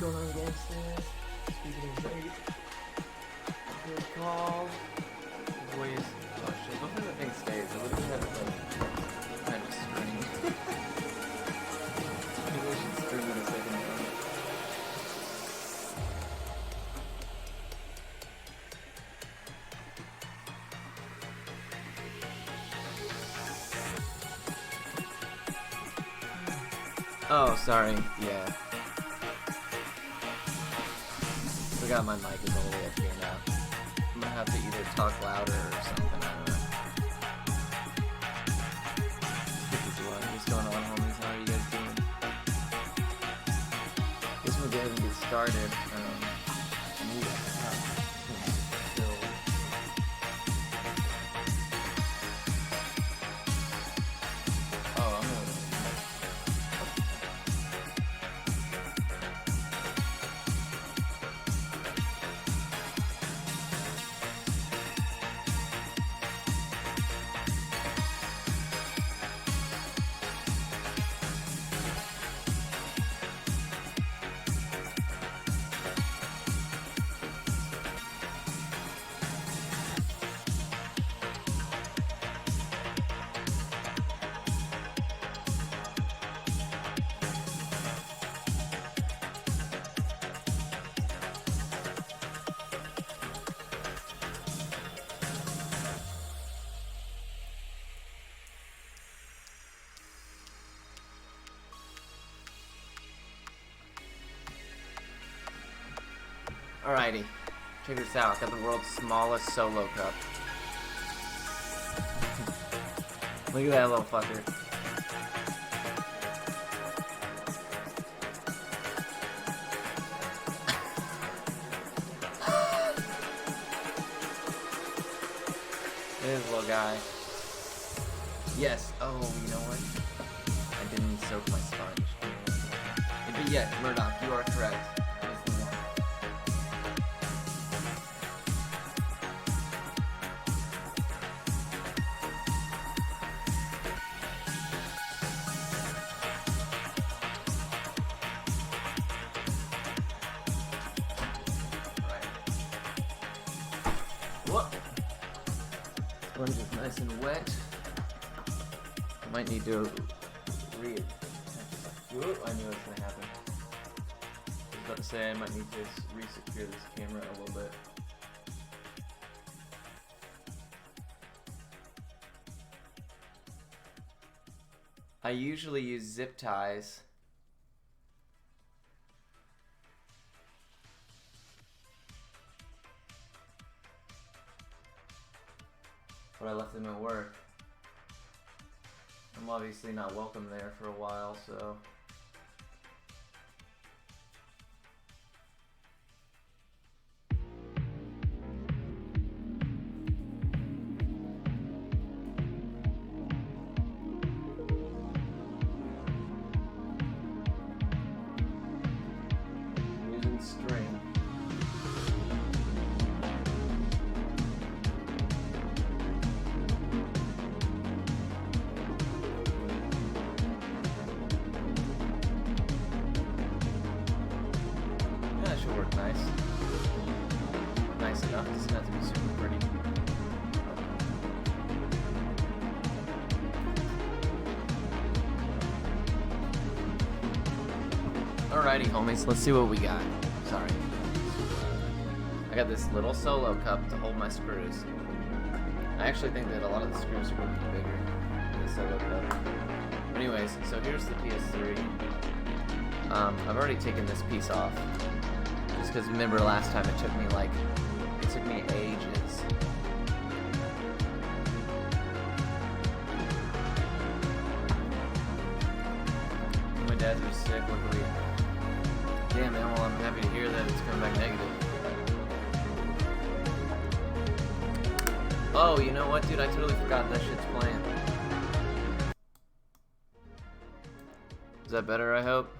going on, gangster? Speaking of rape, good call. Boys, oh shit, hopefully that thing stays. I would've had it like kind of string. Maybe I should string it a second time. Oh, sorry. Yeah. Forgot my mic is all the way up here now. I'm gonna have to either talk louder or something. I don't know. What's going on, homies? How are you guys doing? Guess we'll go ahead and get started. Alrighty, check this out. I got the world's smallest solo cup. Look at that little fucker. This little guy. Yes. Oh, you know what? I didn't soak my sponge. But yes, Murdoch, you are correct. Sponge is nice and wet. I might need to reattach. Whoa, I knew it was gonna happen. I was about to say I might need to re-secure this camera a little bit. I usually use zip ties. But I left them at work. I'm obviously not welcome there for a while, so... using string. Nice. Nice enough. Doesn't have to be super pretty. Alrighty, homies. Let's see what we got. Sorry. I got this little solo cup to hold my screws. I actually think that a lot of the screws are going to be bigger than the solo cup. But anyways, so here's the PS3. I've already taken this piece off. Because remember last time it took me ages. My dad's was sick, luckily. Damn, man, well, I'm happy to hear that it's coming back negative. Oh, you know what, dude? I totally forgot that shit's playing. Is that better, I hope?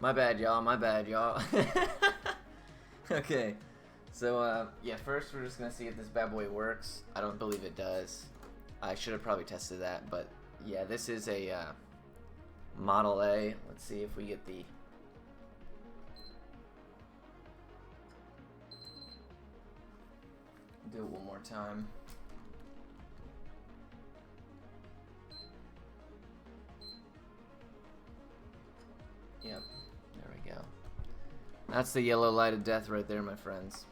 My bad, y'all. My bad, y'all. Okay, so yeah, first we're just gonna see if this bad boy works. I don't believe it does. I should have probably tested that, but yeah, this is a Model A. Let's see if we get the... Do it one more time. Yep, there we go. That's the yellow light of death right there, my friends.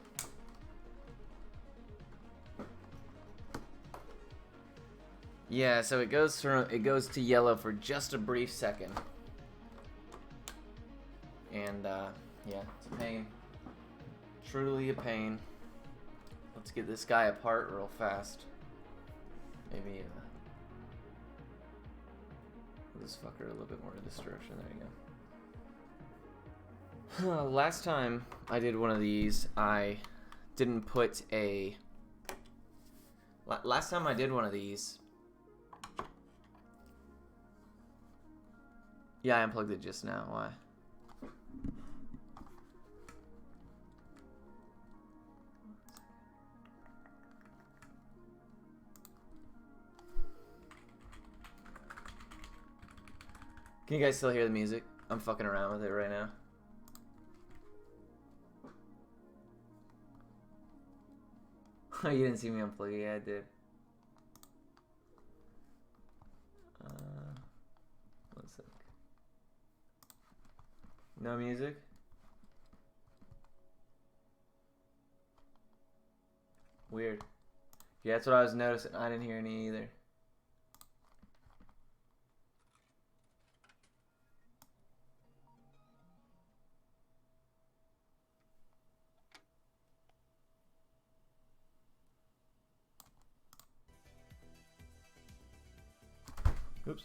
Yeah, so it goes to yellow for just a brief second. And yeah, it's a pain. Truly a pain. Let's get this guy apart real fast. Maybe this fucker a little bit more in this direction. There you go. Last time I did one of these, I didn't put a... Last time I did one of these... Yeah, I unplugged it just now. Why? Can you guys still hear the music? I'm fucking around with it right now. Oh, you didn't see me unplug it? Yeah, I did. One sec. No music? Weird. Yeah, that's what I was noticing. I didn't hear any either. Oops.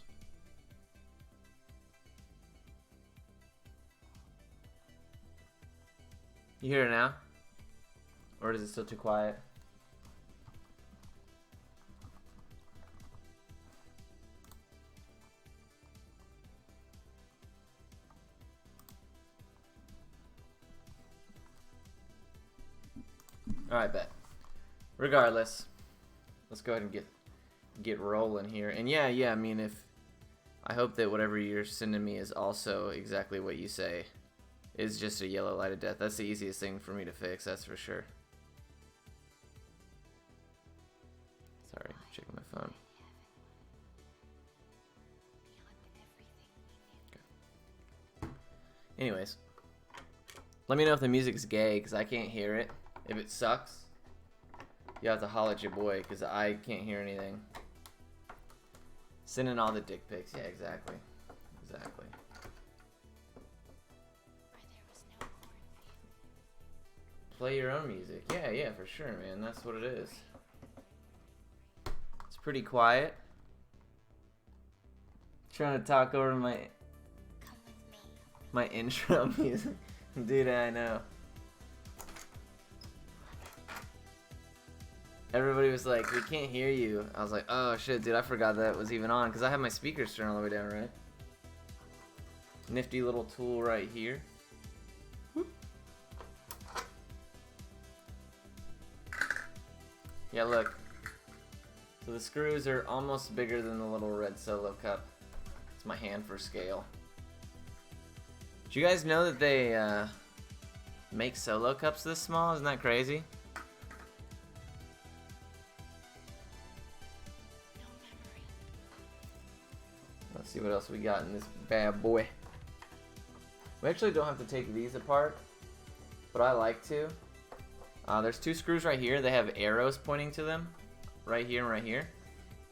You hear it now? Or is it still too quiet? Alright, bet. Regardless, let's go ahead and get rolling here. And yeah, I mean, I hope that whatever you're sending me is also exactly what you say. Is just a yellow light of death. That's the easiest thing for me to fix, that's for sure. Sorry, checking my phone. Okay. Anyways, let me know if the music's gay, because I can't hear it. If it sucks, you have to holler at your boy, because I can't hear anything. Sending all the dick pics. Yeah, exactly. Exactly. Play your own music. Yeah, for sure, man. That's what it is. It's pretty quiet. Trying to talk over my intro music. Dude, I know. Everybody was like, we can't hear you. I was like, oh shit, dude, I forgot that was even on, because I have my speakers turned all the way down, right? Nifty little tool right here. Whoop. Yeah, look. So the screws are almost bigger than the little red solo cup. It's my hand for scale. Did you guys know that they make solo cups this small? Isn't that crazy? Let's see what else we got in this bad boy. We actually don't have to take these apart, but I like to. There's two screws right here. They have arrows pointing to them, right here and right here.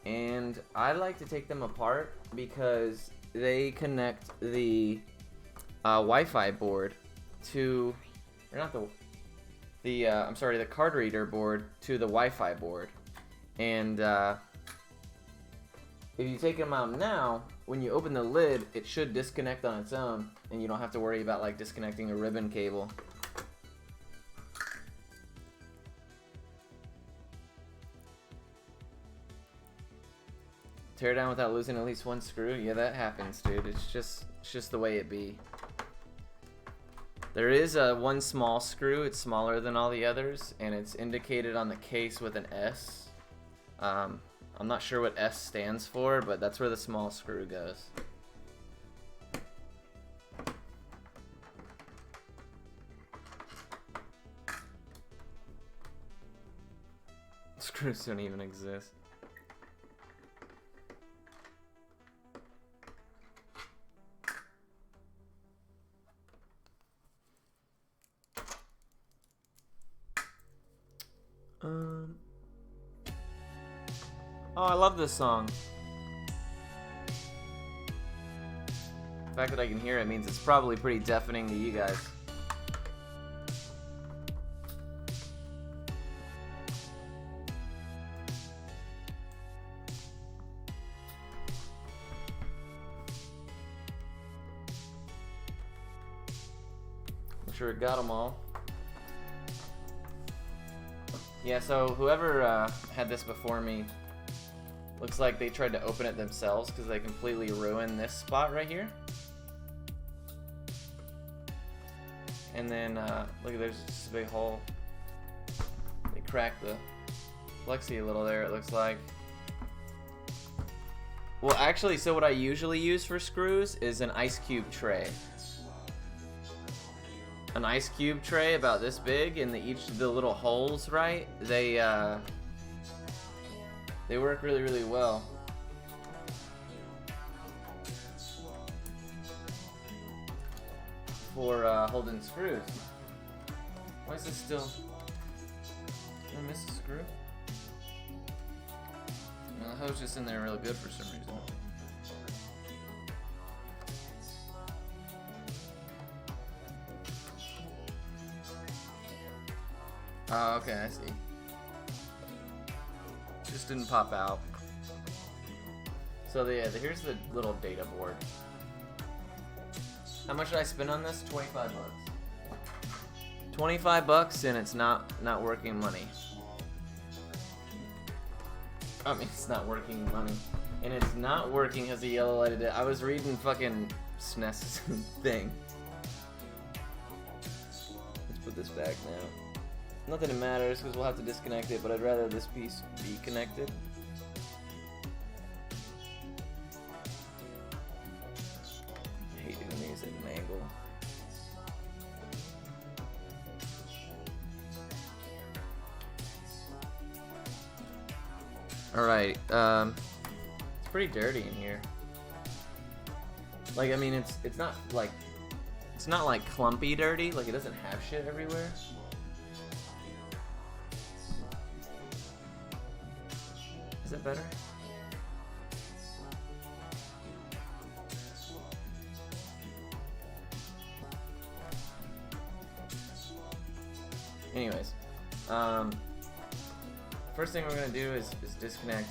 And I like to take them apart because they connect the Wi-Fi board to, or not I'm sorry, the card reader board to the Wi-Fi board. And if you take them out now, when you open the lid, it should disconnect on its own, and you don't have to worry about like disconnecting a ribbon cable. Tear down without losing at least one screw? Yeah, that happens, dude. It's just the way it be. There is one small screw. It's smaller than all the others, and it's indicated on the case with an S. I'm not sure what S stands for, but that's where the small screw goes. Screws don't even exist. Oh, I love this song. The fact that I can hear it means it's probably pretty deafening to you guys. I'm sure it got them all. Yeah, so whoever had this before me, looks like they tried to open it themselves because they completely ruined this spot right here. And then, look, there's just a big hole. They cracked the plexi a little there, it looks like. Well, actually, so what I usually use for screws is an ice cube tray. An ice cube tray about this big, and each of the little holes, right? They work really, really well. For holding screws. Why is this still? Did I miss a screw? No, the hose just in there real good for some reason. Oh, okay, I see. Just didn't pop out. So here's the little data board. How much did I spend on this? 25 bucks. 25 bucks and it's not working money. I mean, it's not working money. And it's not working because the yellow lighted it. I was reading fucking SNES thing. Let's put this back now. Not that it matters because we'll have to disconnect it, but I'd rather this piece be connected. I hate doing these at an angle. Alright, it's pretty dirty in here. Like, I mean, it's not like clumpy dirty, like it doesn't have shit everywhere. Is that better? Anyways, first thing we're gonna do is disconnect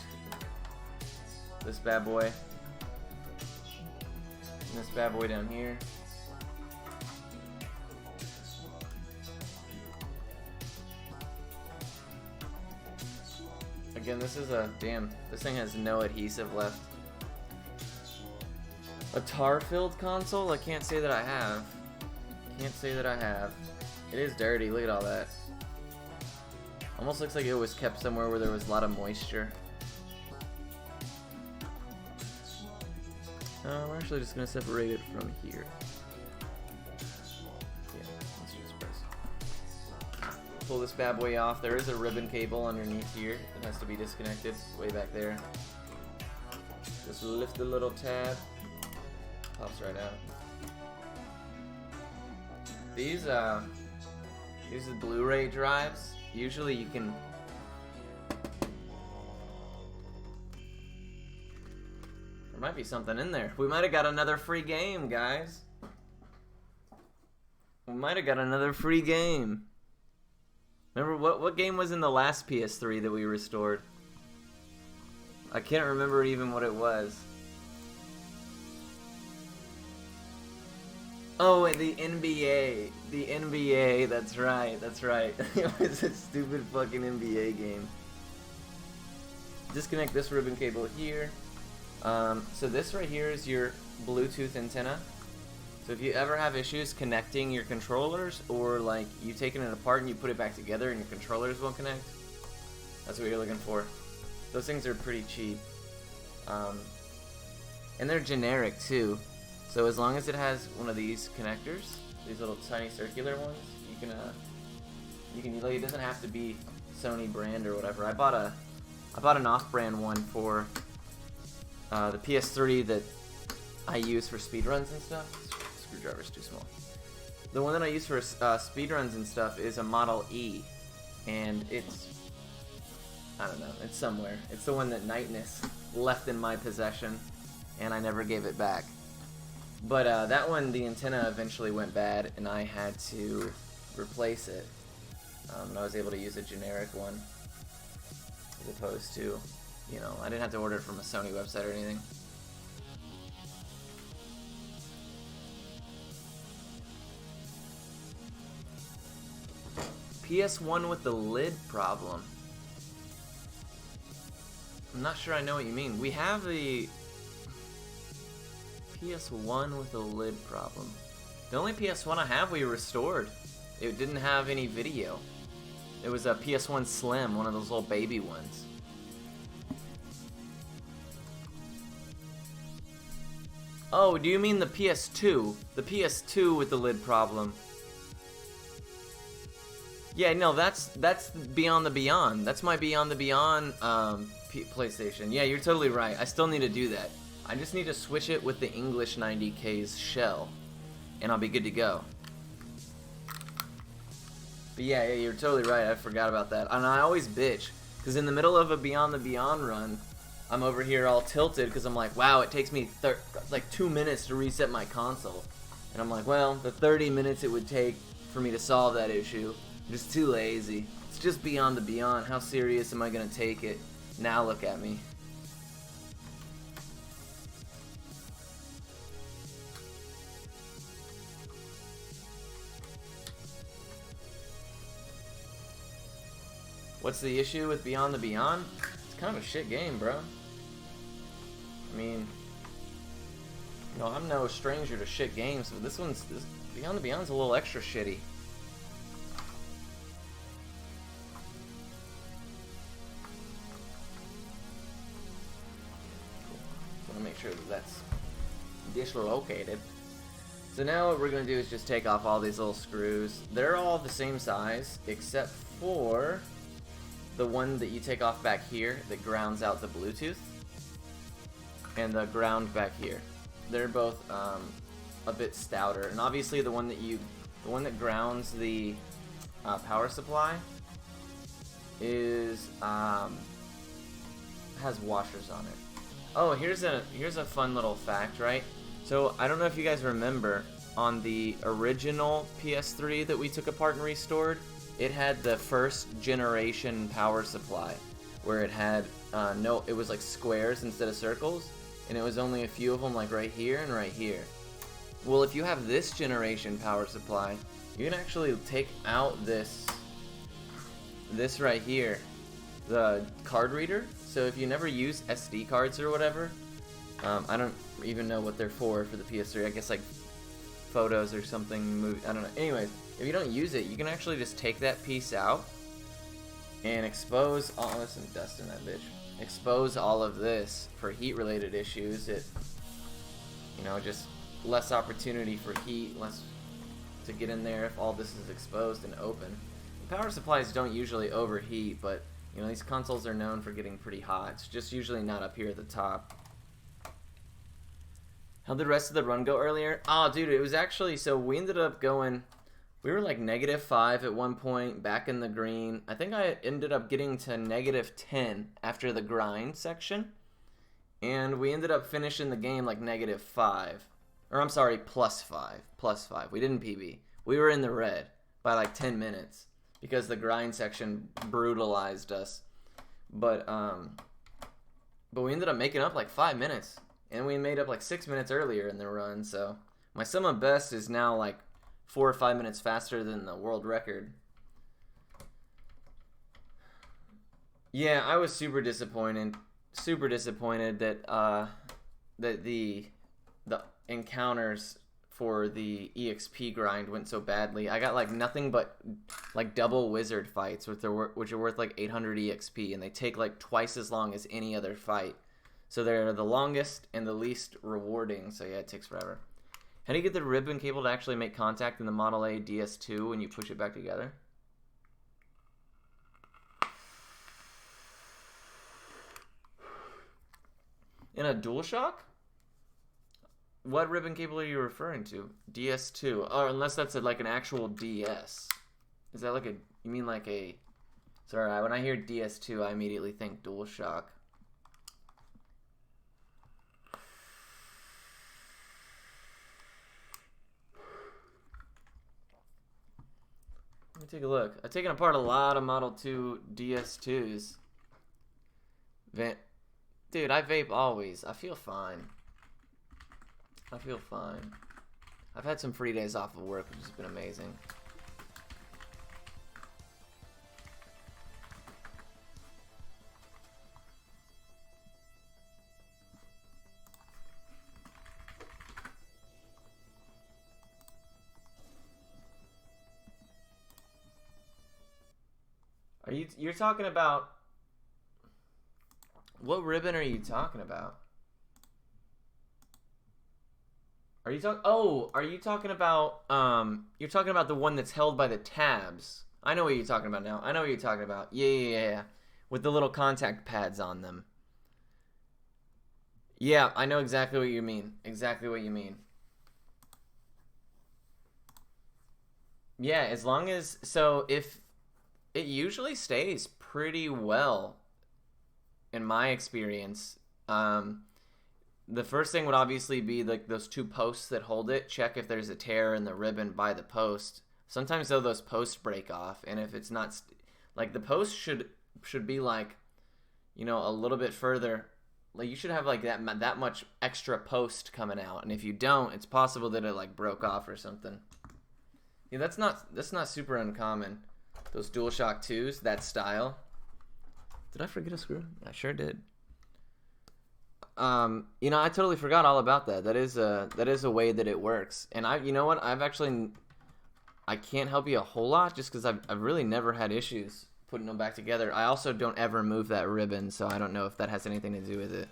this bad boy and this bad boy down here. Again, this is a this thing has no adhesive left. A tar-filled console? I can't say that I have. Can't say that I have. It is dirty. Look at all that. Almost looks like it was kept somewhere where there was a lot of moisture. We're actually just gonna separate it from here. Yeah, let's just press. Pull this bad boy off. There is a ribbon cable underneath here that has to be disconnected way back there. Just lift the little tab. Pops right out. These are Blu-ray drives. Usually you can there might be something in there. We might have got another free game, guys. We might have got another free game. Remember what game was in the last PS3 that we restored? I can't remember even what it was. Oh, the NBA. The NBA, that's right, that's right. It was a stupid fucking NBA game. Disconnect this ribbon cable here. So this right here is your Bluetooth antenna. So if you ever have issues connecting your controllers, or like you taking it apart and you put it back together and your controllers won't connect, that's what you're looking for. Those things are pretty cheap. And they're generic too. So as long as it has one of these connectors, these little tiny circular ones, you can like, it doesn't have to be Sony brand or whatever. I bought an off-brand one for the PS3 that I use for speedruns and stuff. Screwdriver's too small. The one that I use for speedruns and stuff is a Model E, and it's, I don't know, it's somewhere. It's the one that Nightness left in my possession, and I never gave it back. But that one, the antenna eventually went bad, and I had to replace it. And I was able to use a generic one, as opposed to, you know, I didn't have to order it from a Sony website or anything. PS1 with the lid problem. I'm not sure I know what you mean. We have the PS1 with a lid problem. The only PS1 I have we restored. It didn't have any video. It was a PS1 Slim, one of those little baby ones. Oh, do you mean the PS2? The PS2 with the lid problem. Yeah, no, that's Beyond the Beyond. That's my Beyond the Beyond PlayStation. Yeah, you're totally right. I still need to do that. I just need to switch it with the English 90K's shell, and I'll be good to go. But yeah, you're totally right. I forgot about that. And I always bitch, because in the middle of a Beyond the Beyond run, I'm over here all tilted, because I'm like, wow, it takes me like 2 minutes to reset my console. And I'm like, well, the 30 minutes it would take for me to solve that issue, I'm just too lazy. It's just Beyond the Beyond. How serious am I going to take it? Now look at me. What's the issue with Beyond the Beyond? It's kind of a shit game, bro. I mean, you know, I'm no stranger to shit games, but this Beyond the Beyond's a little extra shitty. Cool. Want to make sure that that's dislocated. So now what we're going to do is just take off all these little screws. They're all the same size, except for the one that you take off back here that grounds out the Bluetooth, and the ground back here. They're both a bit stouter, and obviously the one that grounds the power supply is has washers on it. Oh, here's a fun little fact, right? So I don't know if you guys remember, on the original PS3 that we took apart and restored, it had the first generation power supply, where it had it was like squares instead of circles, and it was only a few of them, like right here and right here. Well, if you have this generation power supply, you can actually take out this right here, the card reader. So if you never use SD cards or whatever, I don't even know what they're for the PS3. I guess like photos or something, I don't know. Anyways, if you don't use it, you can actually just take that piece out and expose all, there's some dust in that bitch. Expose all of this for heat related issues. It, you know, just less opportunity for heat, less to get in there if all this is exposed and open. The power supplies don't usually overheat, but you know, these consoles are known for getting pretty hot. It's just usually not up here at the top. How'd the rest of the run go earlier? Oh, dude, it was actually, so we ended up going, we were like -5 at one point, back in the green. I think I ended up getting to -10 after the grind section. And we ended up finishing the game like -5. Or I'm sorry, +5. We didn't PB. We were in the red by like 10 minutes because the grind section brutalized us. But we ended up making up like 5 minutes. And we made up like 6 minutes earlier in the run, so my sum of best is now like 4 or 5 minutes faster than the world record. Yeah, I was super disappointed that that the encounters for the EXP grind went so badly. I got like nothing but like double wizard fights, which are worth like 800 EXP, and they take like twice as long as any other fight. So they're the longest and the least rewarding. So yeah, it takes forever. How do you get the ribbon cable to actually make contact in the Model A DS2 when you push it back together? In a DualShock? What ribbon cable are you referring to? DS2. Oh, unless that's like an actual DS. Is that like a... You mean like a... Sorry, when I hear DS2, I immediately think DualShock. Let me take a look. I've taken apart a lot of Model 2 DS2s. Dude, I vape always. I feel fine. I feel fine. I've had some free days off of work, which has been amazing. You're talking about... What ribbon are you talking about? Are you talking about you're talking about the one that's held by the tabs. I know what you're talking about now. I know what you're talking about. Yeah. With the little contact pads on them. Yeah, I know exactly what you mean. Exactly what you mean. Yeah, as long as... So, if... It usually stays pretty well, in my experience. The first thing would obviously be like those two posts that hold it. Check if there's a tear in the ribbon by the post. Sometimes though those posts break off, and if it's not like the post should be like, you know, a little bit further. Like you should have like that much extra post coming out, and if you don't, it's possible that it like broke off or something. Yeah, that's not super uncommon. Those DualShock 2s, that style. Did I forget a screw? I sure did. You know, I totally forgot all about that. That is a way that it works. And you know what? I can't help you a whole lot just because I've really never had issues putting them back together. I also don't ever move that ribbon, so I don't know if that has anything to do with it.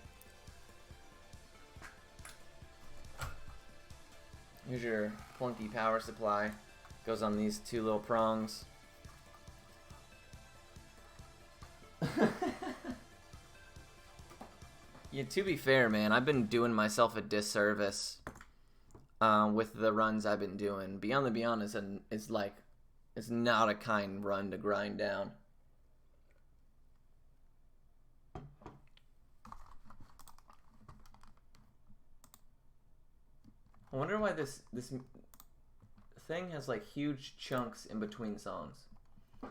Here's your clunky power supply. Goes on these two little prongs. Yeah, to be fair, man, I've been doing myself a disservice with the runs I've been doing. Beyond the Beyond is like, it's not a kind run to grind down. I wonder why this thing has like huge chunks in between songs.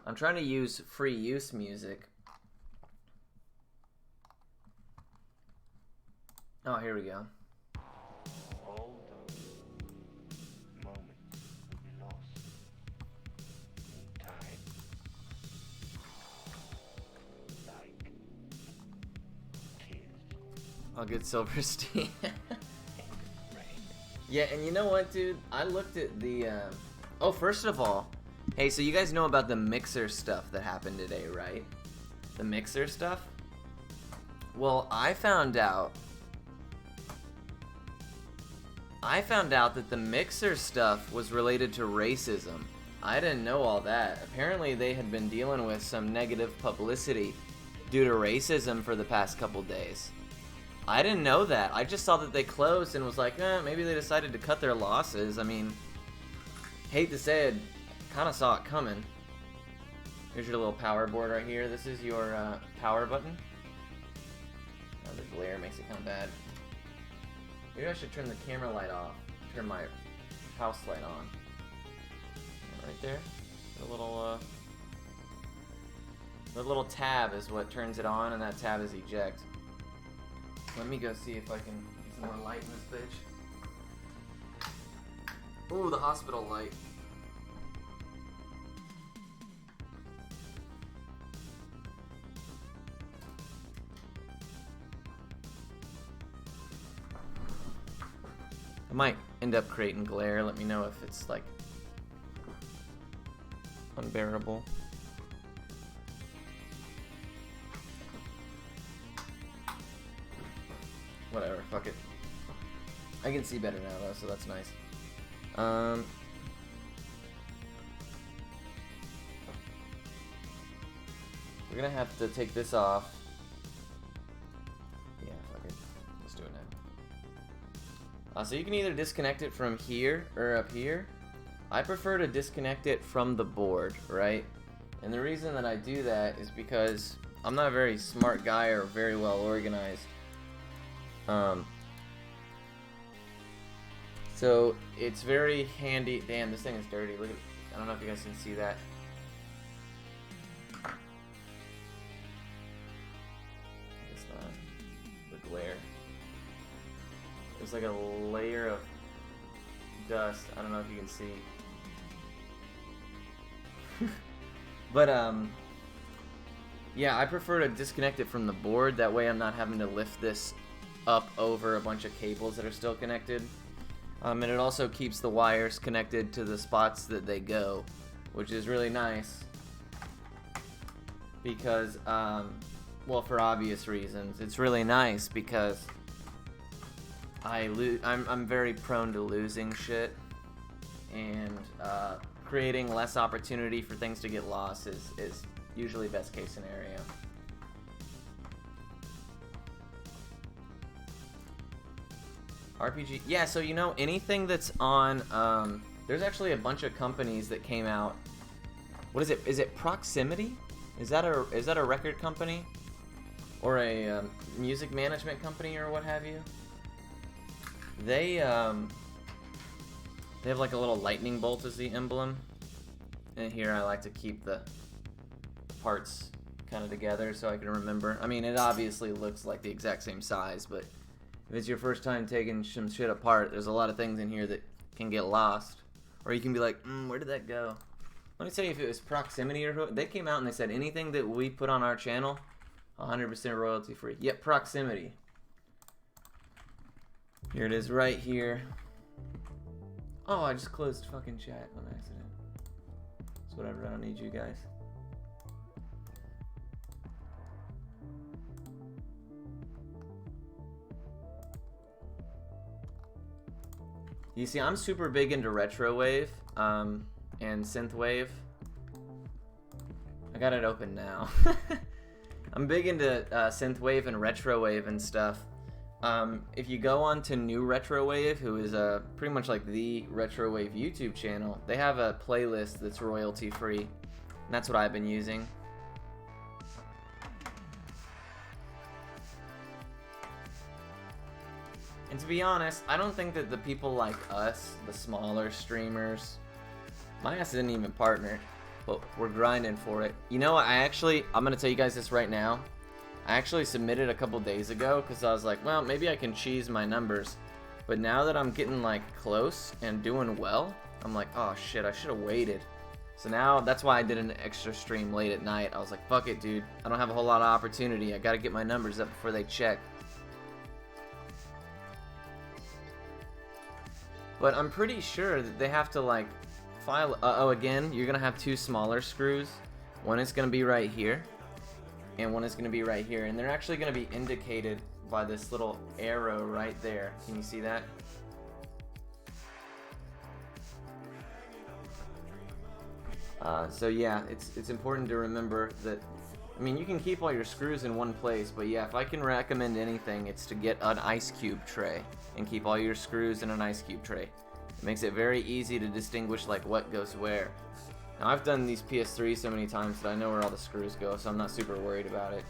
I'm trying to use free use music. Oh, here we go. All those moments will be lost in time. Like tears. I'll get Silverstein. Yeah, and you know what, dude? I looked at the... Oh, first of all, hey, so you guys know about the mixer stuff that happened today, right? The mixer stuff? Well, I found out that the mixer stuff was related to racism. I didn't know all that. Apparently they had been dealing with some negative publicity due to racism for the past couple days. I didn't know that. I just saw that they closed and was like, maybe they decided to cut their losses. I mean, hate to say it, kind of saw it coming. Here's your little power board right here. This is your power button. Oh, the glare makes it kind of bad. Maybe I should turn the camera light off. Turn my house light on. Right there. The little tab is what turns it on, and that tab is eject. Let me go see if I can get some more light in this bitch. Ooh, the hospital light. I might end up creating glare. Let me know if it's like unbearable. Whatever, fuck it. I can see better now though, so that's nice. We're gonna have to take this off. Yeah, fuck it. Let's do it now. So you can either disconnect it from here or up here. I prefer to disconnect it from the board, right? And the reason that I do that is because I'm not a very smart guy or very well organized. So it's very handy. Damn, this thing is dirty. Look at, I don't know if you guys can see that. It's not the glare. There's like a layer of dust. I don't know if you can see. But yeah, I prefer to disconnect it from the board. That way I'm not having to lift this up over a bunch of cables that are still connected. And it also keeps the wires connected to the spots that they go, which is really nice because, well, for obvious reasons. It's really nice because I'm very prone to losing shit, and creating less opportunity for things to get lost is usually best case scenario. RPG, yeah, so you know, anything that's on, there's actually a bunch of companies that came out. What is it? Is it Proximity? Is that a record company? Or a music management company or what have you? They have like a little lightning bolt as the emblem. And here I like to keep the parts kind of together so I can remember. I mean, it obviously looks like the exact same size, but if it's your first time taking some shit apart, there's a lot of things in here that can get lost. Or you can be like, where did that go? Let me tell you, if it was Proximity or who, they came out and they said anything that we put on our channel, 100% royalty free. Yep, Proximity. Here it is right here. Oh, I just closed fucking chat on accident. It's whatever, I don't need you guys. You see, I'm super big into retrowave and synthwave. I got it open now. I'm big into synthwave and retrowave and stuff. If you go on to New Retrowave, who is pretty much like the retrowave YouTube channel, they have a playlist that's royalty free, and that's what I've been using. And to be honest, I don't think that the people like us, the smaller streamers, my ass didn't even partner, but we're grinding for it. You know, I'm gonna tell you guys this right now. I actually submitted a couple days ago because I was like, well, maybe I can cheese my numbers. But now that I'm getting like close and doing well, I'm like, oh shit, I should have waited. So now that's why I did an extra stream late at night. I was like, fuck it, dude. I don't have a whole lot of opportunity. I gotta get my numbers up before they check. But I'm pretty sure that they have to like file. Oh, again, you're gonna have two smaller screws. One is gonna be right here, and one is gonna be right here, and they're actually gonna be indicated by this little arrow right there. Can you see that? So yeah, it's important to remember that. I mean, you can keep all your screws in one place, but yeah, if I can recommend anything, it's to get an ice cube tray and keep all your screws in an ice cube tray. It makes it very easy to distinguish like what goes where. Now, I've done these PS3 so many times that I know where all the screws go, so I'm not super worried about it.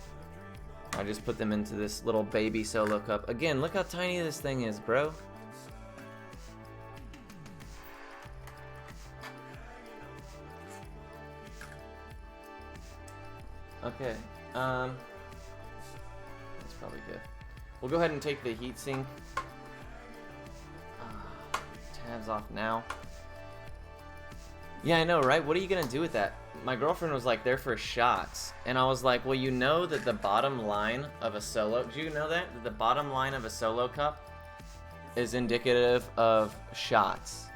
I just put them into this little baby solo cup. Again, look how tiny this thing is, bro. Okay, that's probably good. We'll go ahead and take the heatsink tabs off now. Yeah, I know, right? What are you gonna do with that? My girlfriend was like, they're for shots. And I was like, well, you know that the bottom line of a solo... Do you know that? That the bottom line of a solo cup is indicative of shots.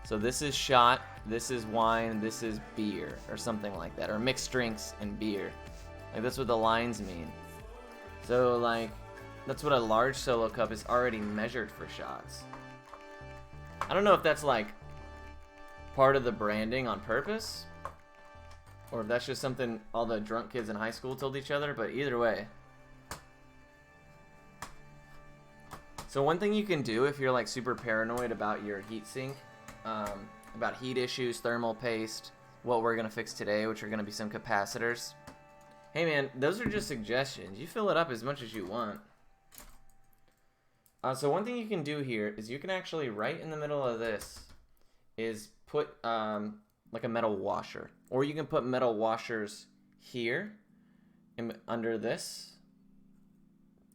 So this is shot, this is wine, this is beer, or something like that, or mixed drinks and beer. Like that's what the lines mean. So like, that's what a large solo cup is already measured for shots. I don't know if that's like part of the branding on purpose, or if that's just something all the drunk kids in high school told each other, but either way. So one thing you can do if you're like super paranoid about your heatsink, about heat issues, thermal paste, what we're gonna fix today, which are gonna be some capacitors. Hey man, those are just suggestions. You fill it up as much as you want. So one thing you can do here is you can actually, right in the middle of this, is put like a metal washer. Or you can put metal washers here, under this,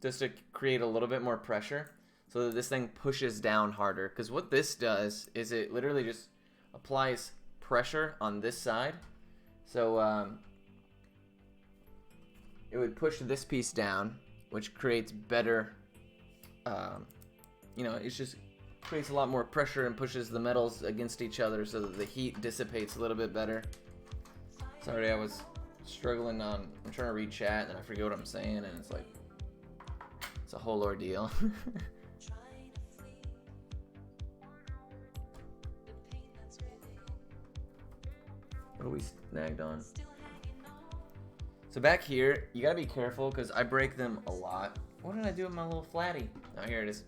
just to create a little bit more pressure, so that this thing pushes down harder. Because what this does is it literally just applies pressure on this side. So it would push this piece down, which creates better, you know, it just creates a lot more pressure and pushes the metals against each other so that the heat dissipates a little bit better. Sorry, I was struggling on, I'm trying to read chat and I forget what I'm saying, and it's like, it's a whole ordeal. What are we snagged on? So back here, you gotta be careful because I break them a lot. What did I do with my little flatty? Oh, here it is.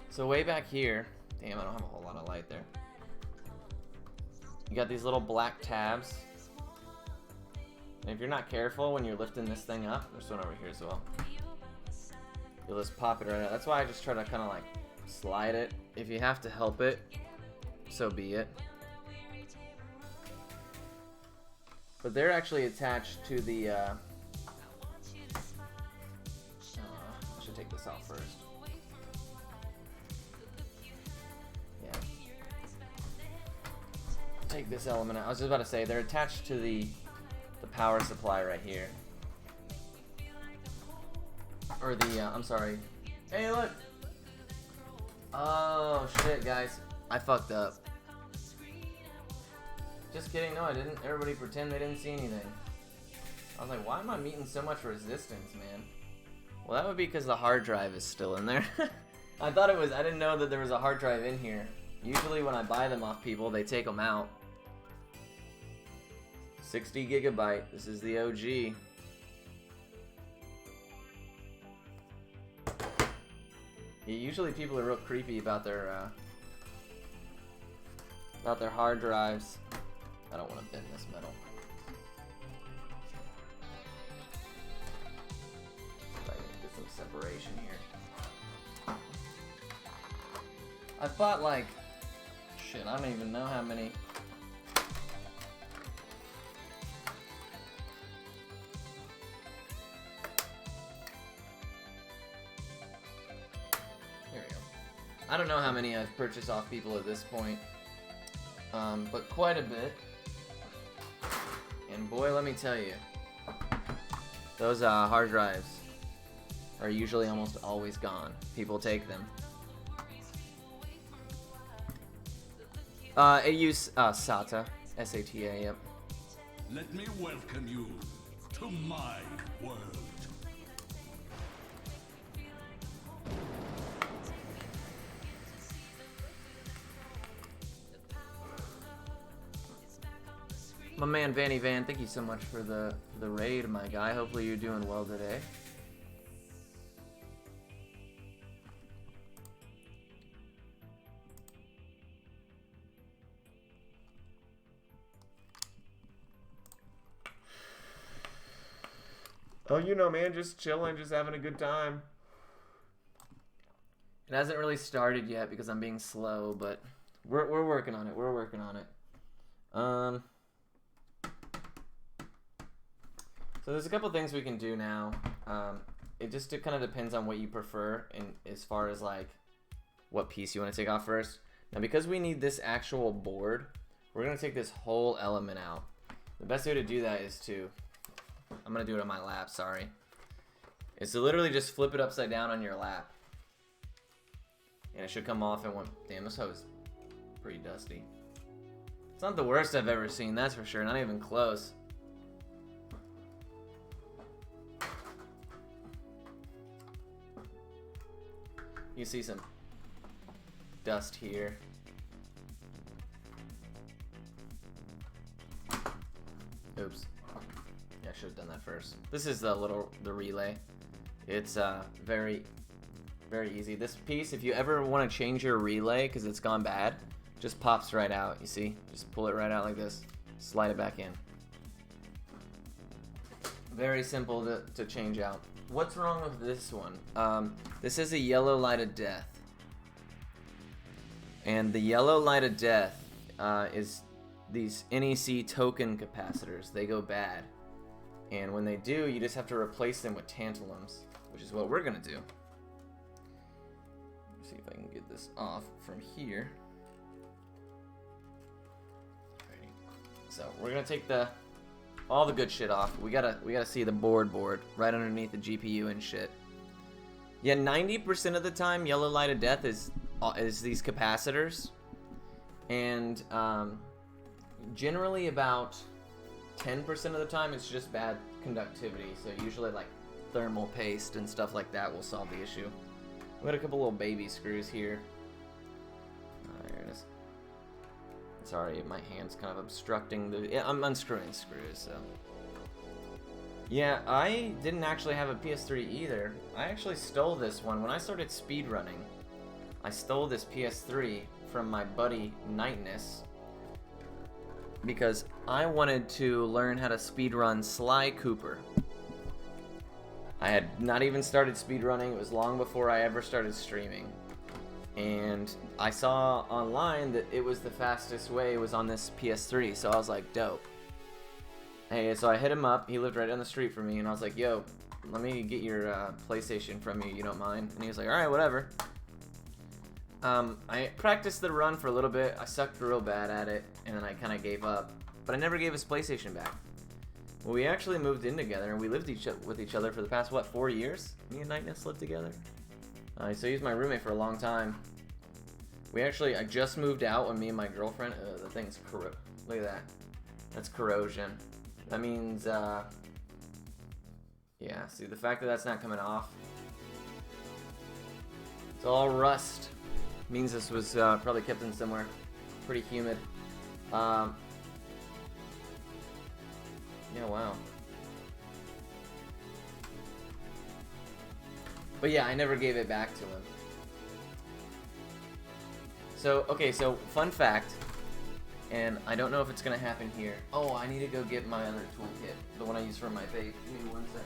So way back here, damn, I don't have a whole lot of light there. You got these little black tabs. And if you're not careful when you're lifting this thing up, there's one over here as well. You'll just pop it right out. That's why I just try to kind of like slide it. If you have to help it, so be it. But they're actually attached to the, I should take this off first. Yeah. Take this element out. I was just about to say, they're attached to the power supply right here. Or the, I'm sorry. Hey, look! Oh, shit, guys. I fucked up. Just kidding, no I didn't. Everybody pretend they didn't see anything. I was like, why am I meeting so much resistance, man? Well, that would be because the hard drive is still in there. I thought it was, I didn't know that there was a hard drive in here. Usually when I buy them off people, they take them out. 60 gigabyte, this is the OG. Yeah, usually people are real creepy about their hard drives. I don't want to bend this metal. See if I can get some separation here. I've bought like, shit, I don't even know how many. There we go. I don't know how many I've purchased off people at this point. But quite a bit. And boy, let me tell you, those hard drives are usually almost always gone. People take them. It use SATA, S-A-T-A, yep. Let me welcome you to my world. My man Vanny Van, thank you so much for the raid, my guy. Hopefully you're doing well today. Oh, you know, man, just chilling, just having a good time. It hasn't really started yet because I'm being slow, but we're working on it. We're working on it. So there's a couple things we can do now. It just kind of depends on what you prefer, and as far as like what piece you want to take off first. Now, because we need this actual board, we're gonna take this whole element out. The best way to do that is to, I'm gonna do it on my lap, sorry. Is to literally just flip it upside down on your lap. And it should come off in one. Damn, this hose is pretty dusty. It's not the worst I've ever seen, that's for sure. Not even close. You see some dust here. Oops. Yeah, I should have done that first. This is the relay. It's very easy. This piece, if you ever want to change your relay because it's gone bad, just pops right out. You see? Just pull it right out like this. Slide it back in. Very simple to change out. What's wrong with this one? This is a yellow light of death. And the yellow light of death is these NEC token capacitors. They go bad. And when they do, you just have to replace them with tantalums, which is what we're going to do. Let's see if I can get this off from here. Alrighty. So we're going to take all the good shit off. We gotta see the board right underneath the GPU and shit. Yeah, 90% of the time, yellow light of death is these capacitors, and generally about 10% of the time it's just bad conductivity. So usually like thermal paste and stuff like that will solve the issue. We got a couple little baby screws here. There it is. Sorry, my hand's kind of obstructing the... Yeah, I'm unscrewing screws, so... Yeah, I didn't actually have a PS3 either. I actually stole this one. When I started speedrunning, I stole this PS3 from my buddy Nightness because I wanted to learn how to speedrun Sly Cooper. I had not even started speedrunning. It was long before I ever started streaming. And I saw online that it was the fastest way was on this PS3, so I was like, dope. Hey, so I hit him up. He lived right down the street from me, and I was like, yo, let me get your PlayStation from you don't mind? And he was like, alright, whatever. I practiced the run for a little bit. I sucked real bad at it, and then I kind of gave up. But I never gave his PlayStation back. Well, we actually moved in together, and we lived with each other for the past, what, 4 years? Me and Nightness lived together. So he was my roommate for a long time. I just moved out when me and my girlfriend, the thing's look at that. That's corrosion. That means, yeah, see, the fact that that's not coming off. It's all rust. Means this was probably kept in somewhere pretty humid. Yeah, wow. But yeah, I never gave it back to him. So, okay, so fun fact, and I don't know if it's gonna happen here. Oh, I need to go get my other toolkit, the one I use for my vape. Give me 1 second.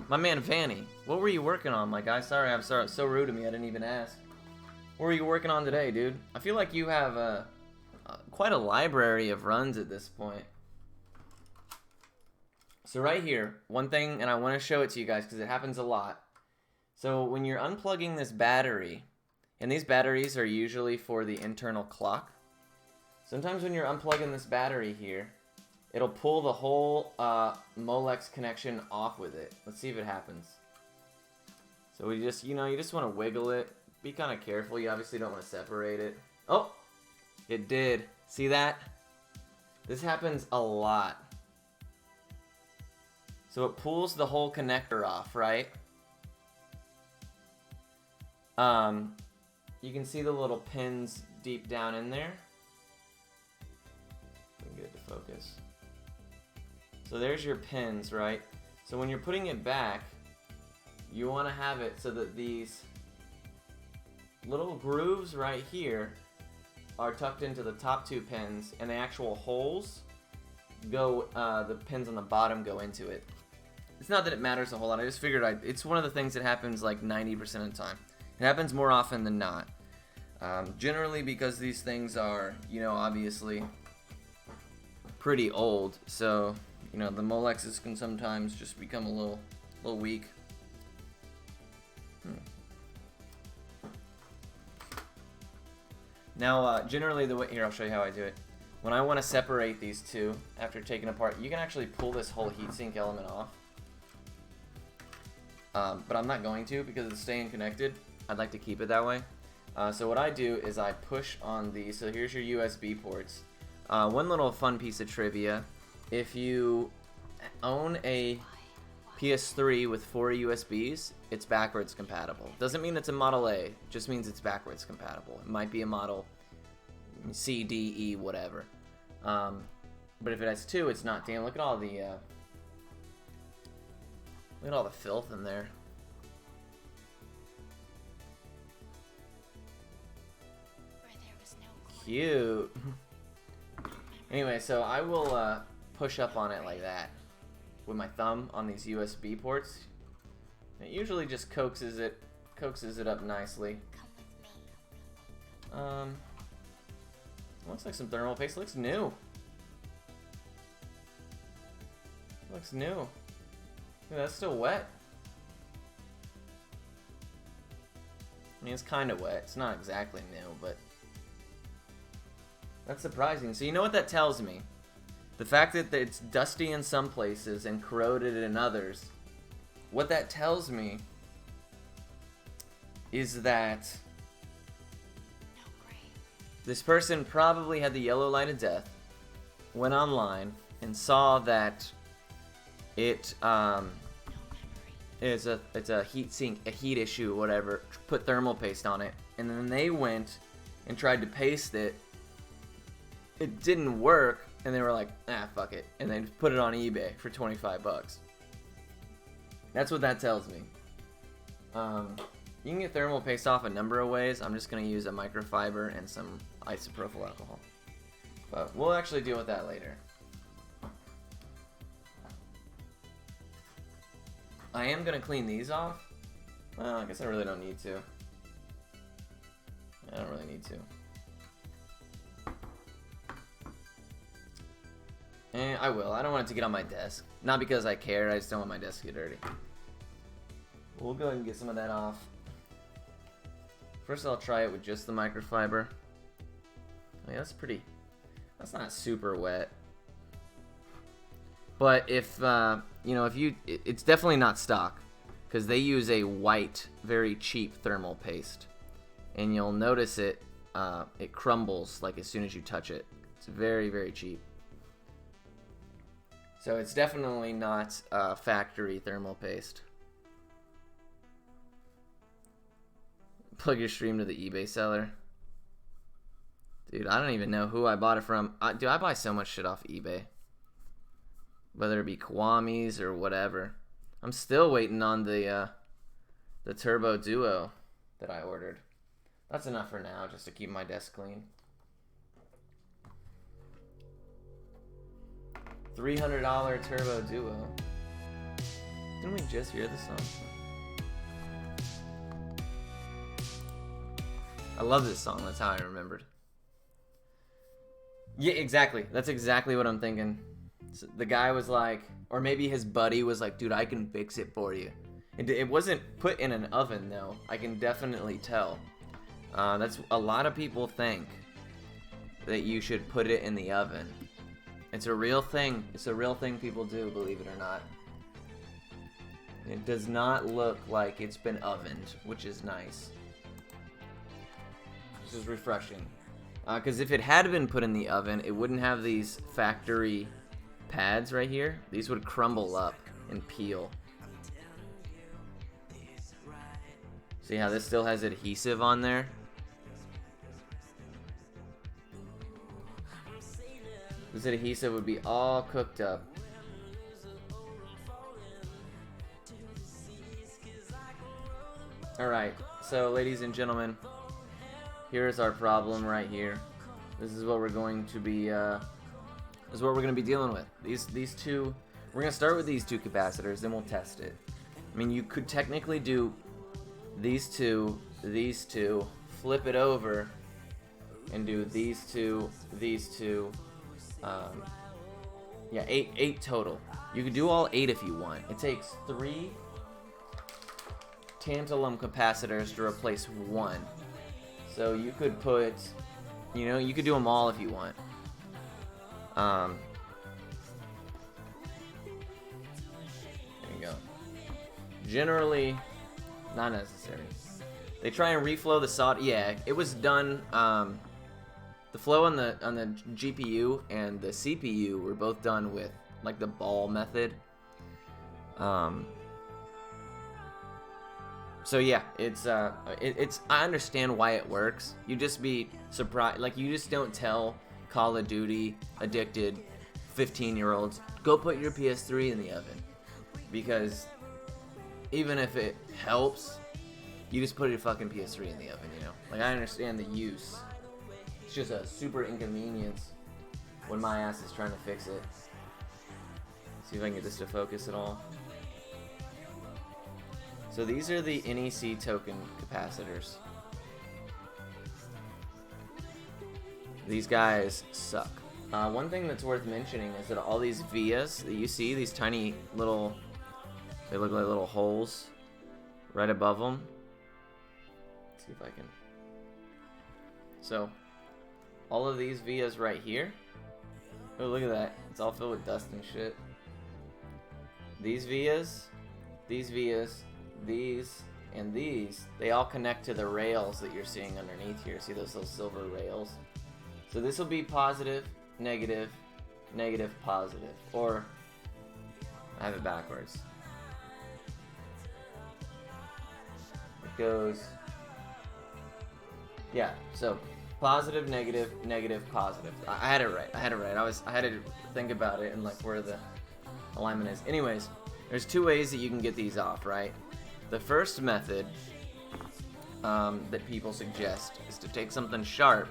My man Vanny, what were you working on, my guy? I'm sorry, it's so rude of me, I didn't even ask. What were you working on today, dude? I feel like you have quite a library of runs at this point. So right here, one thing, and I want to show it to you guys because it happens a lot. So when you're unplugging this battery, and these batteries are usually for the internal clock, sometimes when you're unplugging this battery here, it'll pull the whole Molex connection off with it. Let's see if it happens. So we just, you just want to wiggle it. Be kind of careful. You obviously don't want to separate it. Oh, it did. See that? This happens a lot. So it pulls the whole connector off, right? You can see the little pins deep down in there. Let me get it to focus. So there's your pins, right? So when you're putting it back, you want to have it so that these little grooves right here are tucked into the top 2 pins, and the actual holes go, the pins on the bottom go into it. It's not that it matters a whole lot, I just figured it's one of the things that happens like 90% of the time. It happens more often than not. Generally because these things are, obviously pretty old, so you know the Molexes can sometimes just become a little weak. Now, generally the way here, I'll show you how I do it. When I want to separate these two after taking apart, you can actually pull this whole heatsink element off. But I'm not going to because it's staying connected. I'd like to keep it that way. So what I do is I push on these. So here's your USB ports. One little fun piece of trivia. If you own a PS3 with 4 USBs, it's backwards compatible. Doesn't mean it's a Model A, it just means it's backwards compatible. It might be a Model C, D, E, whatever. But if it has 2, it's not. Damn, look at all the filth in there. Cute. Anyway, so I will push up on it like that with my thumb on these USB ports. It usually just coaxes it up nicely. Looks like some thermal paste. Looks new. Looks new. Yeah, that's still wet. I mean, it's kind of wet. It's not exactly new, but that's surprising. So you know what that tells me? The fact that it's dusty in some places and corroded in others, what that tells me is that this person probably had the yellow light of death, went online, and saw that it's a heat sink, a heat issue, whatever, put thermal paste on it, and then they went and tried to paste it. It didn't work, and they were like, ah, fuck it, and they put it on eBay for 25 bucks. That's what that tells me. You can get thermal paste off a number of ways. I'm just going to use a microfiber and some isopropyl alcohol. But we'll actually deal with that later. I am going to clean these off. Well, I guess I really don't need to. I don't really need to. And I will. I don't want it to get on my desk. Not because I care, I just don't want my desk to get dirty. We'll go ahead and get some of that off. First I'll try it with just the microfiber. Oh, yeah, that's not super wet. But if, you know, it's definitely not stock. Because they use a white, very cheap thermal paste. And you'll notice it crumbles like as soon as you touch it. It's very, very cheap. So it's definitely not factory thermal paste. Plug your stream to the eBay seller. Dude, I don't even know who I bought it from. Dude, I buy so much shit off eBay. Whether it be Kiwamis or whatever. I'm still waiting on the Turbo Duo that I ordered. That's enough for now, just to keep my desk clean. $300 Turbo Duo. Didn't we just hear the song? I love this song. That's how I remembered. Yeah, exactly. That's exactly what I'm thinking. So the guy was like, or maybe his buddy was like, dude, I can fix it for you. It wasn't put in an oven, though. I can definitely tell. That's a lot of people think that you should put it in the oven. It's a real thing. It's a real thing people do, believe it or not. It does not look like it's been ovened, which is nice. This is refreshing. Because if it had been put in the oven, it wouldn't have these factory pads right here. These would crumble up and peel. See how this still has adhesive on there? This adhesive would be all cooked up. Alright, so ladies and gentlemen, here's our problem right here. This is what we're going to be dealing with. These two, we're gonna start with these two capacitors, then we'll test it. I mean, you could technically do these two, flip it over, and do these two, Yeah, eight total. You can do all 8 if you want. It takes 3 tantalum capacitors to replace 1. So you could put, you could do them all if you want. There you go. Generally, not necessary. They try and reflow the solder. Yeah, it was done. The flow on the GPU and the CPU were both done with like the ball method. So yeah, it's I understand why it works. You just be surprised, like you just don't tell Call of Duty addicted 15-year-olds go put your PS3 in the oven, because even if it helps, you just put your fucking PS3 in the oven, Like I understand the use. It's just a super inconvenience when my ass is trying to fix it. See if I can get this to focus at all. So these are the NEC token capacitors. These guys suck. One thing that's worth mentioning is that all these vias that you see, these tiny little, they look like little holes right above them. Let's see if I can. So, all of these vias right here. Oh, look at that. It's all filled with dust and shit. These vias, these, and these, they all connect to the rails that you're seeing underneath here. See those little silver rails? So this will be positive, negative, negative, positive. Or, I have it backwards. It goes, yeah, so positive, negative, negative, positive. I had it right. I had to think about it and like where the alignment is. Anyways, there's 2 ways that you can get these off, right? The first method that people suggest is to take something sharp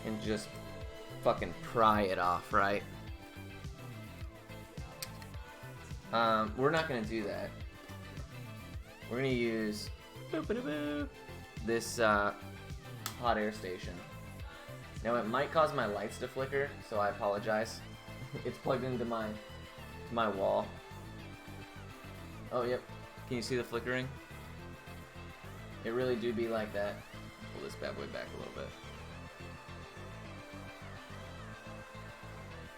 and just fucking pry it off, right? We're not gonna do that. We're gonna use this hot air station. Now it might cause my lights to flicker, so I apologize. It's plugged into my wall. Oh, yep. Can you see the flickering? It really do be like that. Pull this bad boy back a little bit.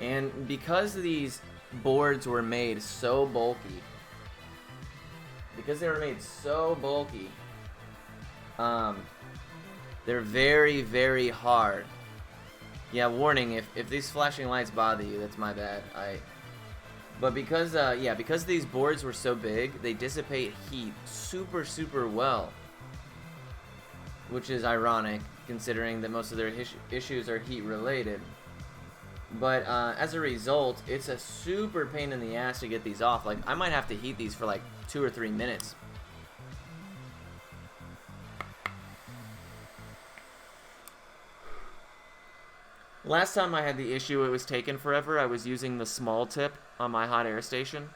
And because these boards were made so bulky, they're very, very hard. Yeah, warning, if these flashing lights bother you, that's my bad. But because, because these boards were so big, they dissipate heat super, super well. Which is ironic, considering that most of their issues are heat related. But as a result, it's a super pain in the ass to get these off. Like, I might have to heat these for like 2 or 3 minutes. Last time I had the issue, it was taking forever. I was using the small tip on my hot air station.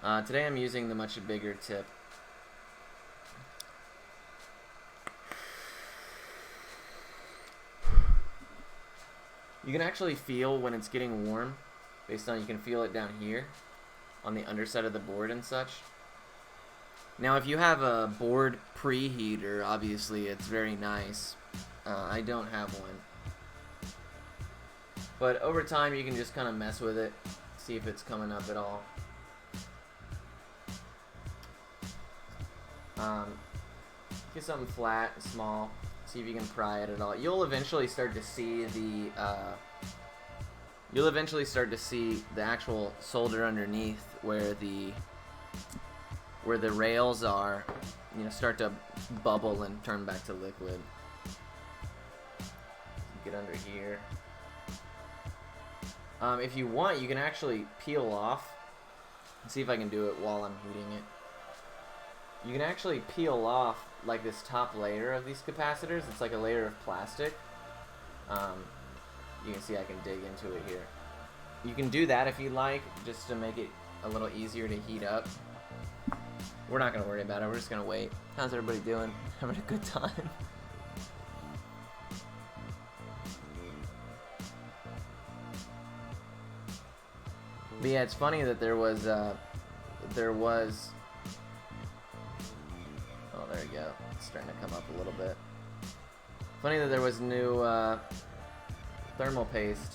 Today I'm using the much bigger tip. You can actually feel when it's getting warm, based on, you can feel it down here on the underside of the board and such. Now if you have a board preheater, obviously it's very nice. I don't have one. But over time you can just kind of mess with it, see if it's coming up at all. Get something flat, small, see if you can pry it at all. You'll eventually start to see the actual solder underneath where the rails are, start to bubble and turn back to liquid. Get under here. If you want, you can actually peel off. Let's see if I can do it while I'm heating it. You can actually peel off like this top layer of these capacitors. It's like a layer of plastic. You can see I can dig into it here. You can do that if you like, just to make it a little easier to heat up. We're not going to worry about it. We're just going to wait. How's everybody doing? Having a good time? But yeah, it's funny that there was oh, there you go. It's starting to come up a little bit. Funny that there was new thermal paste.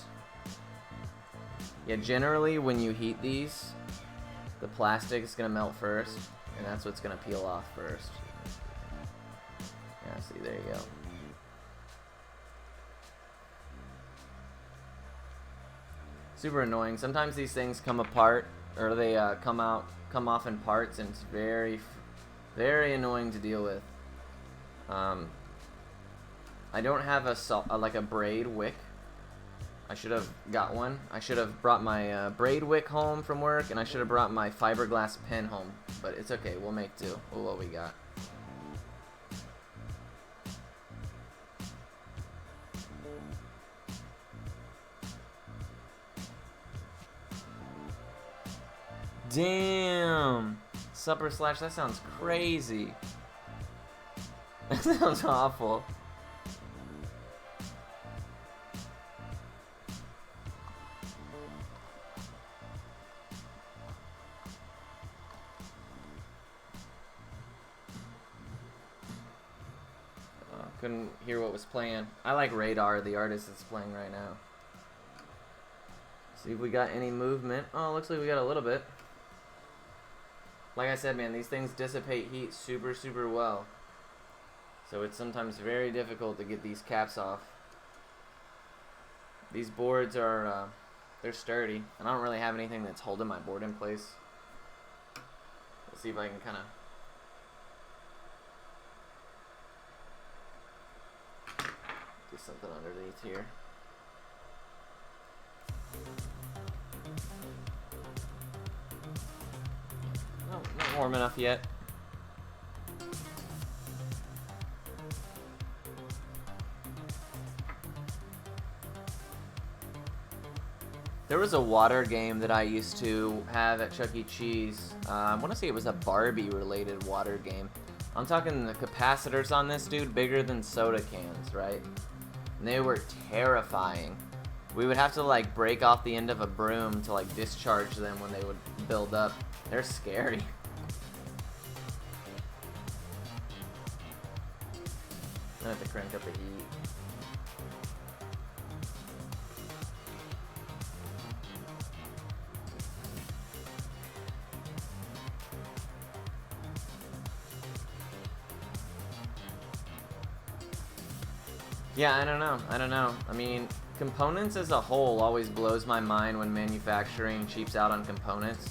Yeah, generally when you heat these, the plastic is gonna melt first, and that's what's gonna peel off first. Yeah, see, there you go. Super annoying. Sometimes these things come apart, or they come off in parts, and it's very annoying to deal with. I don't have like a braid wick. I should have got one. I should have brought my braid wick home from work, and I should have brought my fiberglass pen home. But it's okay. We'll make do with what we got. Damn! Supper slash, that sounds crazy. That sounds awful. Couldn't hear what was playing. I like Radar, the artist that's playing right now. See if we got any movement. Oh, looks like we got a little bit. Like I said, man, these things dissipate heat super well. So it's sometimes very difficult to get these caps off. These boards are, they're sturdy. And I don't really have anything that's holding my board in place. Let's see if I can kind of... do something underneath here. No, not warm enough yet. There was a water game that I used to have at Chuck E. Cheese. I want to say it was a Barbie related water game. I'm talking the capacitors on this dude bigger than soda cans, right? And they were terrifying. We would have to like break off the end of a broom to like discharge them when they would build up. They're scary. I have to crank up the heat. Yeah, I don't know. I mean, components as a whole always blows my mind when manufacturing cheaps out on components.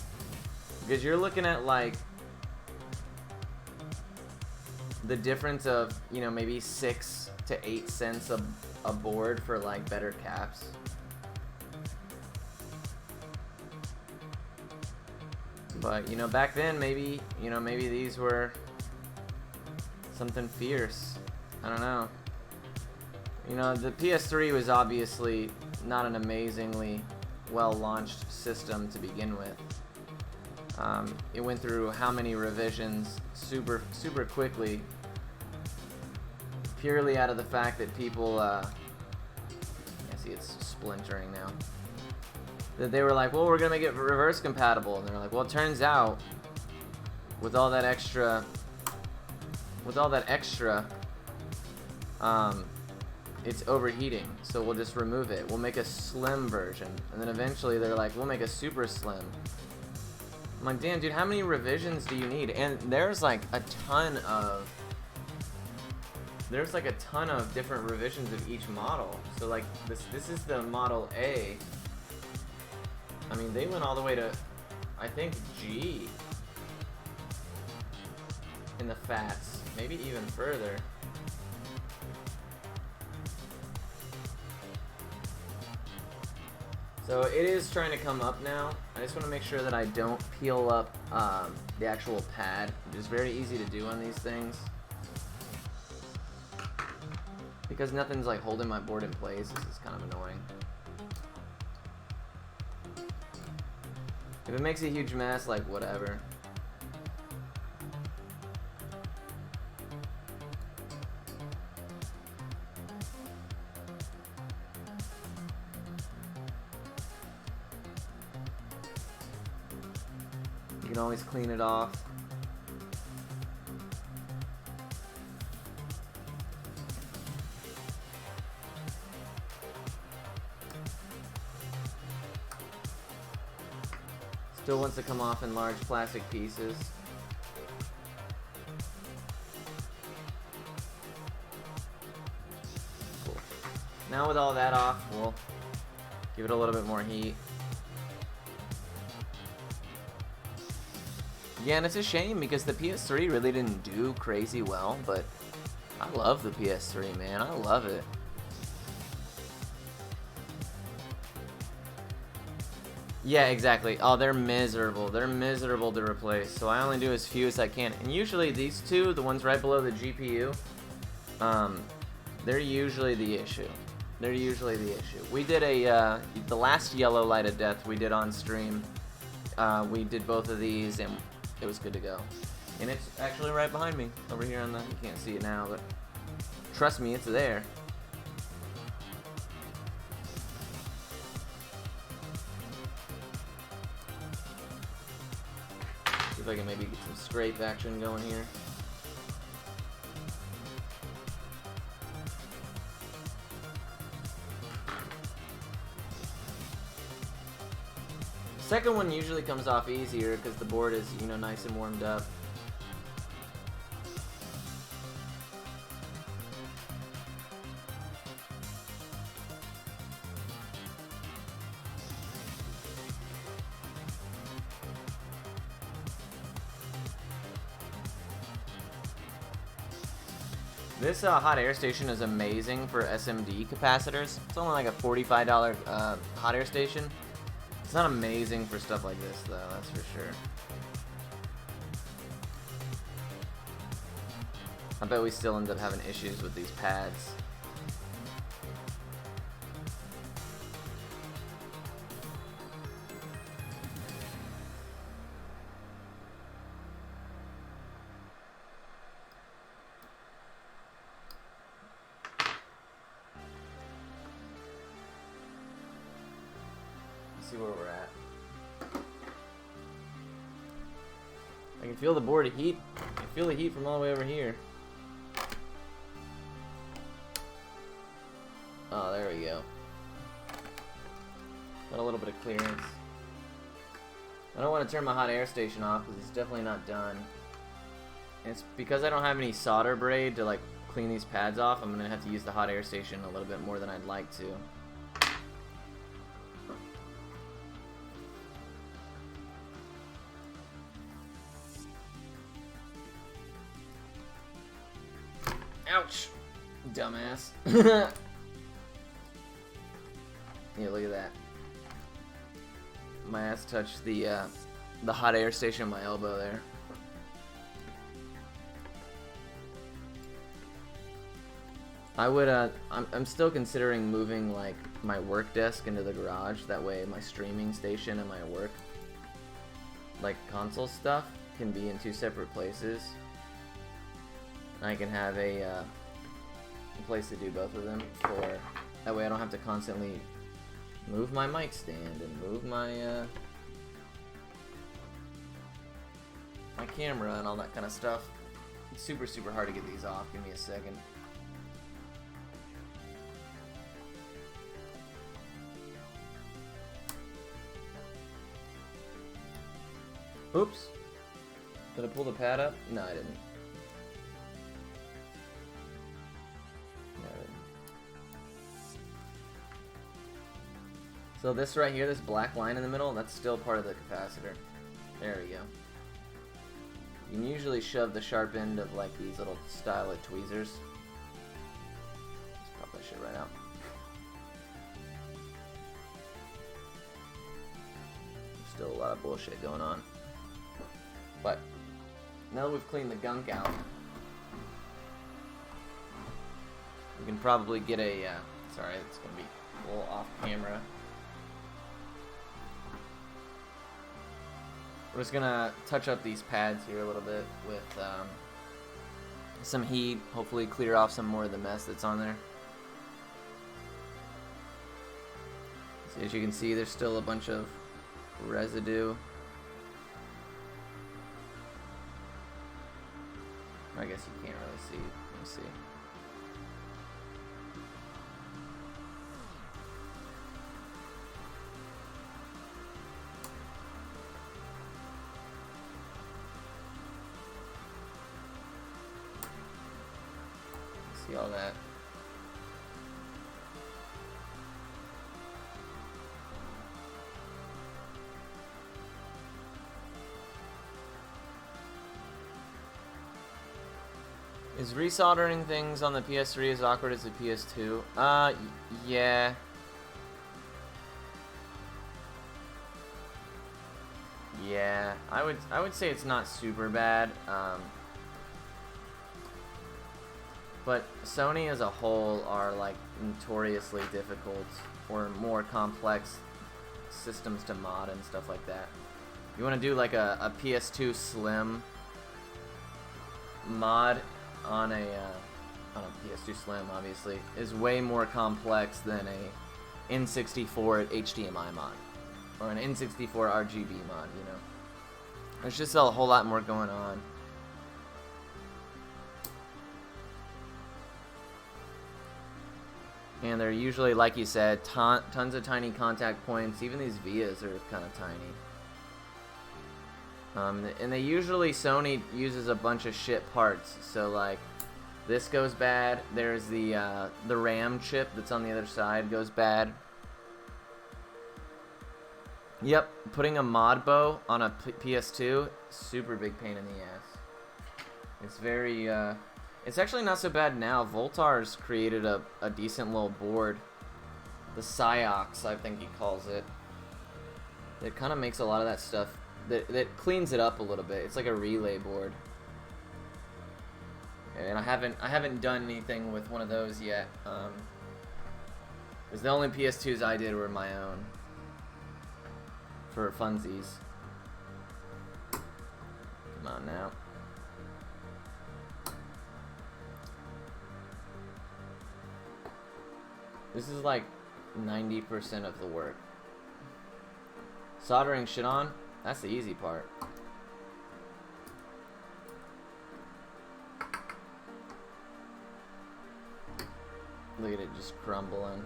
Because you're looking at like the difference of, you know, maybe 6 to 8 cents a board for like better caps. But, you know, back then maybe these were something fierce. I don't know. You know, the PS3 was obviously not an amazingly well-launched system to begin with. It went through how many revisions super quickly, purely out of the fact that people, I see it's splintering now, that they were like, well, we're gonna make it reverse compatible, and they're like, well, it turns out with all that extra it's overheating, so we'll just remove it. We'll make a slim version. And then eventually they're like, we'll make a super slim. I'm like, damn, dude, how many revisions do you need? And there's like a ton of different revisions of each model. So like this is the Model A. I mean, they went all the way to, I think, G in the fats, maybe even further. So it is trying to come up now. I just want to make sure that I don't peel up the actual pad, which is very easy to do on these things. Because nothing's like holding my board in place, this is kind of annoying. If it makes a huge mess, like whatever. can always clean it off. Still wants to come off in large plastic pieces. Cool. Now with all that off, we'll give it a little bit more heat. Yeah, and it's a shame because the PS3 really didn't do crazy well, but I love the PS3, man. I love it. Yeah, exactly. Oh, they're miserable. They're miserable to replace. So I only do as few as I can. And usually these two, the ones right below the GPU, they're usually the issue. They're usually the issue. We did the last Yellow Light of Death we did on stream. We did both of these and it was good to go. And it's actually right behind me over here on the, you can't see it now, but trust me, it's there. See if I can maybe get some scrape action going here. Second one usually comes off easier because the board is, you know, nice and warmed up. This hot air station is amazing for SMD capacitors. It's only like a $45 hot air station. It's not amazing for stuff like this, though, that's for sure. I bet we still end up having issues with these pads. See where we're at. I can feel the board heat. I can feel the heat from all the way over here. Oh, there we go. Got a little bit of clearance. I don't want to turn my hot air station off because it's definitely not done. And it's because I don't have any solder braid to like clean these pads off. I'm gonna have to use the hot air station a little bit more than I'd like to. Ouch! Dumbass. Yeah, look at that. My ass touched the hot air station on my elbow there. I would I'm still considering moving like my work desk into the garage. That way my streaming station and my work like console stuff can be in two separate places. I can have a place to do both of them for that way I don't have to constantly move my mic stand and move my my camera and all that kind of stuff. It's super hard to get these off. Give me a second. Oops. Did I pull the pad up? No, I didn't. So this right here, this black line in the middle, that's still part of the capacitor. There we go. You can usually shove the sharp end of like these little style of tweezers. Let's pop that shit right out. There's still a lot of bullshit going on. But now that we've cleaned the gunk out, we can probably get a, sorry, it's going to be a little off camera. We're just gonna touch up these pads here a little bit with some heat, hopefully clear off some more of the mess that's on there. So as you can see, there's still a bunch of residue. I guess you can't really see. Let me see. See all that. Is resoldering things on the PS3 as awkward as the PS2? Yeah. Yeah, I would say it's not super bad. But Sony as a whole are like notoriously difficult or more complex systems to mod and stuff like that. You want to do like a PS2 Slim mod on a PS2 Slim, obviously, is way more complex than a N64 HDMI mod or an N64 RGB mod. You know, there's just a whole lot more going on. And they're usually, like you said, tons of tiny contact points. Even these vias are kind of tiny. And they usually, Sony uses a bunch of shit parts. So like, this goes bad. There's the RAM chip that's on the other side goes bad. Yep, putting a mod bow on a PS2, super big pain in the ass. It's very, it's actually not so bad now. Voltar's created a decent little board. The Psyox, I think he calls it. It kind of makes a lot of that stuff. That cleans it up a little bit. It's like a relay board. And I haven't done anything with one of those yet. Because the only PS2s I did were my own. For funsies. Come on now. This is like 90% of the work. Soldering shit on, that's the easy part. Look at it just crumbling.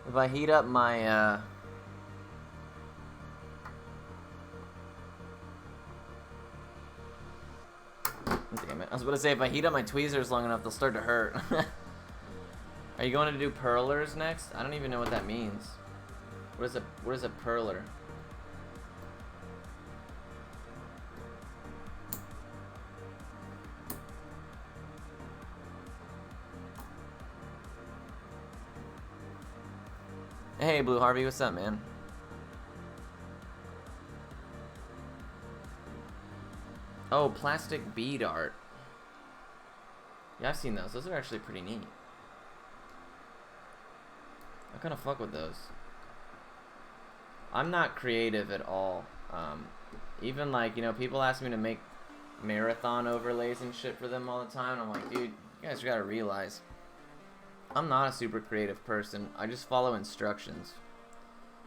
If I heat up my, damn it. I was about to say, if I heat up my tweezers long enough, they'll start to hurt. Are you going to do purlers next? I don't even know what that means. What is a purler? Hey, Blue Harvey, what's up, man? Oh, plastic bead art. Yeah, I've seen those. Those are actually pretty neat. I kind of fuck with those. I'm not creative at all. Even like, you know, people ask me to make marathon overlays and shit for them all the time. And I'm like, dude, you guys gotta realize, I'm not a super creative person. I just follow instructions.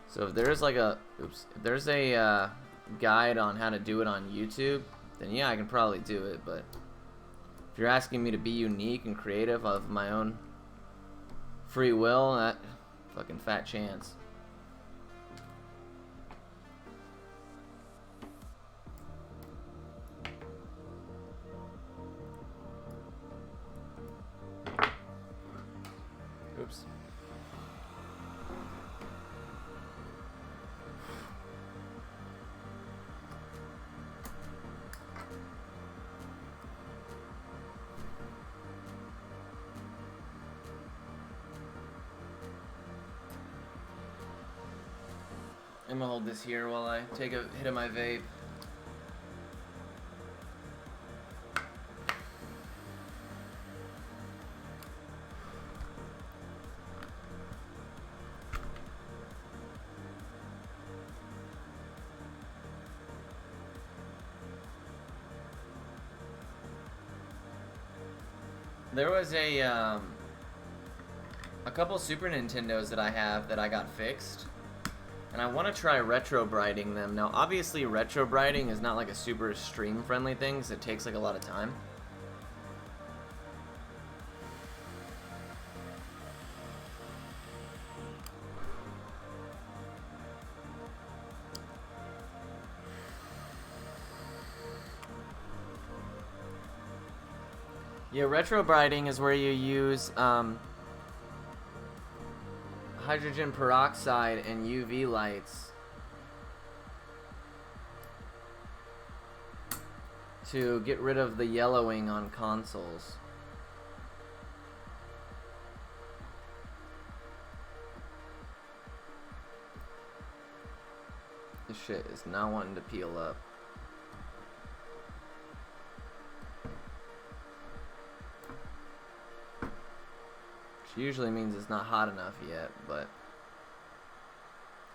So if there's like a, if there's a guide on how to do it on YouTube, then yeah, I can probably do it. But if you're asking me to be unique and creative of my own free will, that fucking fat chance. Oops. I'm gonna hold this here while I take a hit of my vape. There was a couple Super Nintendos that I have that I got fixed, and I want to try retro brighting them. Now, obviously, retro brighting is not like a super stream-friendly thing, because it takes like a lot of time. Yeah, retro brighting is where you use hydrogen peroxide and UV lights to get rid of the yellowing on consoles. This shit is not wanting to peel up. Usually means it's not hot enough yet, but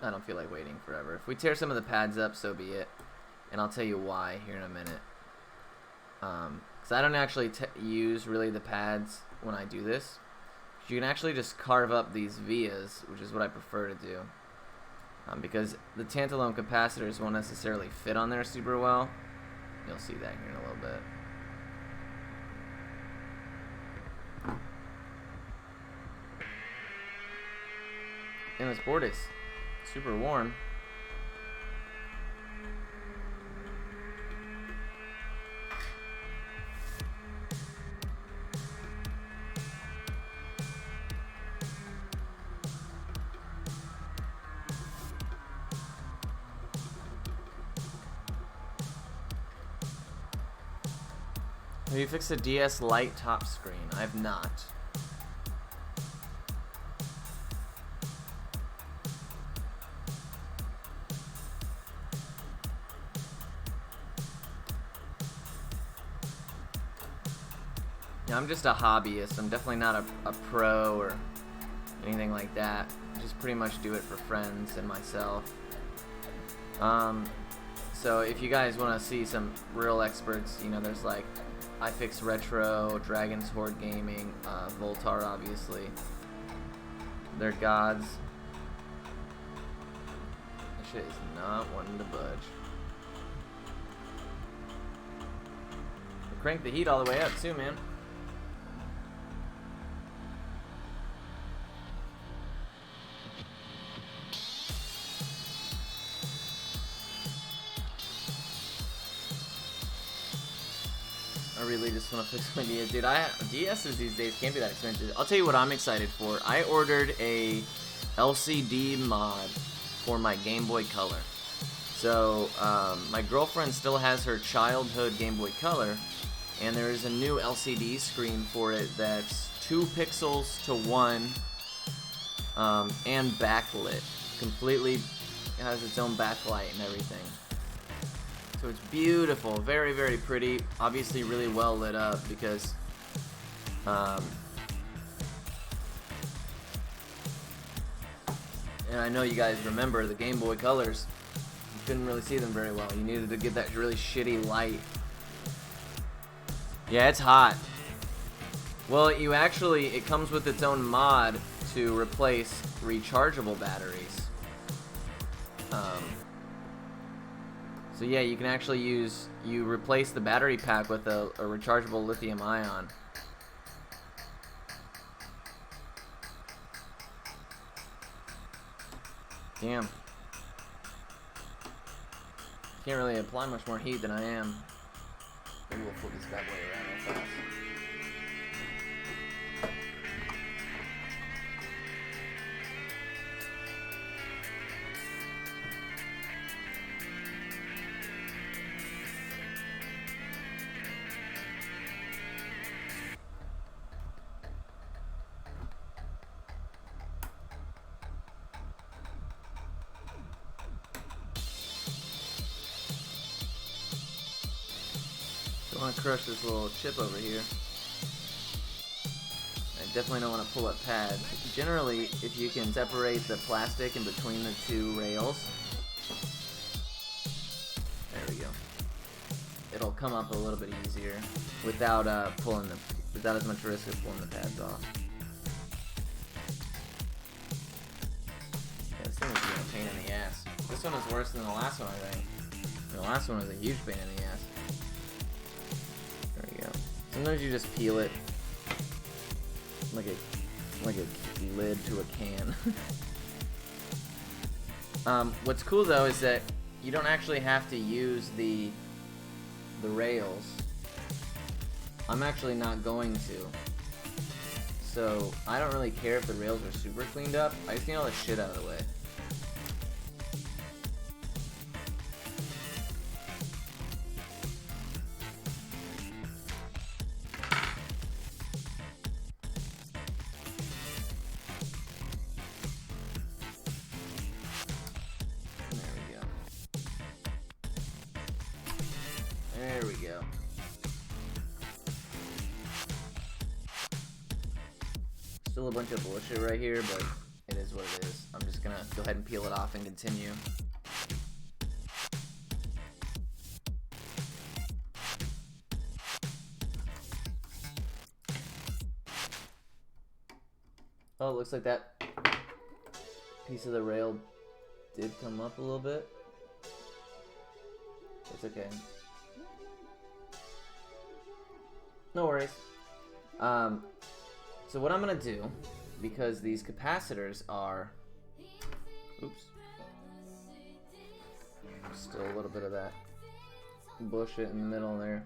I don't feel like waiting forever. If we tear some of the pads up, so be it. And I'll tell you why here in a minute. Because I don't actually use really the pads when I do this. You can actually just carve up these vias, which is what I prefer to do. Because the tantalum capacitors won't necessarily fit on there super well. You'll see that here in a little bit. And this board is super warm. Have you fixed the DS Lite top screen? I have not. I'm just a hobbyist. I'm definitely not a pro or anything like that. Just pretty much do it for friends and myself. So if you guys want to see some real experts, you know, there's like iFix Retro, Dragon's Horde Gaming, Voltar obviously. They're gods. This shit is not wanting to budge. Crank the heat all the way up too, man. I really just want to fix my DS. Dude, DS's these days can't be that expensive. I'll tell you what I'm excited for. I ordered a LCD mod for my Game Boy Color. So, my girlfriend still has her childhood Game Boy Color, and there is a new LCD screen for it that's 2 pixels to 1, and backlit. Completely has its own backlight and everything. So it's beautiful, very, very pretty. Obviously really well lit up because and I know you guys remember the Game Boy Colors. You couldn't really see them very well. You needed to get that really shitty light. Yeah, it's hot. Well, it comes with its own mod to replace rechargeable batteries. So yeah, you can actually you replace the battery pack with a rechargeable lithium ion. Damn. Can't really apply much more heat than I am. Maybe we'll flip this bad boy around real fast. Don't want to crush this little chip over here. I definitely don't want to pull up pad. Generally, if you can separate the plastic in between the 2 rails, there we go. It'll come up a little bit easier without pulling the without as much risk of pulling the pads off. Yeah, this thing is being a pain in the ass. This one is worse than the last one, I think. The last one was a huge pain in the ass. There we go. Sometimes you just peel it like a lid to a can. What's cool though is that you don't actually have to use the rails. I'm actually not going to. So I don't really care if the rails are super cleaned up. I just need all the shit out of the way. There we go. Still a bunch of bullshit right here, but it is what it is. I'm just gonna go ahead and peel it off and continue. Oh, it looks like that piece of the rail did come up a little bit. It's okay. No worries. So what I'm gonna do, because these capacitors are, oops, still a little bit of that bullshit in the middle there.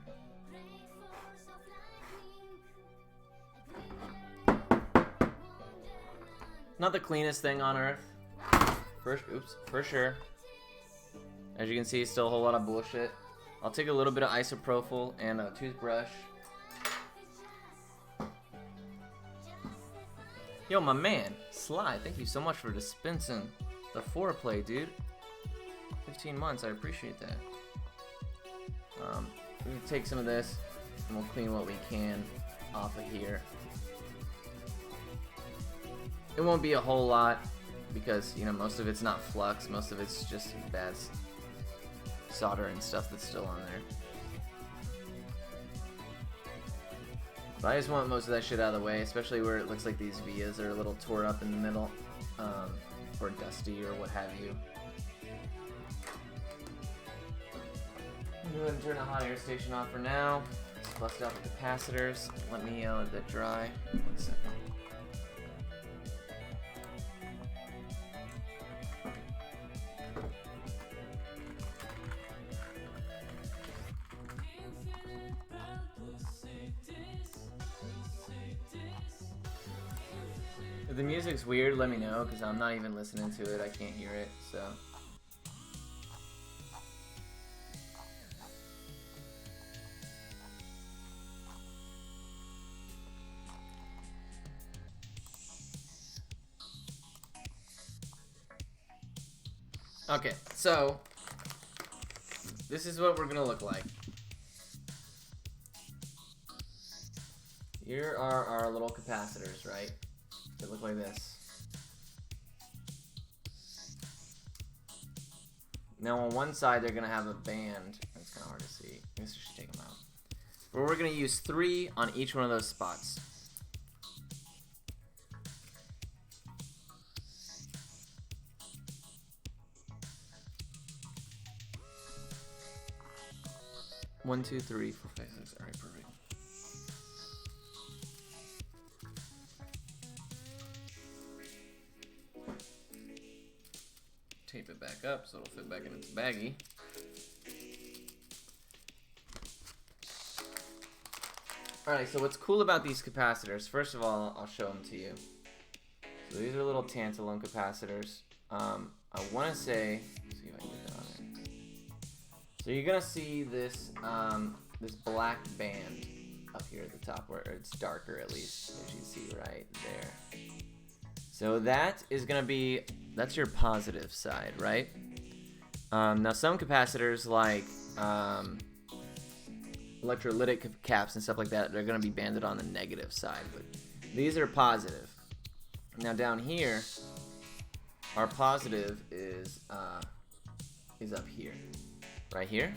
Not the cleanest thing on earth. For sure. As you can see, still a whole lot of bullshit. I'll take a little bit of isopropyl and a toothbrush. Yo, my man, Sly, thank you so much for dispensing the foreplay, dude. 15 months, I appreciate that. We're gonna take some of this, and we'll clean what we can off of here. It won't be a whole lot, because, you know, most of it's not flux, most of it's just bad solder and stuff that's still on there. But I just want most of that shit out of the way, especially where it looks like these vias are a little tore up in the middle, or dusty or what have you. Go ahead and turn the hot air station off for now. Let's bust out the capacitors. Let me let that dry. 1 second. If the music's weird, let me know, because I'm not even listening to it. I can't hear it, so. Okay, so this is what we're gonna look like. Here are our little capacitors, right? They look like this. Now on one side they're gonna have a band. It's kind of hard to see. I guess I should take them out. But we're gonna use 3 on each one of those spots. One, two, three, 4, 5, 6. All right, perfect. Tape it back up so it'll fit back in its baggie. Alright, so what's cool about these capacitors, first of all, I'll show them to you. So these are little tantalum capacitors. I want to say, let's see if I can get that on there. So you're going to see this, this black band up here at the top, where it's darker at least, as you see right there. So that is going to be, that's your positive side, right? Now some capacitors like electrolytic caps and stuff like that, they're going to be banded on the negative side, but these are positive. Now down here, our positive is up here, right here,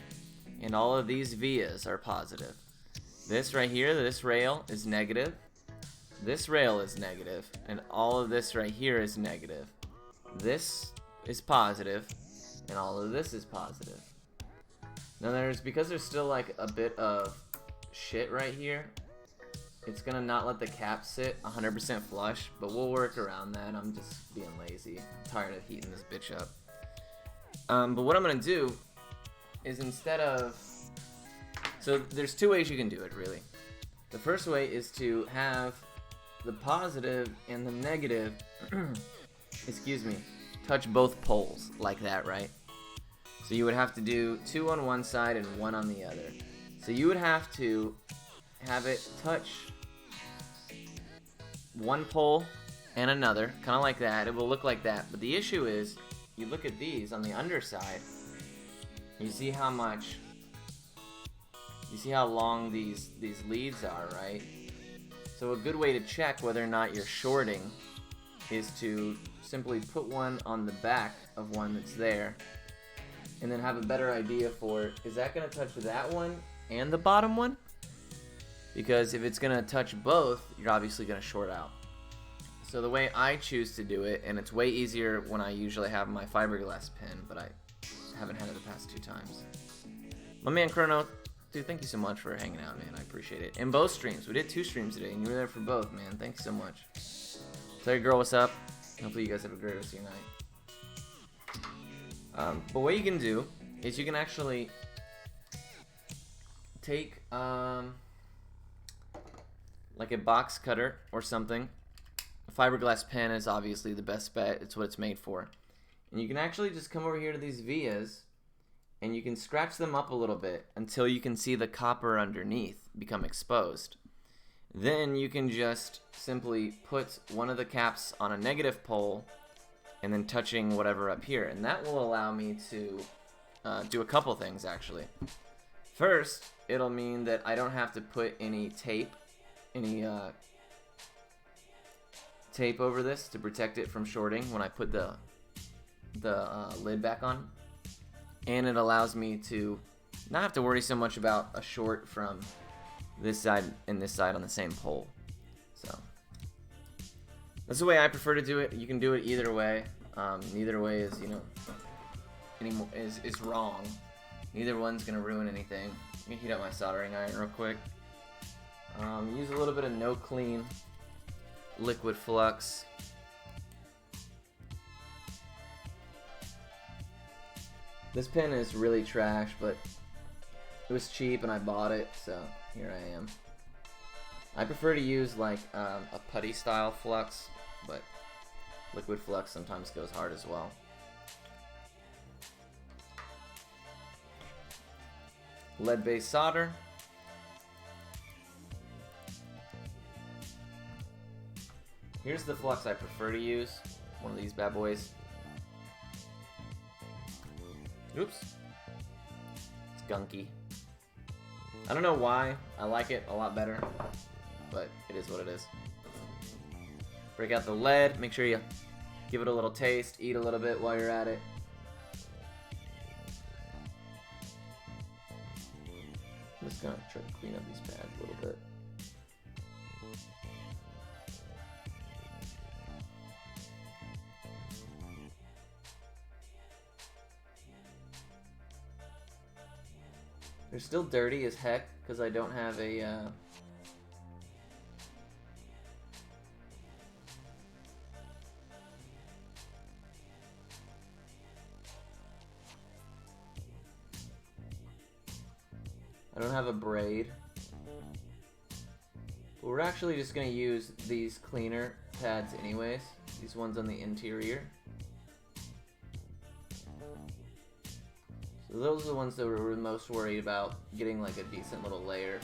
and all of these vias are positive. This right here, this rail is negative. This rail is negative, and all of this right here is negative. This is positive, and all of this is positive. Now because there's still like a bit of shit right here, it's gonna not let the cap sit 100% flush, but we'll work around that. I'm just being lazy. I'm tired of heating this bitch up. But what I'm gonna do is instead of, so there's two ways you can do it really. The first way is to have the positive and the negative, excuse me, touch both poles like that, right? So you would have to do 2 on one side and 1 on the other. So you would have to have it touch one pole and another, kind of like that. It will look like that. But the issue is, you look at these on the underside, you see how much, you see how long these leads are, right? So a good way to check whether or not you're shorting is to simply put one on the back of one that's there, and then have a better idea for, is that going to touch that one and the bottom one? Because if it's going to touch both, you're obviously going to short out. So the way I choose to do it, and it's way easier when I usually have my fiberglass pin, but I haven't had it the past 2 times. My man Chrono, dude, thank you so much for hanging out, man. I appreciate it. In both streams. We did 2 streams today, and you were there for both, man. Thanks so much. Tell your girl what's up. Hopefully you guys have a great rest of your night. But what you can do is you can actually take like a box cutter or something. A fiberglass pen is obviously the best bet. It's what it's made for. And you can actually just come over here to these vias, and you can scratch them up a little bit until you can see the copper underneath become exposed. Then you can just simply put one of the caps on a negative pole and then touching whatever up here. And that will allow me to do a couple things actually. First, it'll mean that I don't have to put any tape, tape over this to protect it from shorting when I put the lid back on. And it allows me to not have to worry so much about a short from this side and this side on the same pole. So that's the way I prefer to do it. You can do it either way. Neither way is, you know, is wrong. Neither one's gonna ruin anything. Let me heat up my soldering iron real quick. Use a little bit of no clean liquid flux. This pen is really trash, but it was cheap and I bought it, so here I am. I prefer to use like a putty style flux, but liquid flux sometimes goes hard as well. Lead-based solder. Here's the flux I prefer to use, one of these bad boys. Oops. It's gunky. I don't know why. I like it a lot better, but it is what it is. Break out the lead. Make sure you give it a little taste. Eat a little bit while you're at it. I'm just gonna try to clean up these pads a little bit. They're still dirty as heck because I don't have a braid. But we're actually just going to use these cleaner pads anyways. These ones on the interior. So those are the ones that we're most worried about getting like a decent little layer.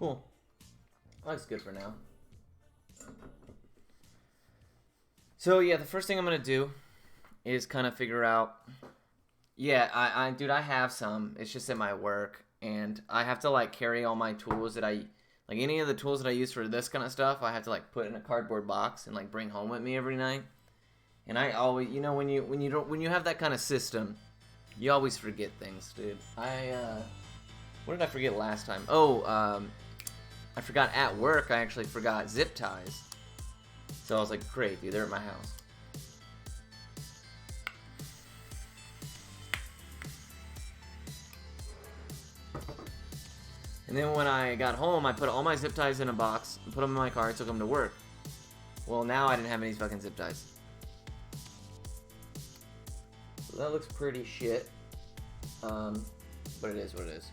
Cool. Looks good for now. So yeah, the first thing I'm gonna do is kind of figure out. Yeah, dude, I have some. It's just at my work, and I have to like carry all my tools that I like. Any of the tools that I use for this kind of stuff, I have to like put in a cardboard box and like bring home with me every night. And I always, you know, when you have that kind of system, you always forget things, dude. What did I forget last time? Oh, I forgot at work. I actually forgot zip ties. So I was like, great, dude, they're at my house. And then when I got home, I put all my zip ties in a box, put them in my car, and took them to work. Well, now I didn't have any fucking zip ties. So that looks pretty shit. But it is what it is.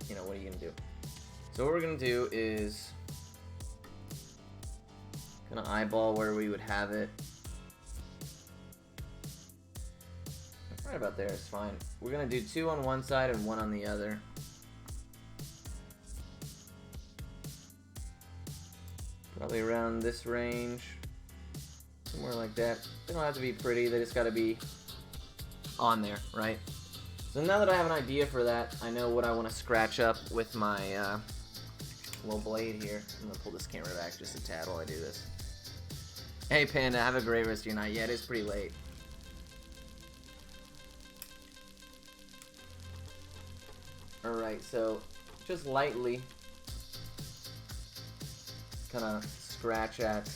You know, what are you gonna do? So what we're gonna do is kind of eyeball where we would have it. Right about there is fine. We're gonna do 2 on one side and 1 on the other. Probably around this range. Somewhere like that. They don't have to be pretty, they just gotta be on there, right? So now that I have an idea for that, I know what I want to scratch up with my little blade here. I'm gonna pull this camera back just a tad while I do this. Hey Panda, have a great rest of your night. Yeah, it is pretty late. Alright, so just lightly kind of scratch at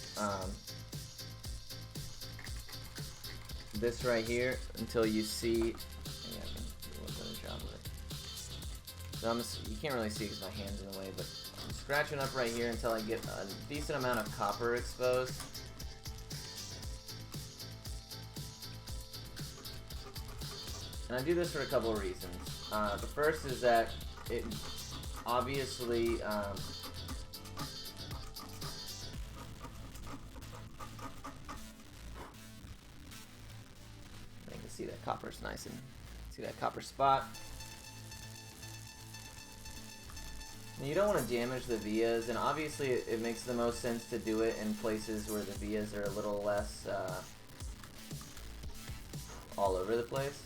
this right here until you see. Yeah, I can do a better job of it. So you can't really see because my hand's in the way, but I'm scratching up right here until I get a decent amount of copper exposed. And I do this for a couple of reasons. The first is that it obviously see that copper's nice and see that copper spot. And you don't want to damage the vias, and obviously it makes the most sense to do it in places where the vias are a little less all over the place.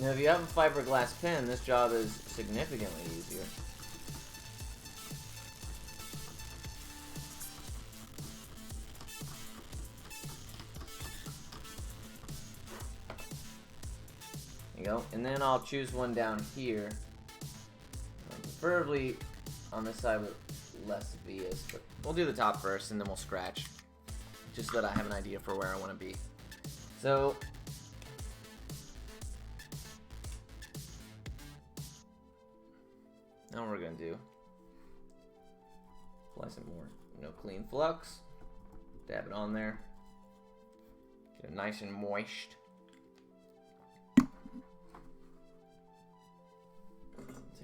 Now, if you have a fiberglass pen, this job is significantly easier. There you go. And then I'll choose one down here. Preferably on this side with less vias, but we'll do the top first and then we'll scratch. Just so that I have an idea for where I want to be. So now what we're gonna do, apply some more, clean flux, dab it on there, get it nice and moist. Take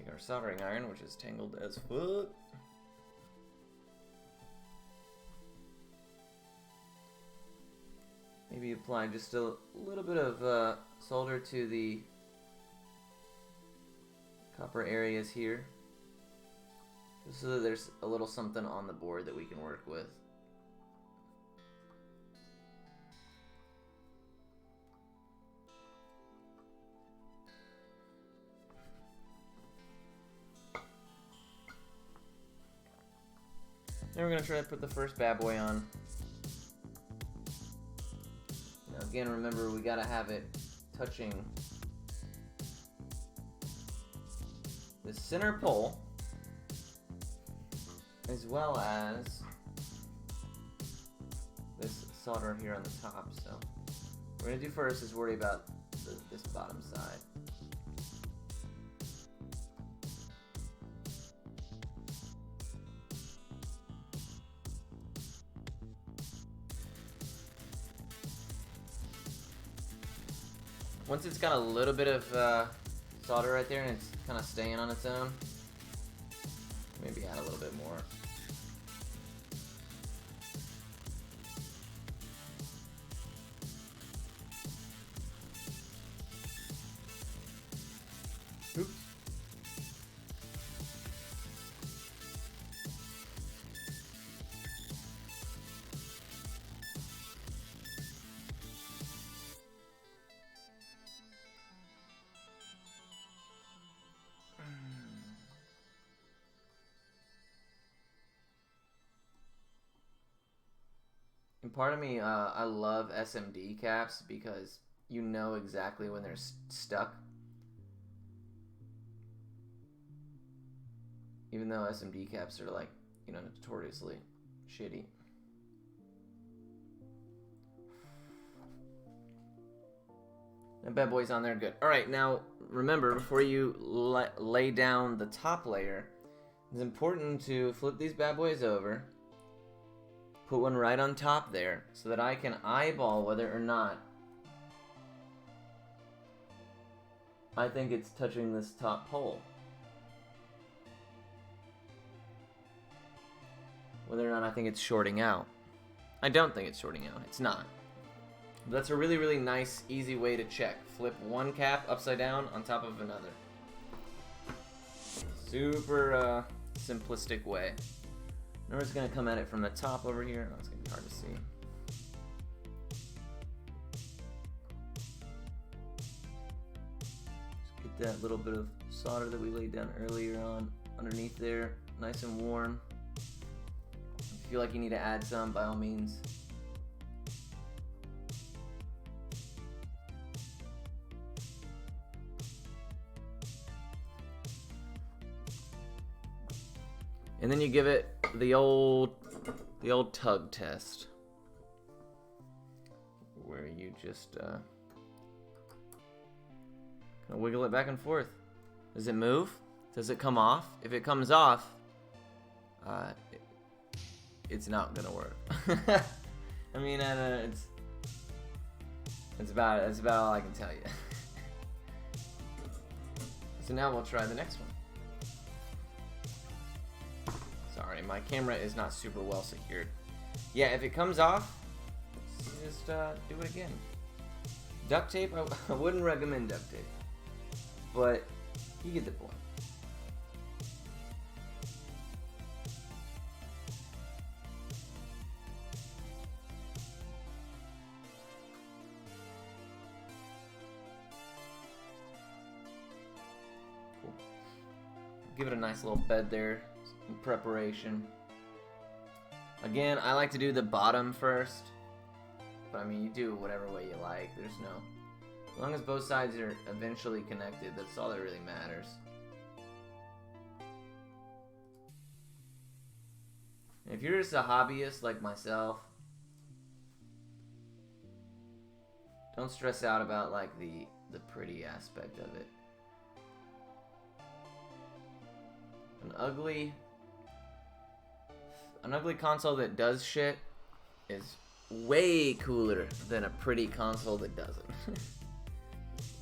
our soldering iron, which is tangled as fuck. Maybe apply just a little bit of solder to the copper areas here. Just so that there's a little something on the board that we can work with. Then we're going to try to put the first bad boy on. Now again, remember we got to have it touching the center pole, as well as this solder here on the top. So what we're gonna do first is worry about this bottom side. Once it's got a little bit of solder right there and it's kind of staying on its own, maybe add a little bit more. Oops. And part of me, I love SMD caps because you know exactly when they're stuck. Even though SMD caps are like, you know, notoriously shitty. That bad boy's on there, good. Alright, now remember, before you lay down the top layer, it's important to flip these bad boys over, put one right on top there, so that I can eyeball whether or not I think it's touching this top hole. Whether or not I think it's shorting out. I don't think it's shorting out. It's not. But that's a really, really nice, easy way to check. Flip one cap upside down on top of another. Super simplistic way. Now we're just going to come at it from the top over here. Oh, it's going to be hard to see. Just get that little bit of solder that we laid down earlier on underneath there. Nice and warm. If you feel like you need to add some, by all means. And then you give it the old tug test, where you just kind of wiggle it back and forth. Does it move? Does it come off? If it comes off, it's not gonna work. I mean, it's about all I can tell you. So now we'll try the next one. Sorry, my camera is not super well secured. Yeah, if it comes off, just do it again. Duct tape, I wouldn't recommend duct tape, but you get the point. Cool. Give it a nice little bed there. Preparation. Again, I like to do the bottom first, but I mean, you do whatever way you like. There's no, as long as both sides are eventually connected, that's all that really matters. And if you're just a hobbyist like myself, don't stress out about like the pretty aspect of it. An ugly console that does shit is way cooler than a pretty console that doesn't.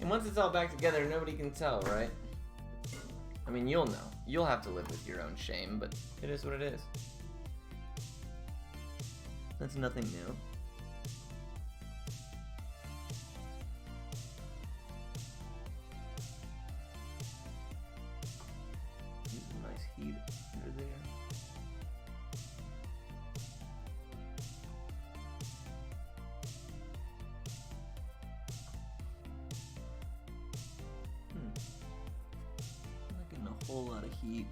And once it's all back together, nobody can tell, right? I mean, you'll know. You'll have to live with your own shame, but it is what it is. That's nothing new. Use some nice heat under there. Not getting a whole lot of heat.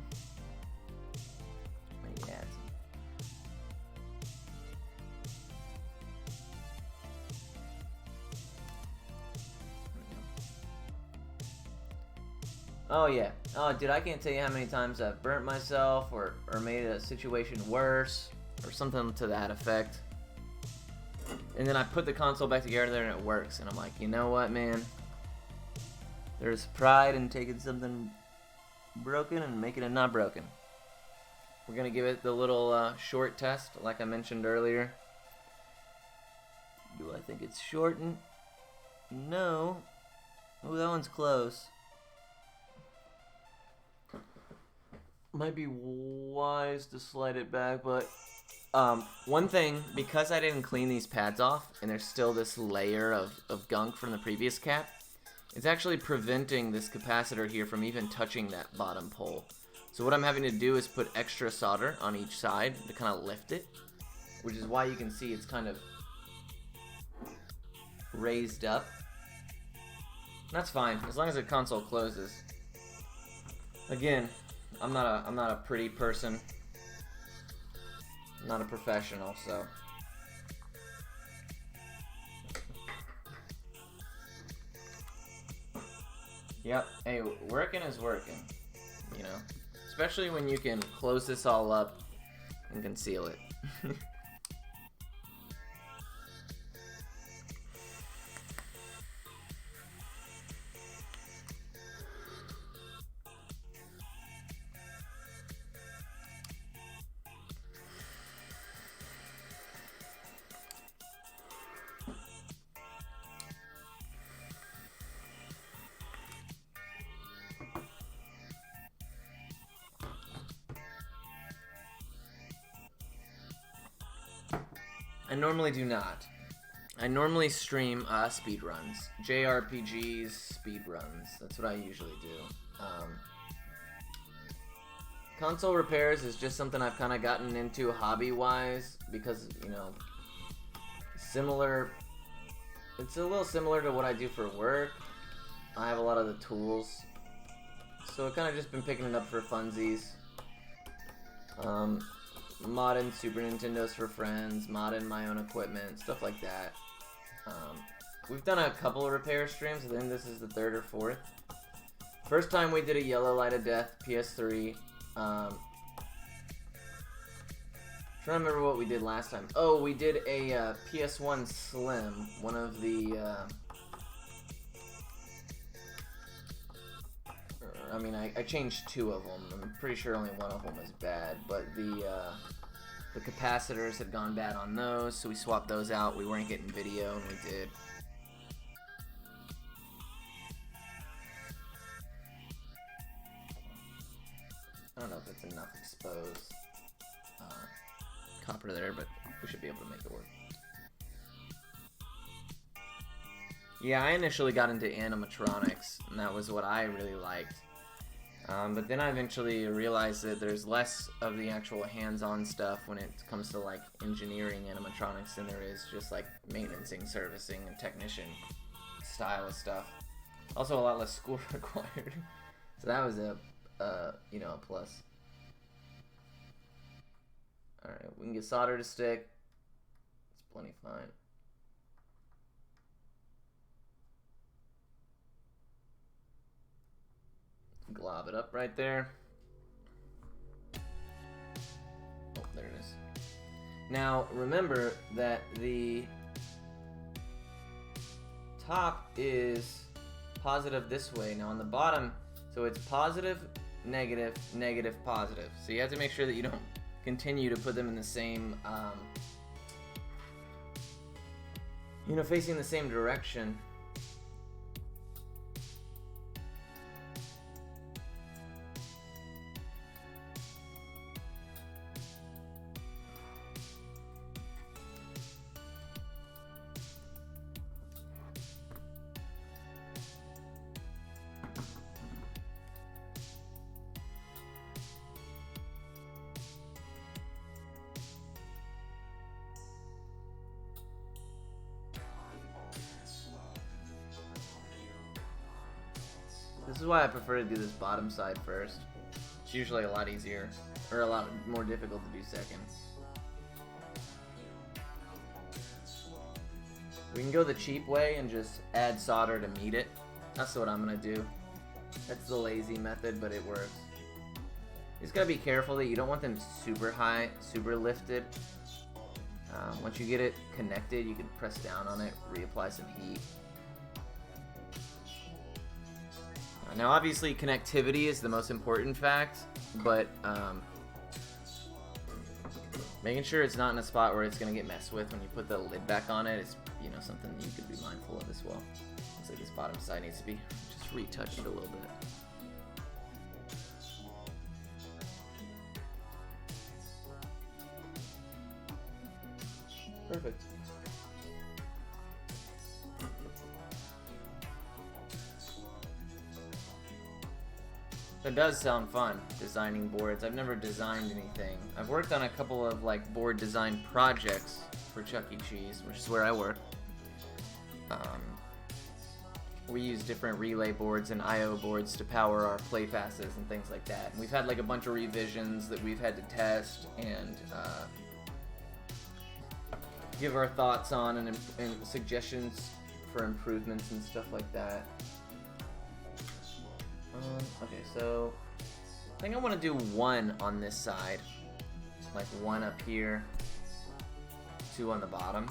Maybe add some. Oh yeah. Oh dude, I can't tell you how many times I've burnt myself or made a situation worse or something to that effect. And then I put the console back together and it works. And I'm like, you know what, man? There's pride in taking something broken and making it not broken. We're going to give it the little short test like I mentioned earlier. Do I think it's shortened? No. Ooh, that one's close. Might be wise to slide it back, but one thing, because I didn't clean these pads off and there's still this layer of gunk from the previous cap, it's actually preventing this capacitor here from even touching that bottom pole. So what I'm having to do is put extra solder on each side to kind of lift it, which is why you can see it's kind of raised up. That's fine, as long as the console closes. Again, I'm not a pretty person. I'm not a professional, so. Yep, hey, working is working, you know? Especially when you can close this all up and conceal it. I normally do not. I normally stream speedruns. JRPGs, speedruns. That's what I usually do. Console repairs is just something I've kind of gotten into hobby-wise because, you know, it's a little similar to what I do for work. I have a lot of the tools. So I've kind of just been picking it up for funsies. Modding Super Nintendos for friends, modding my own equipment, stuff like that. We've done a couple of repair streams. I think this is the third or fourth. First time we did a Yellow Light of Death PS3. Trying to remember what we did last time. Oh, we did a PS1 Slim. One of the. I mean, I changed two of them. I'm pretty sure only one of them was bad, but the capacitors had gone bad on those, so we swapped those out. We weren't getting video, and we did. I don't know if it's enough exposed copper there, but we should be able to make it work. Yeah, I initially got into animatronics, and that was what I really liked. But then I eventually realized that there's less of the actual hands-on stuff when it comes to like engineering animatronics than there is just like maintenancing, servicing, and technician style of stuff. Also, a lot less school required. So that was a you know, a plus. All right, we can get solder to stick. It's plenty fine. Glob it up right there. Oh, there it is. Now, remember that the top is positive this way. Now, on the bottom, so it's positive, negative, negative, positive. So you have to make sure that you don't continue to put them in the same, you know, facing the same direction. This is why I prefer to do this bottom side first. It's usually a lot easier, or a lot more difficult to do second. We can go the cheap way and just add solder to meet it. That's what I'm gonna do. That's the lazy method, but it works. You just gotta be careful that you don't want them super high, super lifted. Once you get it connected, you can press down on it, reapply some heat. Now obviously connectivity is the most important fact, but making sure it's not in a spot where it's going to get messed with when you put the lid back on it is, you know, something you could be mindful of as well. Looks like this bottom side needs to be just retouched a little bit. Perfect. That does sound fun, designing boards. I've never designed anything. I've worked on a couple of like board design projects for Chuck E. Cheese, which is where I work. We use different relay boards and I/O boards to power our play passes and things like that. And we've had like a bunch of revisions that we've had to test and give our thoughts on and suggestions for improvements and stuff like that. Okay, so I think I want to do one on this side, like one up here, two on the bottom.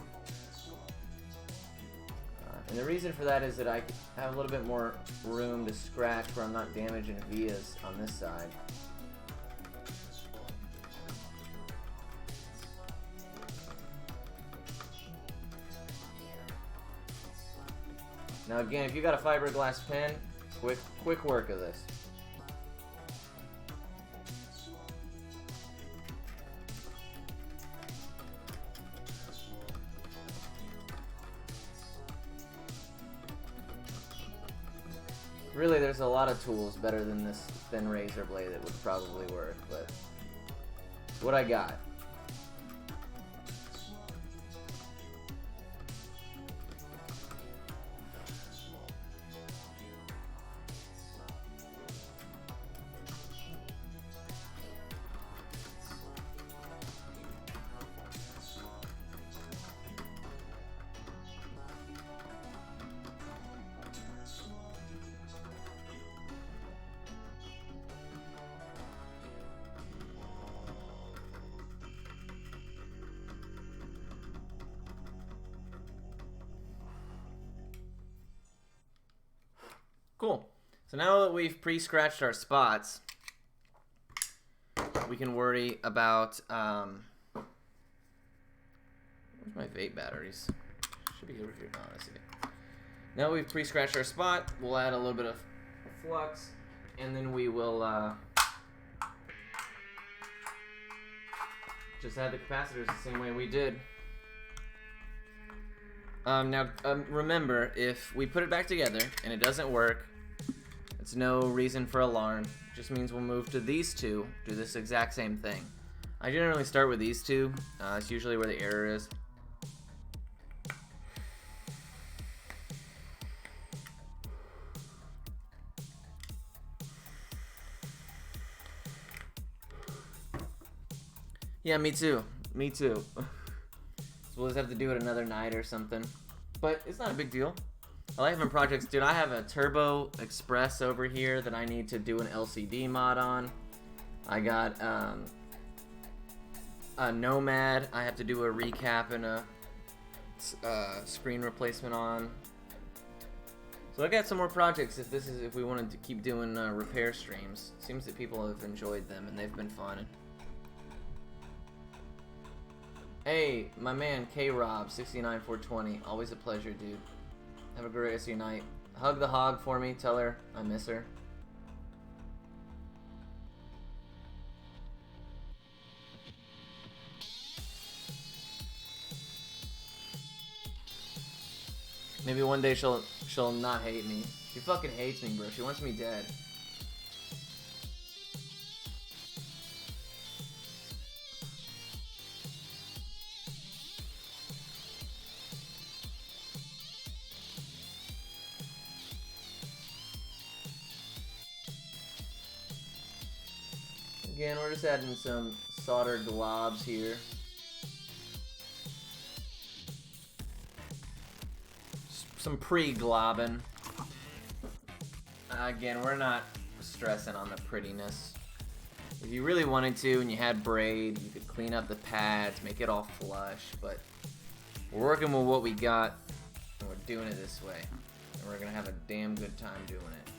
And the reason for that is that I have a little bit more room to scratch where I'm not damaging vias on this side. Now again, if you got a fiberglass pen, quick work of this. Really, there's a lot of tools better than this thin razor blade that would probably work, but it's what I got. Cool. So now that we've pre-scratched our spots, we can worry about, where's my vape batteries? Should be over here. Oh, I see it. Now we've pre-scratched our spot, we'll add a little bit of flux, and then we will just add the capacitors the same way we did. Remember, if we put it back together and it doesn't work, it's no reason for alarm. It just means we'll move to these two, do this exact same thing. I generally start with these two. It's usually where the error is. Yeah, me too. Me too. So we'll just have to do it another night or something. But it's not a big deal. I like having projects. Dude, I have a Turbo Express over here that I need to do an LCD mod on. I got a Nomad I have to do a recap and a screen replacement on. So I got some more projects if we wanted to keep doing repair streams. Seems that people have enjoyed them and they've been fun. Hey, my man, K-Rob, 69420. Always a pleasure, dude. Have a great rest of your night. Hug the hog for me. Tell her I miss her. Maybe one day she'll not hate me. She fucking hates me, bro. She wants me dead. Again, we're just adding some solder globs here. Some pre-globbing. Again, we're not stressing on the prettiness. If you really wanted to and you had braid, you could clean up the pads, make it all flush, but we're working with what we got and we're doing it this way. And we're gonna have a damn good time doing it.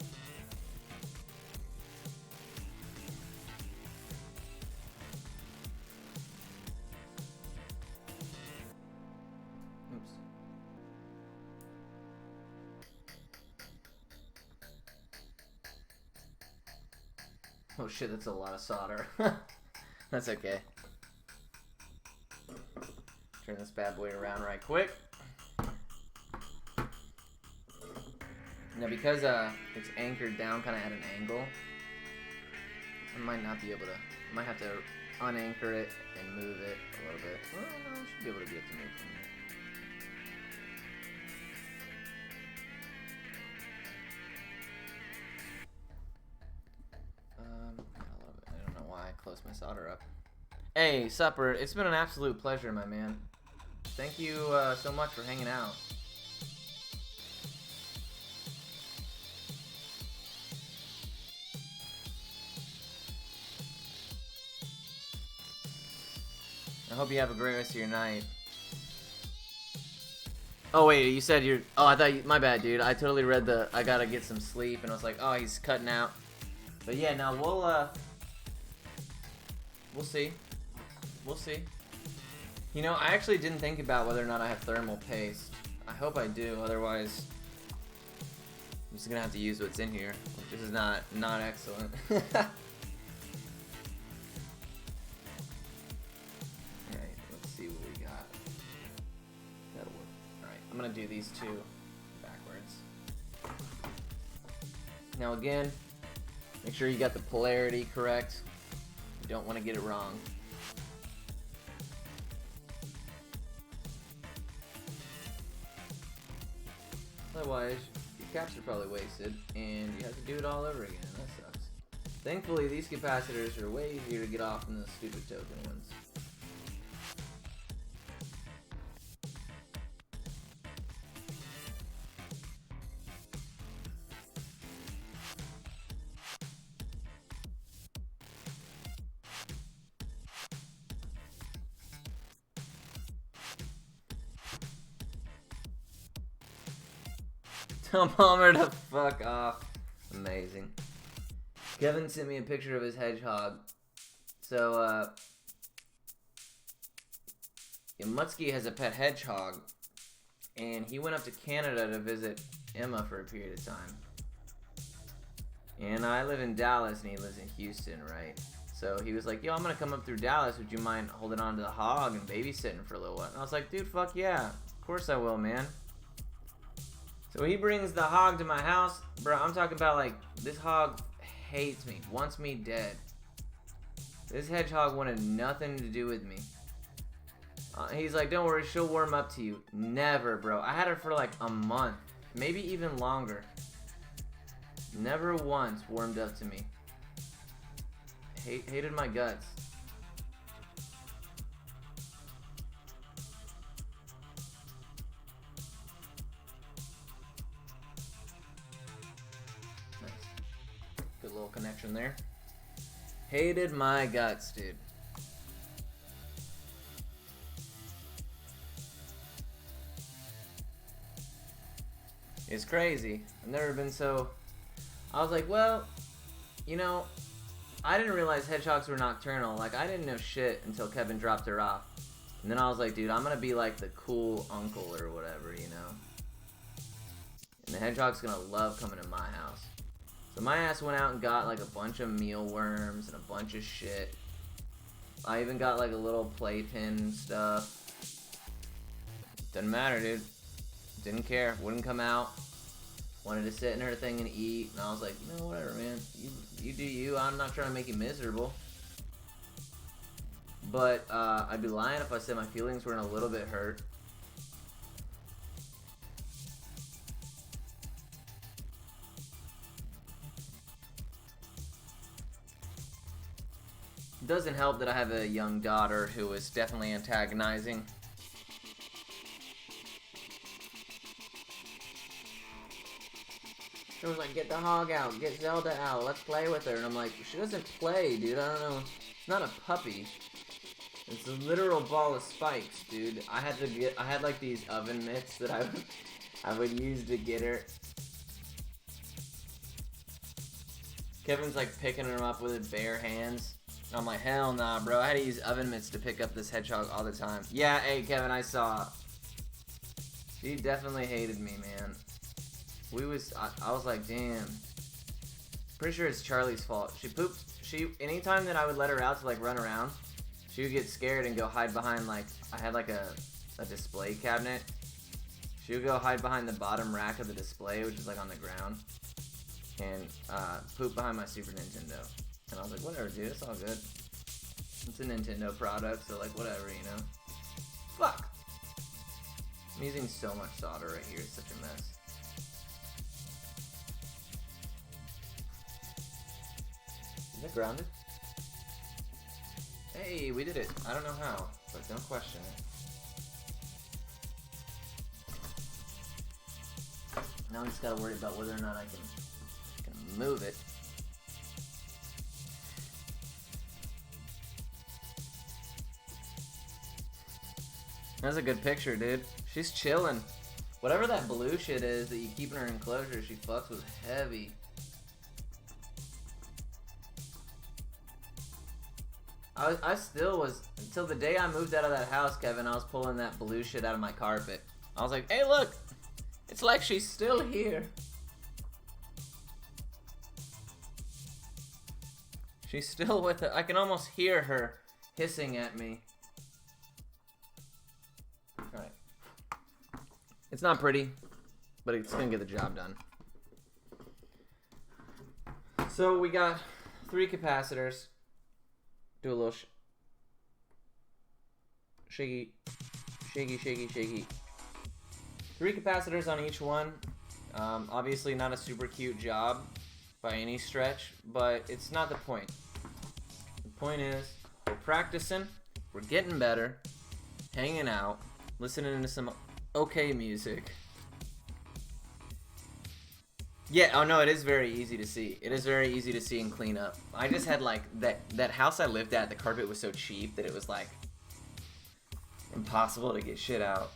Oh shit, that's a lot of solder. That's okay. Turn this bad boy around right quick. Now because it's anchored down kind of at an angle, I might not be able to, I might have to unanchor it and move it a little bit. Well, no, I should be able to get it to move from here. I don't know why I closed my solder up. Hey, Supper, it's been an absolute pleasure, my man. Thank you so much for hanging out. I hope you have a great rest of your night. Oh wait, you said you're... Oh, I thought you... My bad, dude. I totally read the... I gotta get some sleep, and I was like, oh, he's cutting out. But yeah, now we'll see. We'll see. You know, I actually didn't think about whether or not I have thermal paste. I hope I do, otherwise I'm just gonna have to use what's in here. This is not excellent. Alright, let's see what we got. That'll work. Alright, I'm gonna do these two backwards. Now again, make sure you got the polarity correct. You don't want to get it wrong. Otherwise, your caps are probably wasted, and you have to do it all over again. That sucks. Thankfully, these capacitors are way easier to get off than the stupid token ones. Tell Palmer to fuck off. Amazing. Kevin sent me a picture of his hedgehog. So, Mutsky has a pet hedgehog, and he went up to Canada to visit Emma for a period of time. And I live in Dallas, and he lives in Houston, right? So he was like, yo, I'm gonna come up through Dallas. Would you mind holding on to the hog and babysitting for a little while? And I was like, dude, fuck yeah. Of course I will, man. So he brings the hog to my house. Bro, I'm talking about, like, this hog hates me, wants me dead. This hedgehog wanted nothing to do with me. He's like, don't worry, she'll warm up to you. Never, bro. I had her for like a month, maybe even longer. Never once warmed up to me. Hated my guts. Good little connection there. Hated my guts, dude. It's crazy. I've never been so... I was like, well, you know, I didn't realize hedgehogs were nocturnal. Like, I didn't know shit until Kevin dropped her off. And then I was like, dude, I'm gonna be like the cool uncle or whatever, you know? And the hedgehog's gonna love coming to my house. So my ass went out and got like a bunch of mealworms and a bunch of shit. I even got like a little playpen stuff. Didn't matter, dude. Didn't care. Wouldn't come out. Wanted to sit in her thing and eat. And I was like, you know, whatever, man. You do you. I'm not trying to make you miserable. But I'd be lying if I said my feelings weren't a little bit hurt. It doesn't help that I have a young daughter who is definitely antagonizing. She was like, get the hog out, get Zelda out, let's play with her. And I'm like, she doesn't play, dude. I don't know. It's not a puppy. It's a literal ball of spikes, dude. I had like these oven mitts that I would use to get her. Kevin's like picking her up with his bare hands. I'm like, hell nah, bro. I had to use oven mitts to pick up this hedgehog all the time. Yeah, hey, Kevin, I saw. She definitely hated me, man. I was like, damn. Pretty sure it's Charlie's fault. anytime that I would let her out to like run around, she would get scared and go hide behind, like, I had like a display cabinet. She would go hide behind the bottom rack of the display, which is like on the ground, and poop behind my Super Nintendo. And I was like, whatever, dude, it's all good. It's a Nintendo product, so like, whatever, you know? Fuck! I'm using so much solder right here, it's such a mess. Is it grounded? Hey, we did it. I don't know how, but don't question it. Now I just gotta worry about whether or not I can move it. That's a good picture, dude. She's chilling. Whatever that blue shit is that you keep in her enclosure, she fucks with heavy. I still was, until the day I moved out of that house, Kevin, I was pulling that blue shit out of my carpet. I was like, hey, look, it's like she's still here. She's still with it. I can almost hear her hissing at me. Alright. It's not pretty, but it's gonna get the job done. So we got 3 capacitors. Do a little shaky. 3 capacitors on each one. Obviously not a super cute job by any stretch, but it's not the point. The point is, we're practicing, we're getting better, hanging out, listening to some okay music. Yeah, oh no, it is very easy to see. It is very easy to see and clean up. I just had like, that house I lived at, the carpet was so cheap that it was like impossible to get shit out.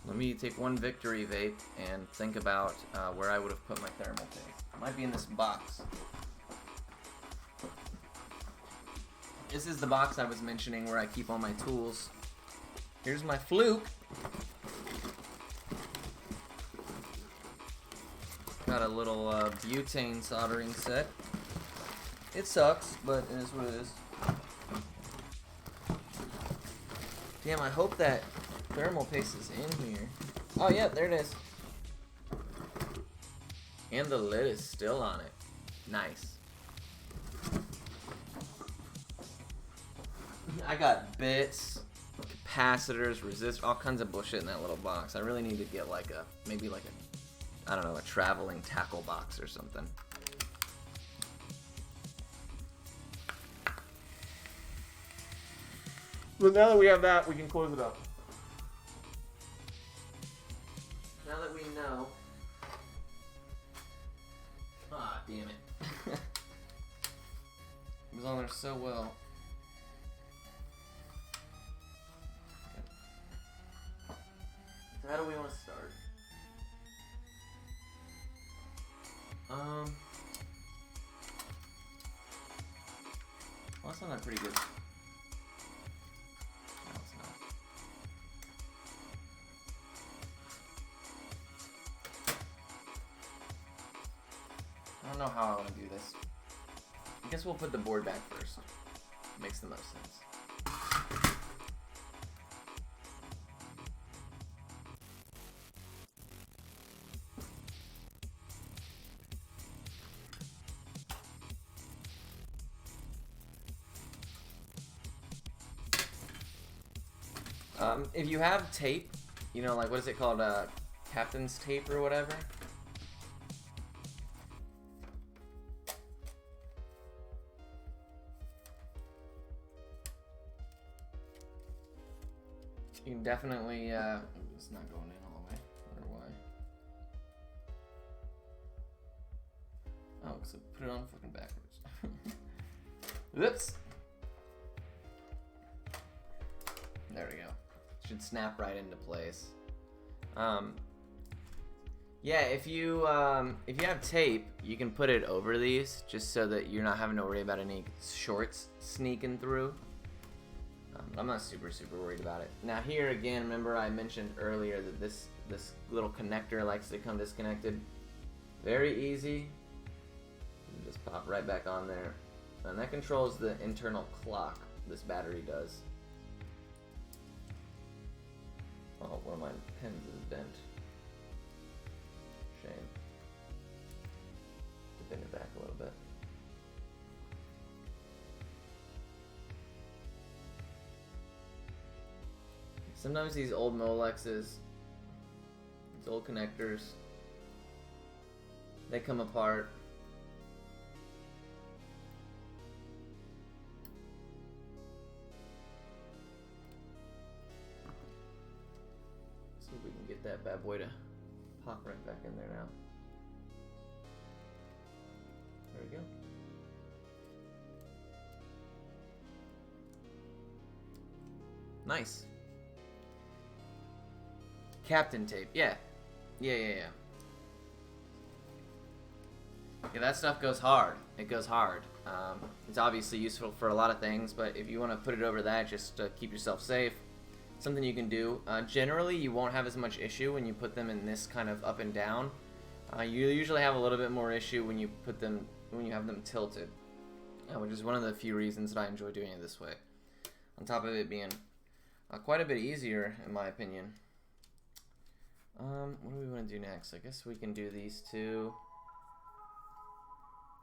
Let me take one victory vape and think about where I would have put my thermal paste. It might be in this box. This is the box I was mentioning where I keep all my tools. Here's my fluke. Got a little butane soldering set. It sucks, but it is what it is. Damn, I hope that thermal paste is in here. Oh yeah, there it is. And the lid is still on it. Nice. I got bits, capacitors, resistors, all kinds of bullshit in that little box. I really need to get like maybe like a, I don't know, a traveling tackle box or something. But now that we have that, we can close it up. Now that we know. Ah, damn it. It was on there so well. So how do we want to start? Well, that's not pretty good. No, it's not. I don't know how I want to do this. I guess we'll put the board back first. Makes the most sense. If you have tape, you know, like, what is it called, captain's tape or whatever? You can definitely, it's not going in all the way. I wonder why. Oh, because I put it on fucking backwards. Whoops! There we go. Should snap right into place. Yeah, if you have tape, you can put it over these just so that you're not having to worry about any shorts sneaking through. I'm not super worried about it. Now here again, remember I mentioned earlier that this little connector likes to come disconnected. Very easy. You just pop right back on there. And that controls the internal clock, this battery does. Oh, one of my pens is bent. Shame. To bend it back a little bit. Sometimes these old Molexes, these old connectors, they come apart. See if we can get that bad boy to pop right back in there now. There we go. Nice. Captain tape, yeah. Yeah, that stuff goes hard. It goes hard. It's obviously useful for a lot of things, but if you want to put it over that just to keep yourself safe, something you can do. Generally, you won't have as much issue when you put them in this kind of up and down. You usually have a little bit more issue when you put them, when you have them tilted, which is one of the few reasons that I enjoy doing it this way. On top of it being quite a bit easier, in my opinion. What do we want to do next? I guess we can do these two.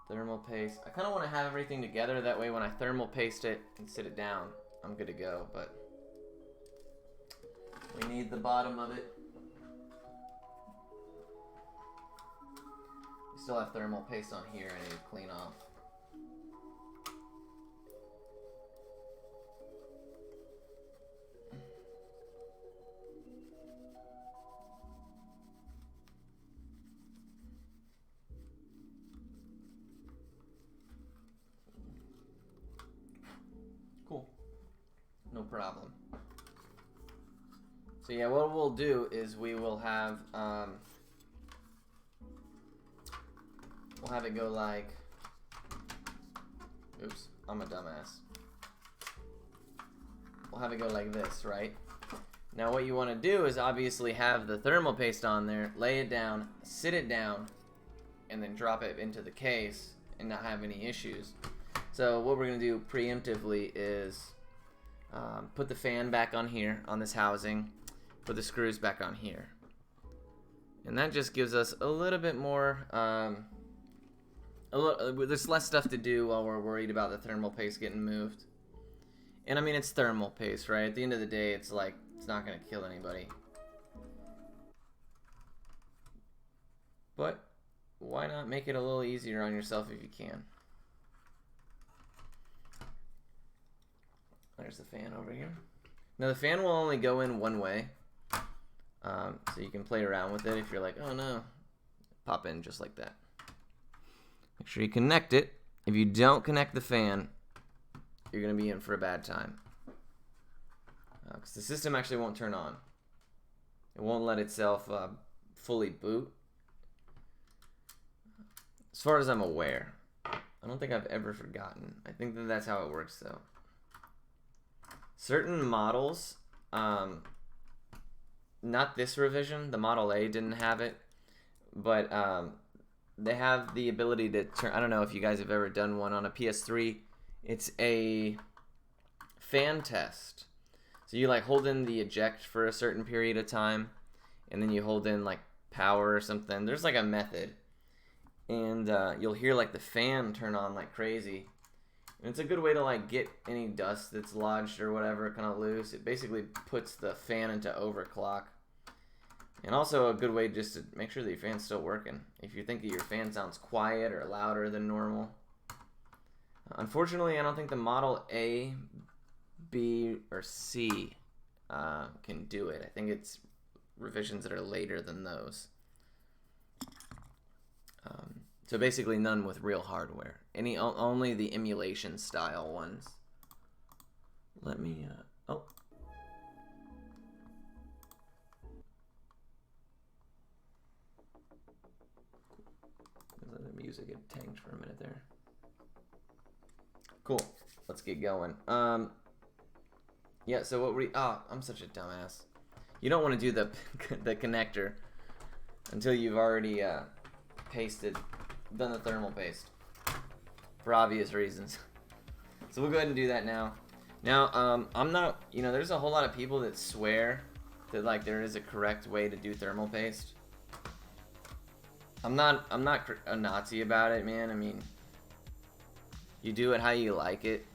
Thermal paste. I kind of want to have everything together, that way when I thermal paste it and sit it down, I'm good to go, but we need the bottom of it. We still have thermal paste on here I need to clean off. Cool. No problem. So yeah, what we'll do is we will have we'll have it go like, oops, I'm a dumbass. We'll have it go like this, right? Now what you want to do is obviously have the thermal paste on there, lay it down, sit it down, and then drop it into the case and not have any issues. So what we're going to do preemptively is put the fan back on here, on this housing, put the screws back on here. And that just gives us a little bit more, there's less stuff to do while we're worried about the thermal paste getting moved. And I mean, it's thermal paste, right? At the end of the day, it's like, it's not going to kill anybody. But why not make it a little easier on yourself if you can? There's the fan over here. Now the fan will only go in one way, so you can play around with it if you're like, oh no, pop in just like that. Make sure you connect it. If you don't connect the fan, you're going to be in for a bad time. Because the system actually won't turn on. It won't let itself fully boot. As far as I'm aware. I don't think I've ever forgotten. I think that that's how it works though. Certain models, not this revision, the Model A didn't have it, but they have the ability to turn, I don't know if you guys have ever done one on a PS3, it's a fan test. So you like hold in the eject for a certain period of time, and then you hold in like power or something. There's like a method, and you'll hear like the fan turn on like crazy. And it's a good way to like get any dust that's lodged or whatever kind of loose. It basically puts the fan into overclock. And also a good way just to make sure that your fan's still working. If you think that your fan sounds quiet or louder than normal. Unfortunately, I don't think the Model A, B, or C can do it. I think it's revisions that are later than those. So basically none with real hardware. Only the emulation style ones. Let me, oh. Let the music get tanked for a minute there. Cool. Let's get going. Yeah, so what I'm such a dumbass. You don't want to do the connector until you've already done the thermal paste for obvious reasons. So we'll go ahead and do that now. Now, I'm not, you know, there's a whole lot of people that swear that like there is a correct way to do thermal paste. I'm not a Nazi about it, man. I mean, you do it how you like it.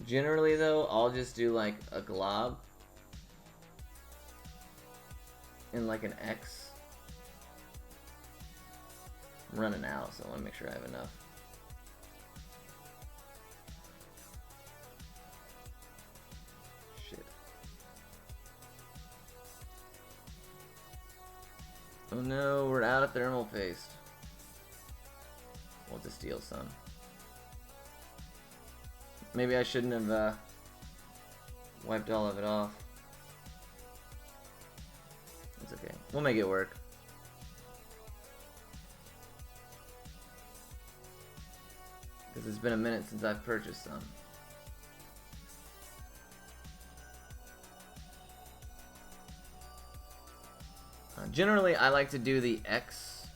Generally though, I'll just do like a glob and like an X. I'm running out, so I want to make sure I have enough. Shit. Oh no, we're out of thermal paste. We'll just steal some. Maybe I shouldn't have wiped all of it off. It's okay. We'll make it work. Because it's been a minute since I've purchased some. Generally, I like to do the X.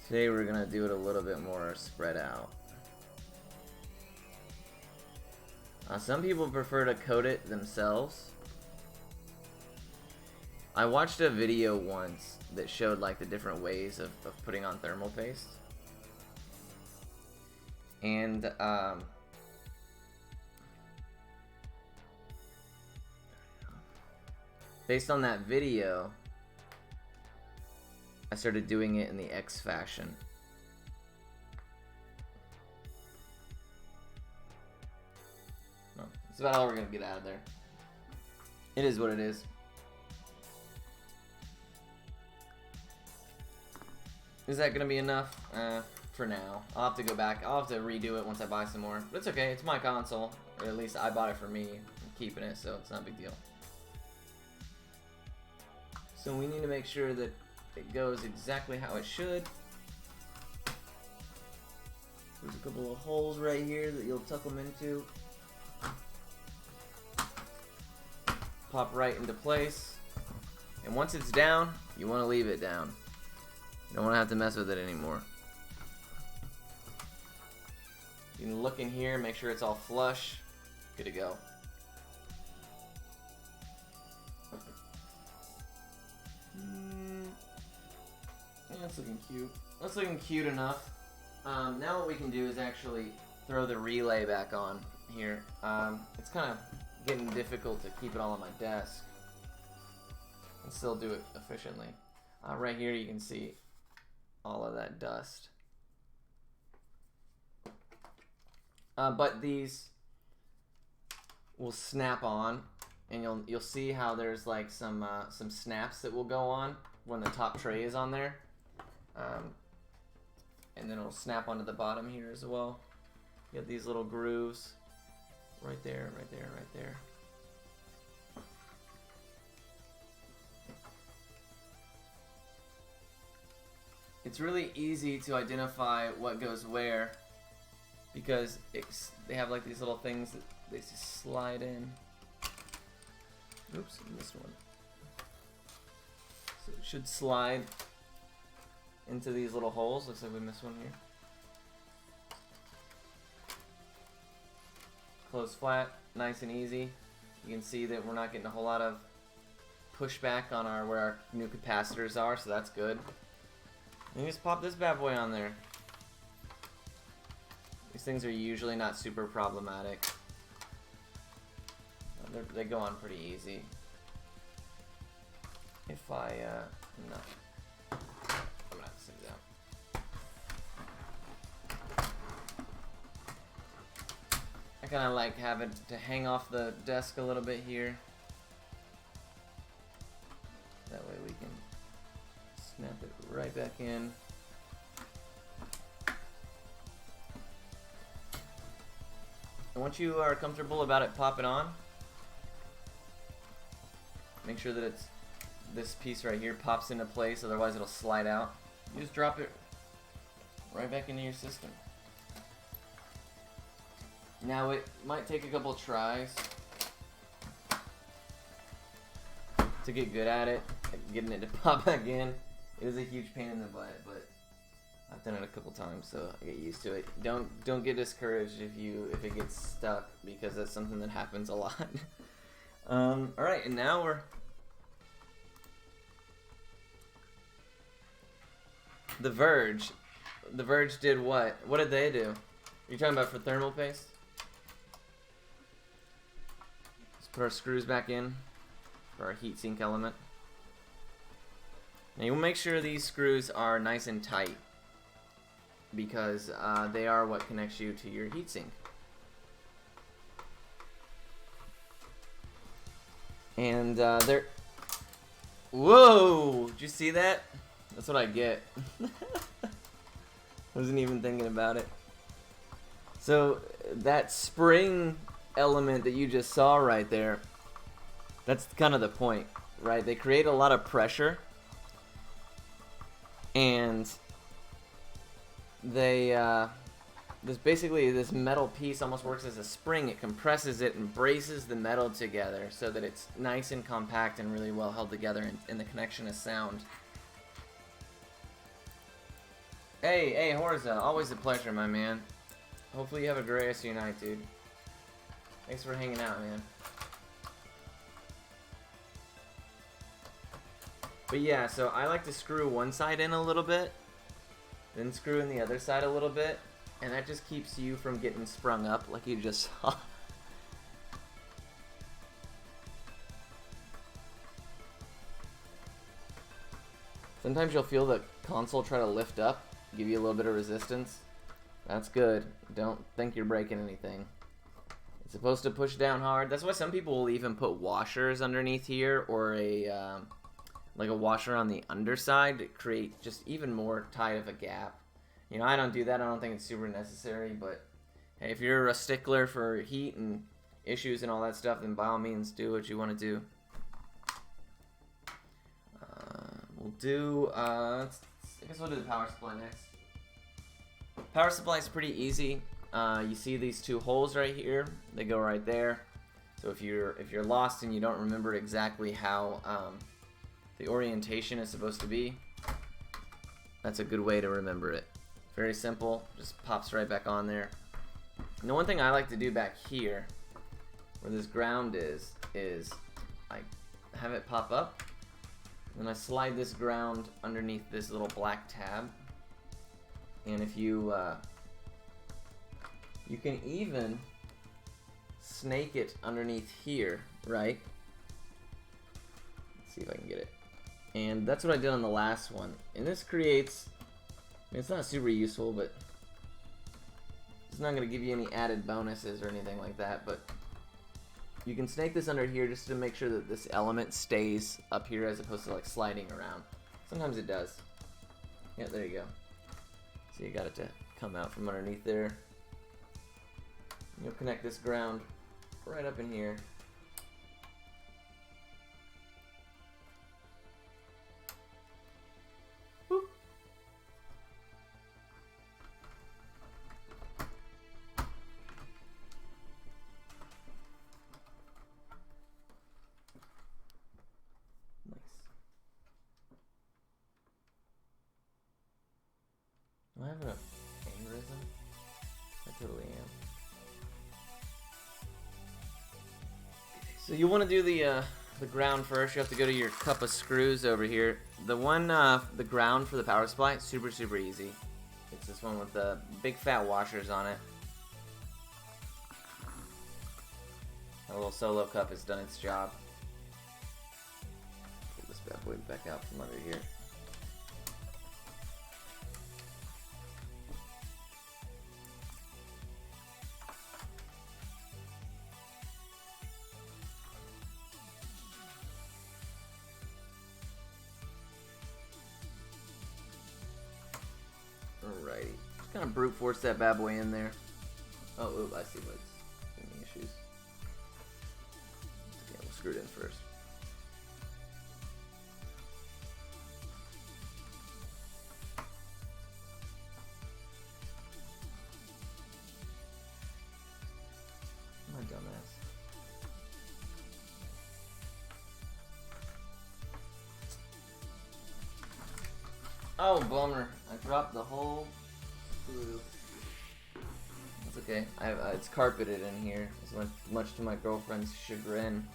Today we're gonna do it a little bit more spread out. Some people prefer to coat it themselves. I watched a video once that showed like the different ways of putting on thermal paste. And based on that video, I started doing it in the X fashion. No, that's about all we're gonna get out of there. It is what it is. Is that gonna be enough? For now. I'll have to go back. I'll have to redo it once I buy some more. But it's okay, it's my console. Or at least I bought it for me. I'm keeping it, so it's not a big deal. So we need to make sure that it goes exactly how it should. There's a couple of holes right here that you'll tuck them into. Pop right into place. And once it's down, you want to leave it down. You don't want to have to mess with it anymore. You can look in here, make sure it's all flush. Good to go. That's looking cute. That's looking cute enough. Now what we can do is actually throw the relay back on here. It's kind of getting difficult to keep it all on my desk and still do it efficiently. Right here you can see all of that dust. But these will snap on, and you'll see how there's like some snaps that will go on when the top tray is on there. And then it'll snap onto the bottom here as well. You have these little grooves right there, right there, right there. It's really easy to identify what goes where because they have like these little things that they just slide in. Oops, I missed one. So it should slide into these little holes. Looks like we missed one here. Close flat, nice and easy. You can see that we're not getting a whole lot of pushback on where our new capacitors are, so that's good. And you just pop this bad boy on there. These things are usually not super problematic. They go on pretty easy. If no. I'm gonna have to sit down. I kind of like having to hang off the desk a little bit here. That way we can snap it right back in. And once you are comfortable about it popping on, make sure that it's this piece right here pops into place, otherwise it'll slide out. You just drop it right back into your system. Now it might take a couple tries to get good at it, like getting it to pop back in. It is a huge pain in the butt, but I've done it a couple times, so I get used to it. Don't get discouraged if it gets stuck, because that's something that happens a lot. All right, and now we're The Verge. The Verge did what? What did they do? You're talking about for thermal paste? Let's put our screws back in for our heatsink element. Now you'll make sure these screws are nice and tight, because they are what connects you to your heatsink. And they're... Whoa! Did you see that? That's what I get. Wasn't even thinking about it. So that spring element that you just saw right there, that's kind of the point, right? They create a lot of pressure, and they this metal piece almost works as a spring. It compresses it and braces the metal together so that it's nice and compact and really well held together, and the connection is sound. Hey, Horza, always a pleasure, my man. Hopefully you have a great rest of your night, dude. Thanks for hanging out, man. But yeah, so I like to screw one side in a little bit, then screw in the other side a little bit, and that just keeps you from getting sprung up like you just saw. Sometimes you'll feel the console try to lift up, give you a little bit of resistance. That's good. Don't think you're breaking anything. It's supposed to push down hard. That's why some people will even put washers underneath here, or a like a washer on the underside to create just even more tight of a gap. You know, I don't do that. I don't think it's super necessary, but hey, if you're a stickler for heat and issues and all that stuff, then by all means do what you want to do. We'll do, I guess we'll do the power supply next. Power supply is pretty easy. You see these two holes right here? They go right there. So if you're lost and you don't remember exactly how the orientation is supposed to be, that's a good way to remember it. Very simple, just pops right back on there. And the one thing I like to do back here, where this ground is I have it pop up, and I slide this ground underneath this little black tab. And if you you can even snake it underneath here, right? Let's see if I can get it. And that's what I did on the last one. And this creates, I mean, it's not super useful, but it's not going to give you any added bonuses or anything like that, but you can snake this under here just to make sure that this element stays up here as opposed to like sliding around. Sometimes it does. Yeah, there you go. So you got it to come out from underneath there. You'll connect this ground right up in here. Boop. Nice. Am I having an aneurysm? I totally am. So you want to do the ground first. You have to go to your cup of screws over here. The one, the ground for the power supply, super easy. It's this one with the big fat washers on it. A little solo cup has done its job. Pull this bad boy back out from under here. Alrighty, just kind of brute force that bad boy in there. Oh, ooh, I see what's giving me issues. Yeah, we'll screw it in first. Oh, bummer. I dropped the whole screw. That's okay. It's carpeted in here, much to my girlfriend's chagrin.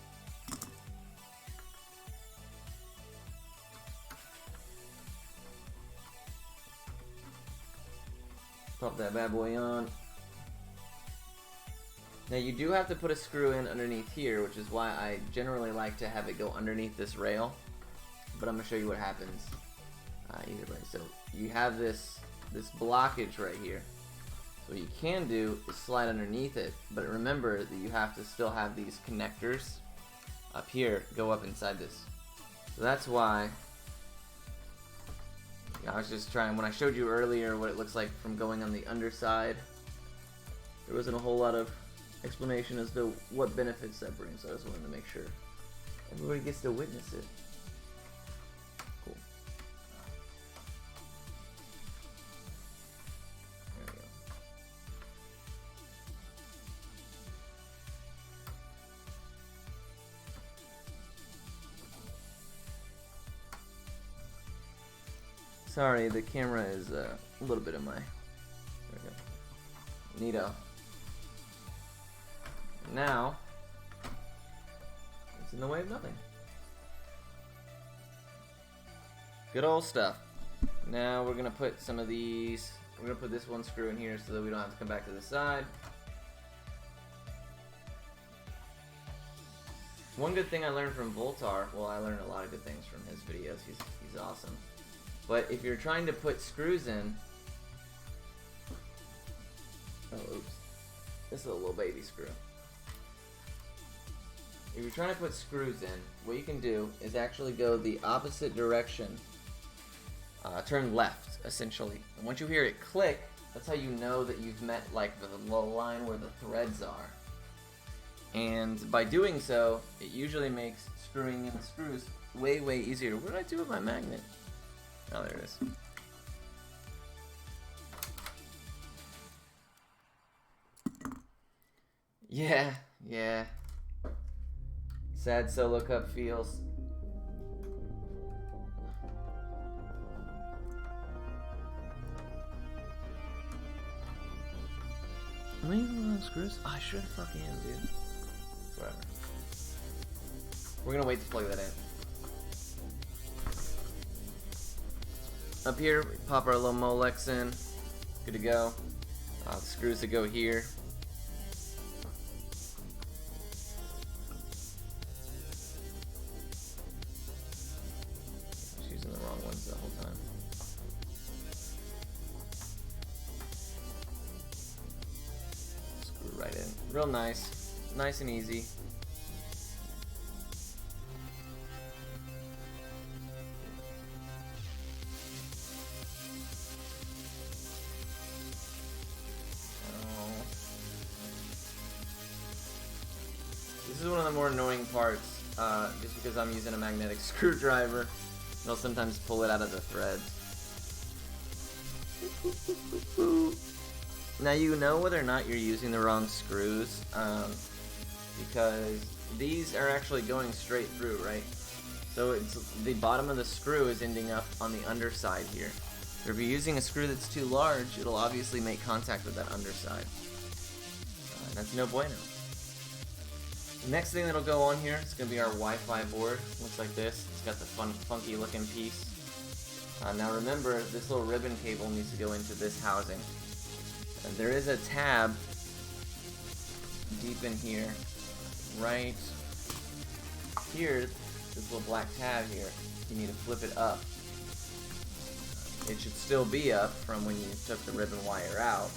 Pop that bad boy on. Now you do have to put a screw in underneath here, which is why I generally like to have it go underneath this rail. But I'm gonna show you what happens either way. So you have this blockage right here. So what you can do is slide underneath it, but remember that you have to still have these connectors up here go up inside this. So that's why. I was just trying, when I showed you earlier what it looks like from going on the underside, there wasn't a whole lot of explanation as to what benefits that brings, so I just wanted to make sure everybody gets to witness it. Cool. There we go. Sorry, the camera is a little bit of my. There we go. Neato. Now, it's in the way of nothing. Good old stuff. Now we're gonna put some of these. We're gonna put this one screw in here so that we don't have to come back to the side. One good thing I learned from Voltar. Well, I learned a lot of good things from his videos. He's awesome. But if you're trying to put screws in, oh oops, this is a little baby screw. If you're trying to put screws in, what you can do is actually go the opposite direction. Turn left, essentially. And once you hear it click, that's how you know that you've met like the line where the threads are. And by doing so, it usually makes screwing in the screws way, way easier. What did I do with my magnet? Oh, there it is. Yeah. Sad solo cup feels. Am I using the wrong screws? Oh, I should fucking am, dude. Whatever. We're gonna wait to plug that in. Up here, we pop our little Molex in. Good to go. The screws that go here. Just using the wrong ones the whole time. Screw right in. Real nice. Nice and easy. This is one of the more annoying parts, just because I'm using a magnetic screwdriver. It'll sometimes pull it out of the threads. Now you know whether or not you're using the wrong screws, because these are actually going straight through, right? So it's the bottom of the screw is ending up on the underside here. So if you're using a screw that's too large, it'll obviously make contact with that underside. That's no bueno. The next thing that'll go on here is going to be our Wi-Fi board. Looks like this. It's got the funky looking piece. Now remember, this little ribbon cable needs to go into this housing. And there is a tab deep in here, right here, this little black tab here. You need to flip it up. It should still be up from when you took the ribbon wire out.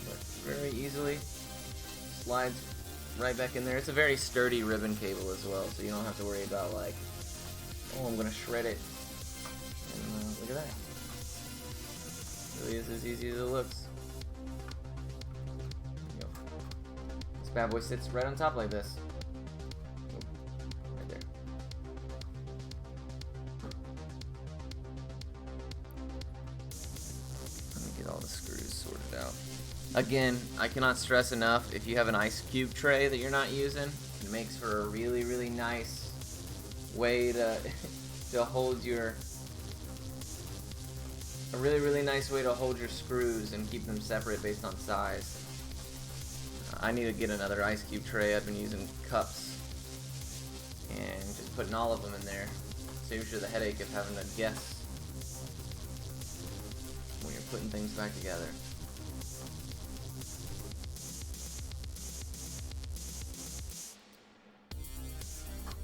But very easily slides right back in there. It's a very sturdy ribbon cable as well, so you don't have to worry about like, oh, I'm gonna shred it. And look at that. It really is as easy as it looks. There you go. This bad boy sits right on top like this. Oh, right there. Let me get all the screws sorted out. Again, I cannot stress enough, if you have an ice cube tray that you're not using, it makes for a really, really nice way to to hold your, a really, really nice way to hold your screws and keep them separate based on size. I need to get another ice cube tray. I've been using cups and just putting all of them in there. Saves you the headache of having to guess when you're putting things back together.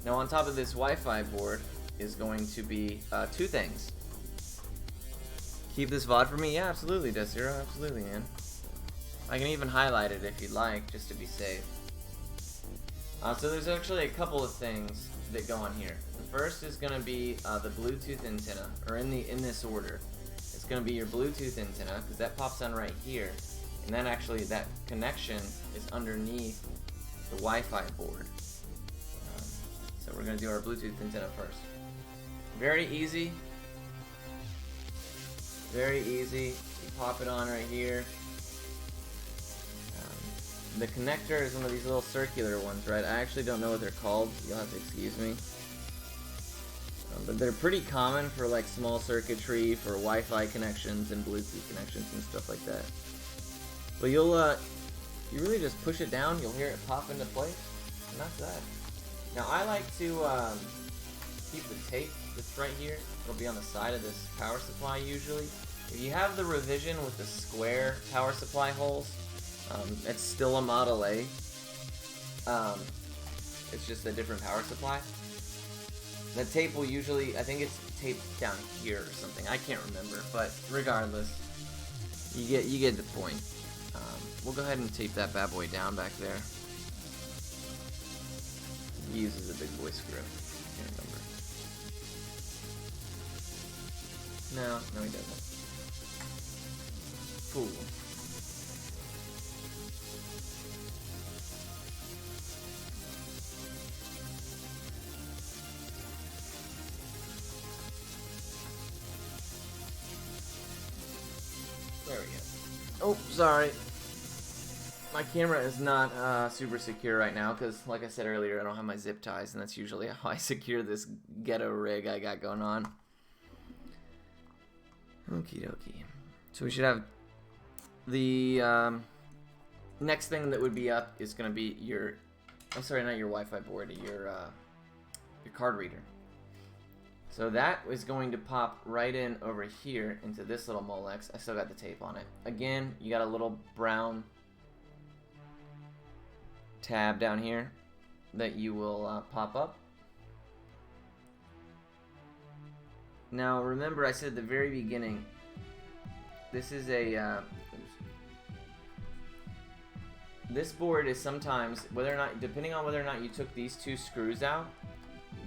Now on top of this Wi-Fi board is going to be two things. Keep this VOD for me? Yeah, absolutely, Desiro, absolutely, man. I can even highlight it if you'd like, just to be safe. So there's actually a couple of things that go on here. The first is going to be the Bluetooth antenna, or in this order. It's going to be your Bluetooth antenna, because that pops on right here. And then actually that connection is underneath the Wi-Fi board. So we're going to do our Bluetooth antenna first. Very easy. Very easy. You pop it on right here. The connector is one of these little circular ones, right? I actually don't know what they're called. You'll have to excuse me. But they're pretty common for like small circuitry, for Wi-Fi connections and Bluetooth connections and stuff like that. But you really just push it down, you'll hear it pop into place, and that's that. Now I like to keep the tape that's right here. It'll be on the side of this power supply usually. If you have the revision with the square power supply holes, it's still a Model A. It's just a different power supply. The tape will usually, I think it's taped down here or something. I can't remember, but regardless, you get the point. We'll go ahead and tape that bad boy down back there. He uses a big boy screw. Can't remember. No, he doesn't. Cool. There we go. Oh, sorry. My camera is not super secure right now because, like I said earlier, I don't have my zip ties, and that's usually how I secure this ghetto rig I got going on. Okie dokie. So we should have the next thing that would be up is going to be your, I'm sorry, not your Wi-Fi board, your card reader. So that is going to pop right in over here into this little Molex. I still got the tape on it. Again, you got a little brown tab down here that you will pop up. Now remember, I said at the very beginning, this is a this board is sometimes, whether or not, depending on whether or not you took these two screws out,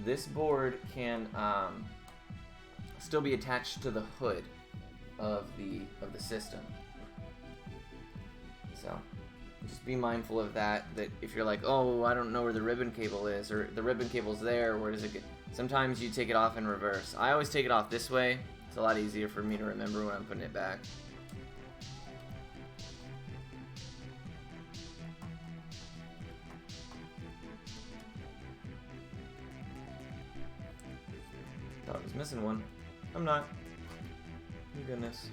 this board can still be attached to the hood of the system. So just be mindful of that, that if you're like, oh, I don't know where the ribbon cable is, or the ribbon cable's there, where does it get? Sometimes you take it off in reverse. I always take it off this way. It's a lot easier for me to remember when I'm putting it back. Thought I was missing one. I'm not. Thank goodness.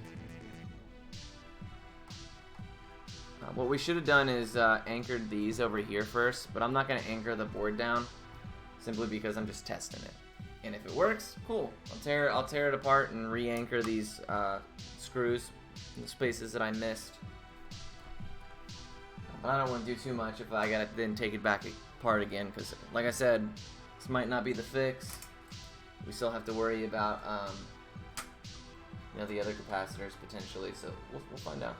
What we should have done is anchored these over here first, but I'm not going to anchor the board down simply because I'm just testing it. And if it works, cool. I'll tear it apart and re-anchor these screws in the spaces that I missed. But I don't want to do too much if I gotta then take it back apart again, because like I said, this might not be the fix. We still have to worry about you know, the other capacitors potentially, so we'll find out.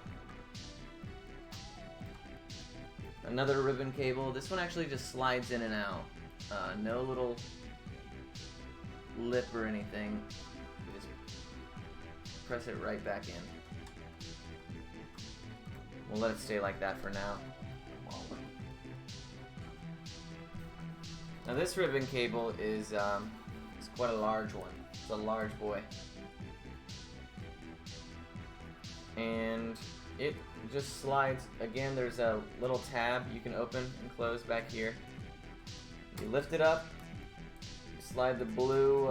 Another ribbon cable. This one actually just slides in and out. No little lip or anything. You just press it right back in. We'll let it stay like that for now. Now this ribbon cable is quite a large one. It's a large boy. And it just slides. Again, there's a little tab you can open and close back here. You lift it up, slide the blue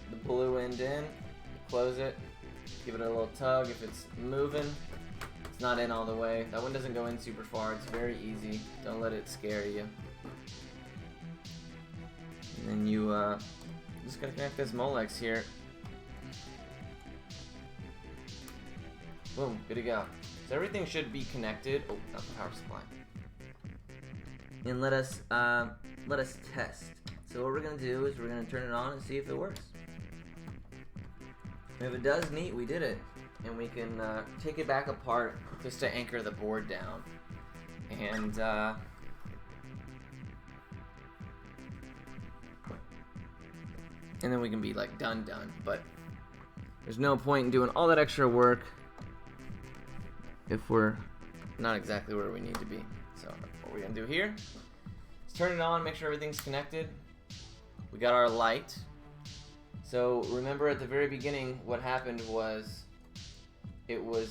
the blue end in, close it, give it a little tug. If it's moving, it's not in all the way. That one doesn't go in super far. It's very easy. Don't let it scare you. And then you just gotta connect this Molex here. Boom, good to go. So everything should be connected. Oh, not the power supply. And let us test. So what we're gonna do is we're gonna turn it on and see if it works. And if it does, neat, we did it. And we can take it back apart just to anchor the board down. And then we can be like done. But there's no point in doing all that extra work if we're not exactly where we need to be. So what we're gonna do here is turn it on, make sure everything's connected. We got our light. So remember at the very beginning what happened was it would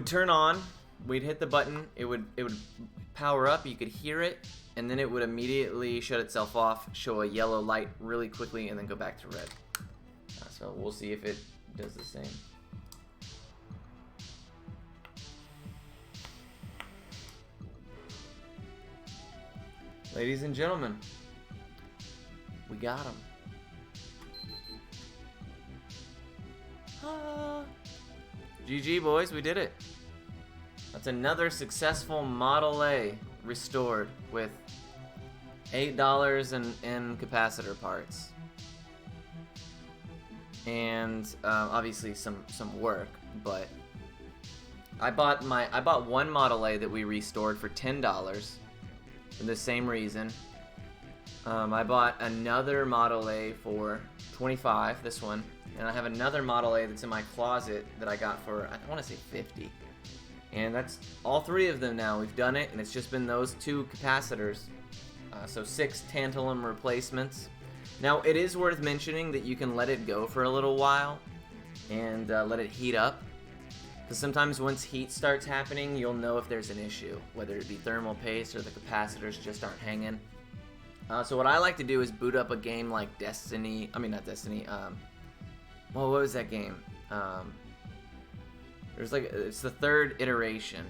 turn on, we'd hit the button, it would power up, you could hear it, and then it would immediately shut itself off, show a yellow light really quickly, and then go back to red. So we'll see if it does the same. Ladies and gentlemen, we got him. GG boys, we did it. That's another successful Model A restored with $8 in capacitor parts. And obviously some work, but I bought one Model A that we restored for $10 for the same reason. I bought another Model A for $25, this one, and I have another Model A that's in my closet that I got for, I want to say $50. And that's all three of them now. We've done it, and it's just been those two capacitors. So 6 tantalum replacements. Now, it is worth mentioning that you can let it go for a little while and let it heat up. Because sometimes once heat starts happening, you'll know if there's an issue, whether it be thermal paste or the capacitors just aren't hanging. So what I like to do is boot up a game like Destiny. I mean, not Destiny. Well, what was that game? There's like, it's the third iteration.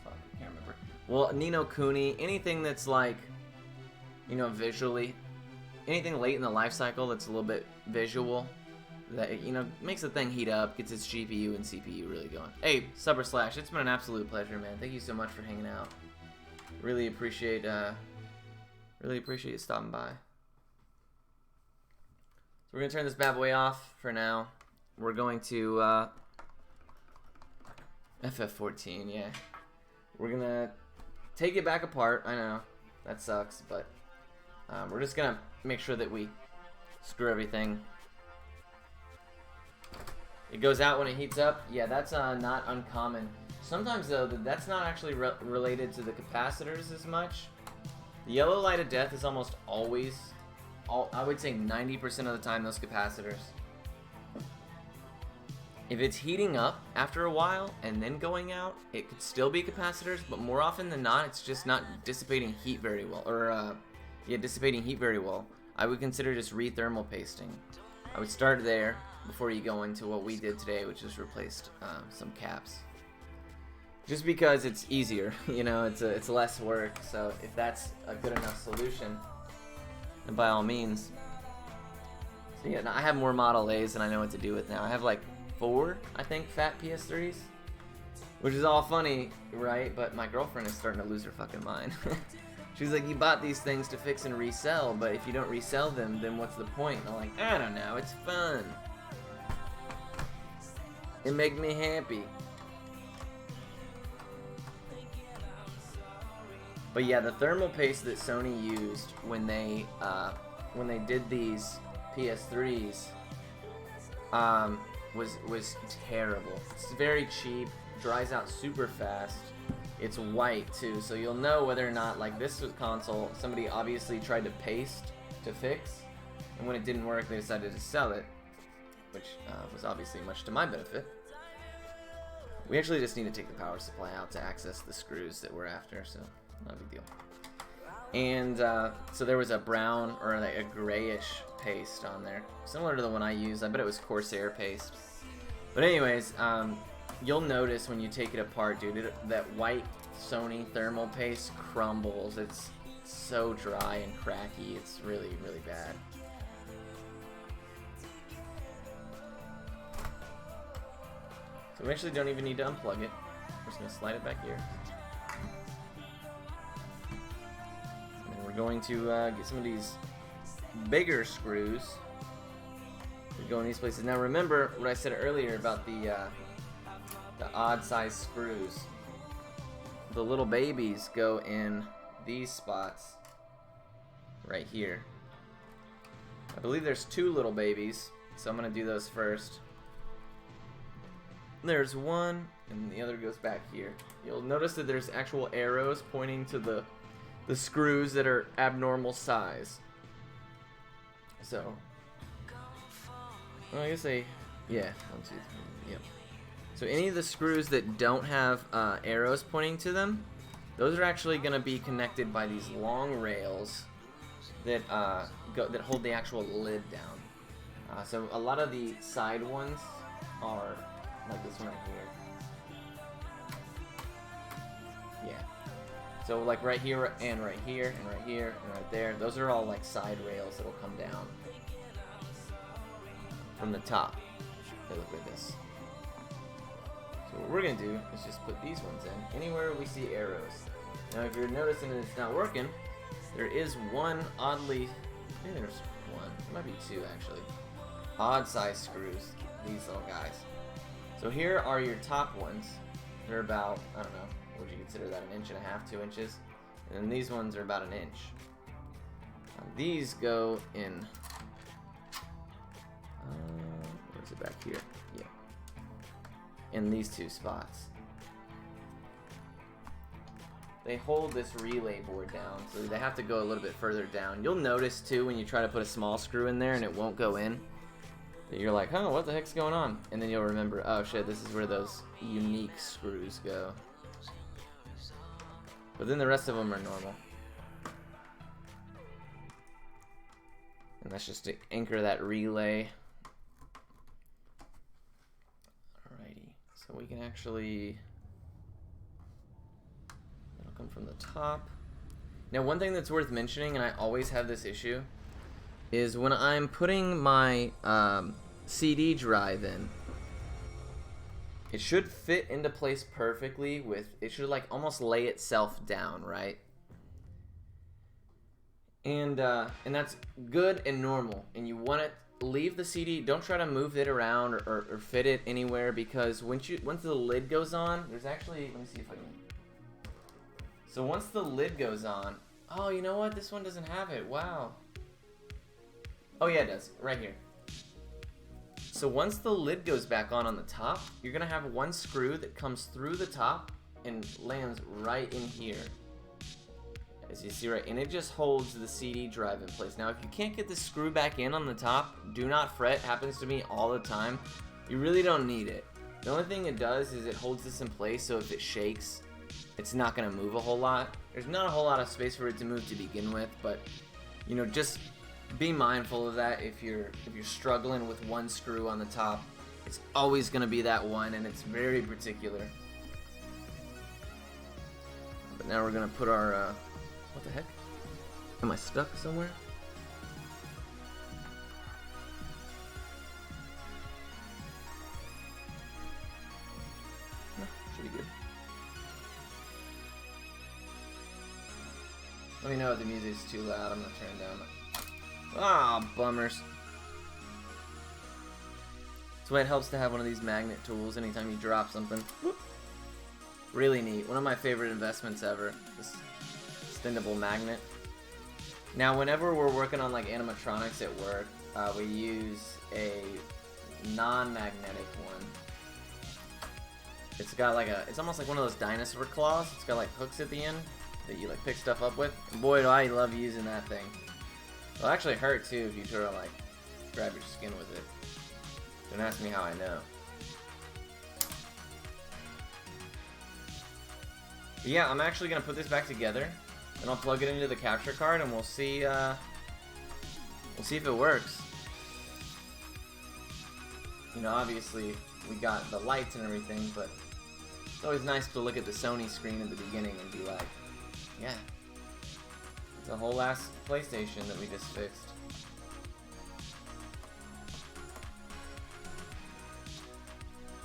Fuck, I can't remember. Well, Ni no Kuni, anything that's like, you know, visually, anything late in the life cycle that's a little bit visual, that, you know, makes the thing heat up, gets its GPU and CPU really going. Hey, Subber Slash, it's been an absolute pleasure, man. Thank you so much for hanging out. Really appreciate you stopping by. So we're gonna turn this bad boy off for now. We're going to FF14, yeah. We're gonna take it back apart. I know that sucks, but we're just gonna make sure that we screw everything. It goes out when it heats up. Yeah, that's not uncommon. Sometimes though, that's not actually related to the capacitors as much. The yellow light of death is almost always, I would say 90% of the time, those capacitors. If it's heating up after a while and then going out, it could still be capacitors, but more often than not, it's just not dissipating heat very well, or dissipating heat very well. I would consider just re-thermal pasting. I would start there before you go into what we did today, which is replaced some caps. Just because it's easier, you know, it's less work. So if that's a good enough solution, then by all means. So yeah, now I have more Model A's than I know what to do with now. I have like 4, I think, fat PS3s, which is all funny, right? But my girlfriend is starting to lose her fucking mind. She's like, you bought these things to fix and resell, but if you don't resell them, then what's the point? And I'm like, I don't know, it's fun. It makes me happy. But yeah, the thermal paste that Sony used when they did these PS3s was terrible. It's very cheap, dries out super fast. It's white too, so you'll know whether or not, like this console, somebody obviously tried to paste to fix, and when it didn't work, they decided to sell it, which was obviously much to my benefit. We actually just need to take the power supply out to access the screws that we're after, so not a big deal. And so there was a brown or like a grayish paste on there, similar to the one I use. I bet it was Corsair paste. But anyways, you'll notice when you take it apart, dude, that white Sony thermal paste crumbles. It's so dry and cracky. It's really, really bad. So we actually don't even need to unplug it. We're just gonna slide it back here. And then we're going to get some of these bigger screws that go in these places. Now remember what I said earlier about the odd size screws. The little babies go in these spots right here. I believe there's 2 little babies, so I'm gonna do those first. There's one, and the other goes back here. You'll notice that there's actual arrows pointing to the screws that are abnormal size. So, well, I guess yeah, 1, 2, 3, yep. So any of the screws that don't have arrows pointing to them, those are actually going to be connected by these long rails that that hold the actual lid down. So a lot of the side ones are like this one right here. Yeah. So like right here and right here and right here and right there, those are all like side rails that'll come down from the top. They look like this. So what we're gonna do is just put these ones in anywhere we see arrows. Now if you're noticing that it's not working, there is one oddly, I think there's one, there might be 2 actually, odd size screws, these little guys. So here are your top ones. They're about, I don't know, what would you consider that, 1.5 inches, 2 inches? And then these ones are about 1 inch. These go in, where is it back here? Yeah. In these 2 spots. They hold this relay board down, so they have to go a little bit further down. You'll notice too when you try to put a small screw in there and it won't go in, that you're like, huh, what the heck's going on? And then you'll remember, oh shit, this is where those unique screws go. But then the rest of them are normal. And that's just to anchor that relay. Alrighty, so we can actually, it'll come from the top. Now one thing that's worth mentioning, and I always have this issue, is when I'm putting my CD drive in, it should fit into place perfectly with, it should like almost lay itself down, right? And that's good and normal, and you want to leave the CD, don't try to move it around or fit it anywhere, because once the lid goes on, there's actually, let me see if I can, so once the lid goes on, oh, you know what, this one doesn't have it, wow. Oh yeah, it does, right here. So once the lid goes back on the top, you're gonna have one screw that comes through the top and lands right in here. As you see, right, and it just holds the CD drive in place. Now, if you can't get the screw back in on the top, do not fret. Happens to me all the time. You really don't need it. The only thing it does is it holds this in place, so if it shakes, it's not gonna move a whole lot. There's not a whole lot of space for it to move to begin with, but you know, just be mindful of that. If you're struggling with one screw on the top, it's always gonna be that one, and it's very particular. But now we're gonna put our what the heck? Am I stuck somewhere? No, should be good. Let me know if the music's too loud. I'm gonna turn it down. Ah, bummers. That's why it helps to have one of these magnet tools anytime you drop something. Whoop. Really neat. One of my favorite investments ever. This extendable magnet. Now, whenever we're working on like animatronics at work, we use a non-magnetic one. It's got like it's almost like one of those dinosaur claws. It's got like hooks at the end that you like pick stuff up with. And boy, do I love using that thing. It'll actually hurt too if you try to like grab your skin with it. Don't ask me how I know. But yeah, I'm actually gonna put this back together, and I'll plug it into the capture card, and we'll see if it works. You know, obviously we got the lights and everything, but it's always nice to look at the Sony screen at the beginning and be like, yeah, it's a whole ass PlayStation that we just fixed.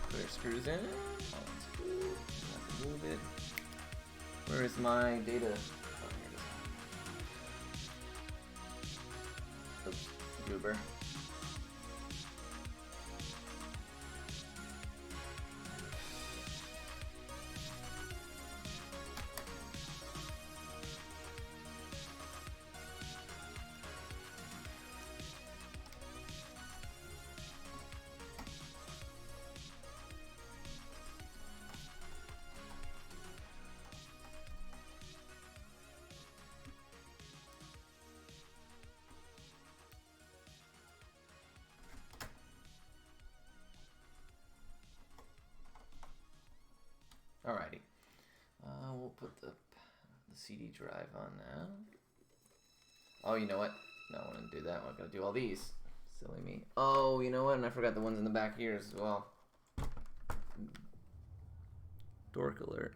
Put our screws in. Oh, that's good. Have to move it. Where is my data? Oh, here it is. Oops, goober. Alrighty. We'll put the CD drive on now. Oh, you know what? No, I want to do that. I'm going to do all these. Silly me. Oh, you know what? And I forgot the ones in the back here as well. Dork alert.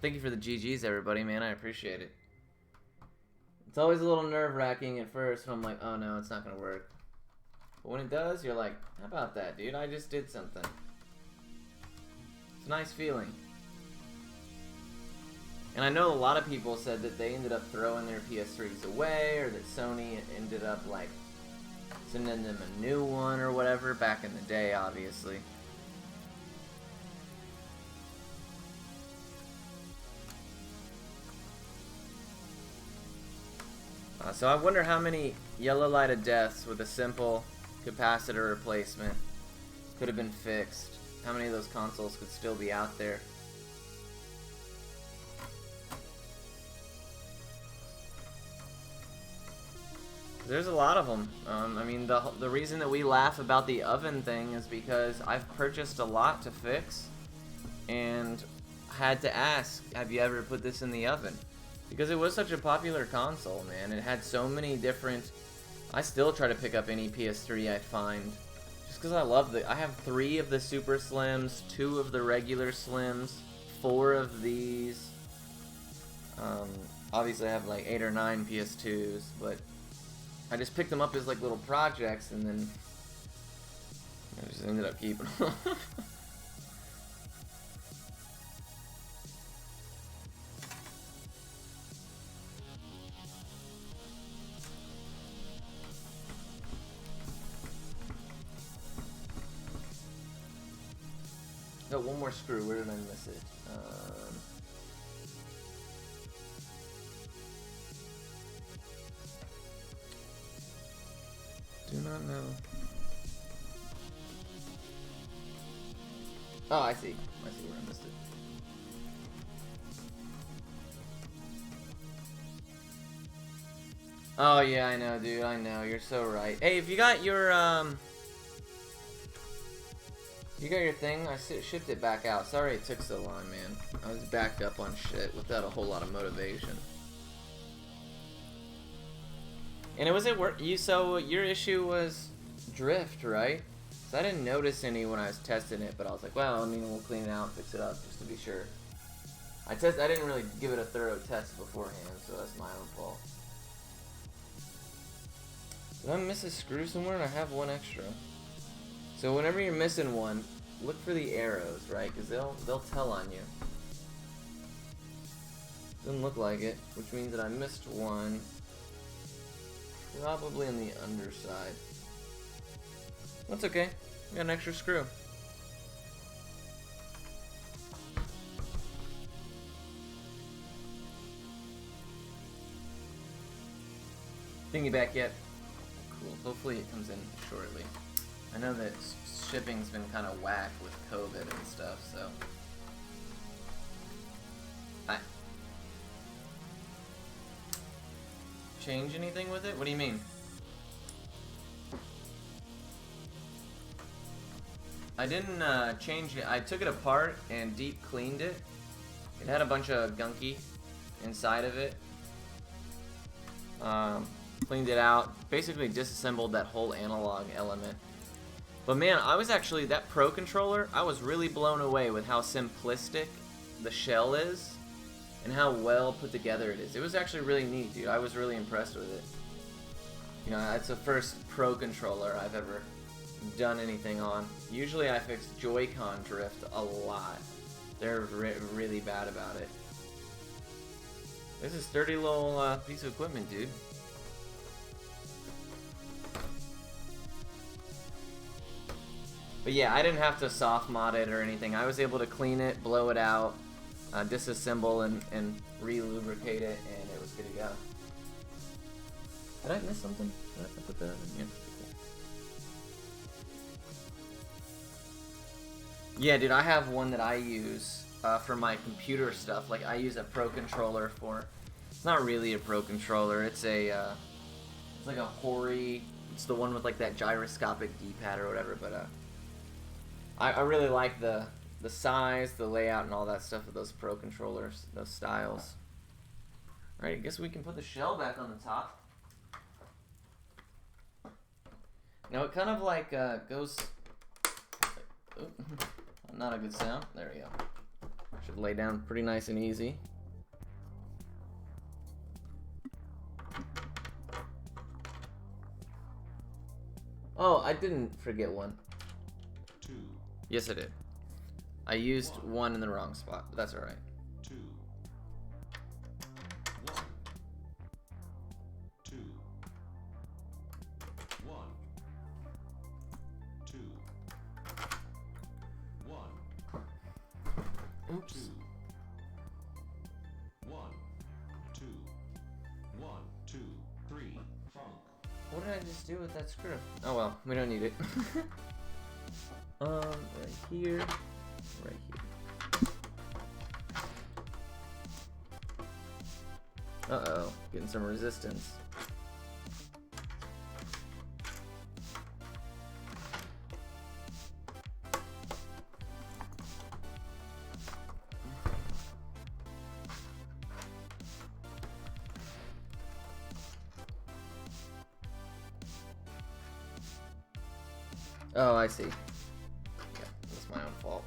Thank you for the GGs, everybody, man. I appreciate it. It's always a little nerve-wracking at first when I'm like, oh no, it's not going to work. But when it does, you're like, how about that, dude? I just did something. It's a nice feeling. And I know a lot of people said that they ended up throwing their PS3s away, or that Sony ended up, like, sending them a new one or whatever, back in the day, obviously. So I wonder how many yellow light of deaths with a simple capacitor replacement could have been fixed. How many of those consoles could still be out there? There's a lot of them. I mean, the reason that we laugh about the oven thing is because I've purchased a lot to fix and had to ask, have you ever put this in the oven? Because it was such a popular console, man. It had so many different... I still try to pick up any PS3 I find. Just because I love I have 3 of the Super Slims, 2 of the regular Slims, 4 of these. Obviously I have like 8 or 9 PS2s, but I just picked them up as like little projects, and then I just ended up keeping them. Oh, one more screw. Where did I miss it? Do not know. Oh, I see. I see where I missed it. Oh, yeah, I know, dude. I know. You're so right. Hey, if you got your, you got your thing? I shipped it back out. Sorry it took so long, man. I was backed up on shit without a whole lot of motivation. And it was at work. So your issue was drift, right? So I didn't notice any when I was testing it, but I was like, well, I mean, we'll clean it out, fix it up, just to be sure. I didn't really give it a thorough test beforehand, so that's my own fault. Did I miss a screw somewhere? And I have one extra. So whenever you're missing one, look for the arrows, right? Because they'll tell on you. Doesn't look like it, which means that I missed one. Probably on the underside. That's okay. We got an extra screw. Thingy back yet? Cool. Hopefully it comes in shortly. I know that shipping's been kind of whack with COVID and stuff, so. Change anything with it? What do you mean? I didn't change it. I took it apart and deep cleaned it. It had a bunch of gunky inside of it. Cleaned it out. Basically disassembled that whole analog element. But man, I was actually, that Pro controller, I was really blown away with how simplistic the shell is and how well put together it is. It was actually really neat, dude. I was really impressed with it. You know, it's the first Pro controller I've ever done anything on. Usually I fix Joy-Con drift a lot. They're really bad about it. This is a sturdy little piece of equipment, dude. But yeah, I didn't have to soft mod it or anything. I was able to clean it, blow it out, disassemble and re-lubricate it, and it was good to go. Did I miss something? Did I put that in? Yeah. Yeah, dude, I have one that I use for my computer stuff. Like, I use a Pro controller for. It's not really a Pro controller. It's a. It's like a Hori. It's the one with like that gyroscopic D-pad or whatever. But I really like the size, the layout, and all that stuff of those Pro controllers, those styles. All right, I guess we can put the shell back on the top. Now it kind of like goes. Oh, not a good sound. There we go. Should lay down pretty nice and easy. Oh, I didn't forget one. 2, Yes, I did. I used one in the wrong spot, but that's alright. 2, 1, 2, 1, 2, 1, Oops. 2, 1, 2, 1, 2, 3, funk. What did I just do with that screw? Oh well, we don't need it. Right here. Right here. Uh-oh, getting some resistance. Oh, I see. Yeah, that's my own fault.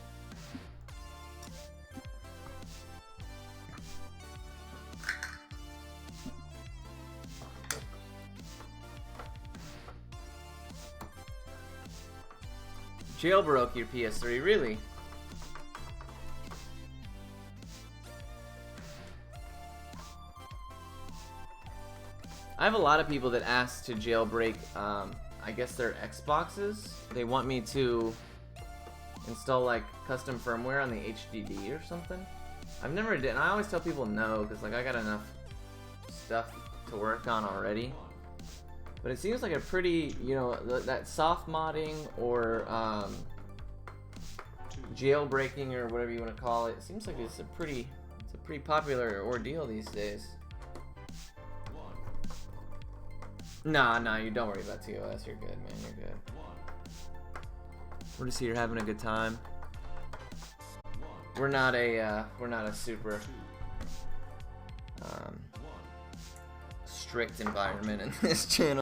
Jailbroke your PS3, really? I have a lot of people that ask to jailbreak, I guess their Xboxes. They want me to install like custom firmware on the HDD or something. I've never did, and I always tell people no, because like I got enough stuff to work on already. But it seems like a pretty, you know, that soft modding or jailbreaking or whatever you want to call it. It seems like it's a pretty popular ordeal these days. Nah, you don't worry about TOS. You're good, man. You're good. We're just here having a good time. We're not a super strict environment in this channel.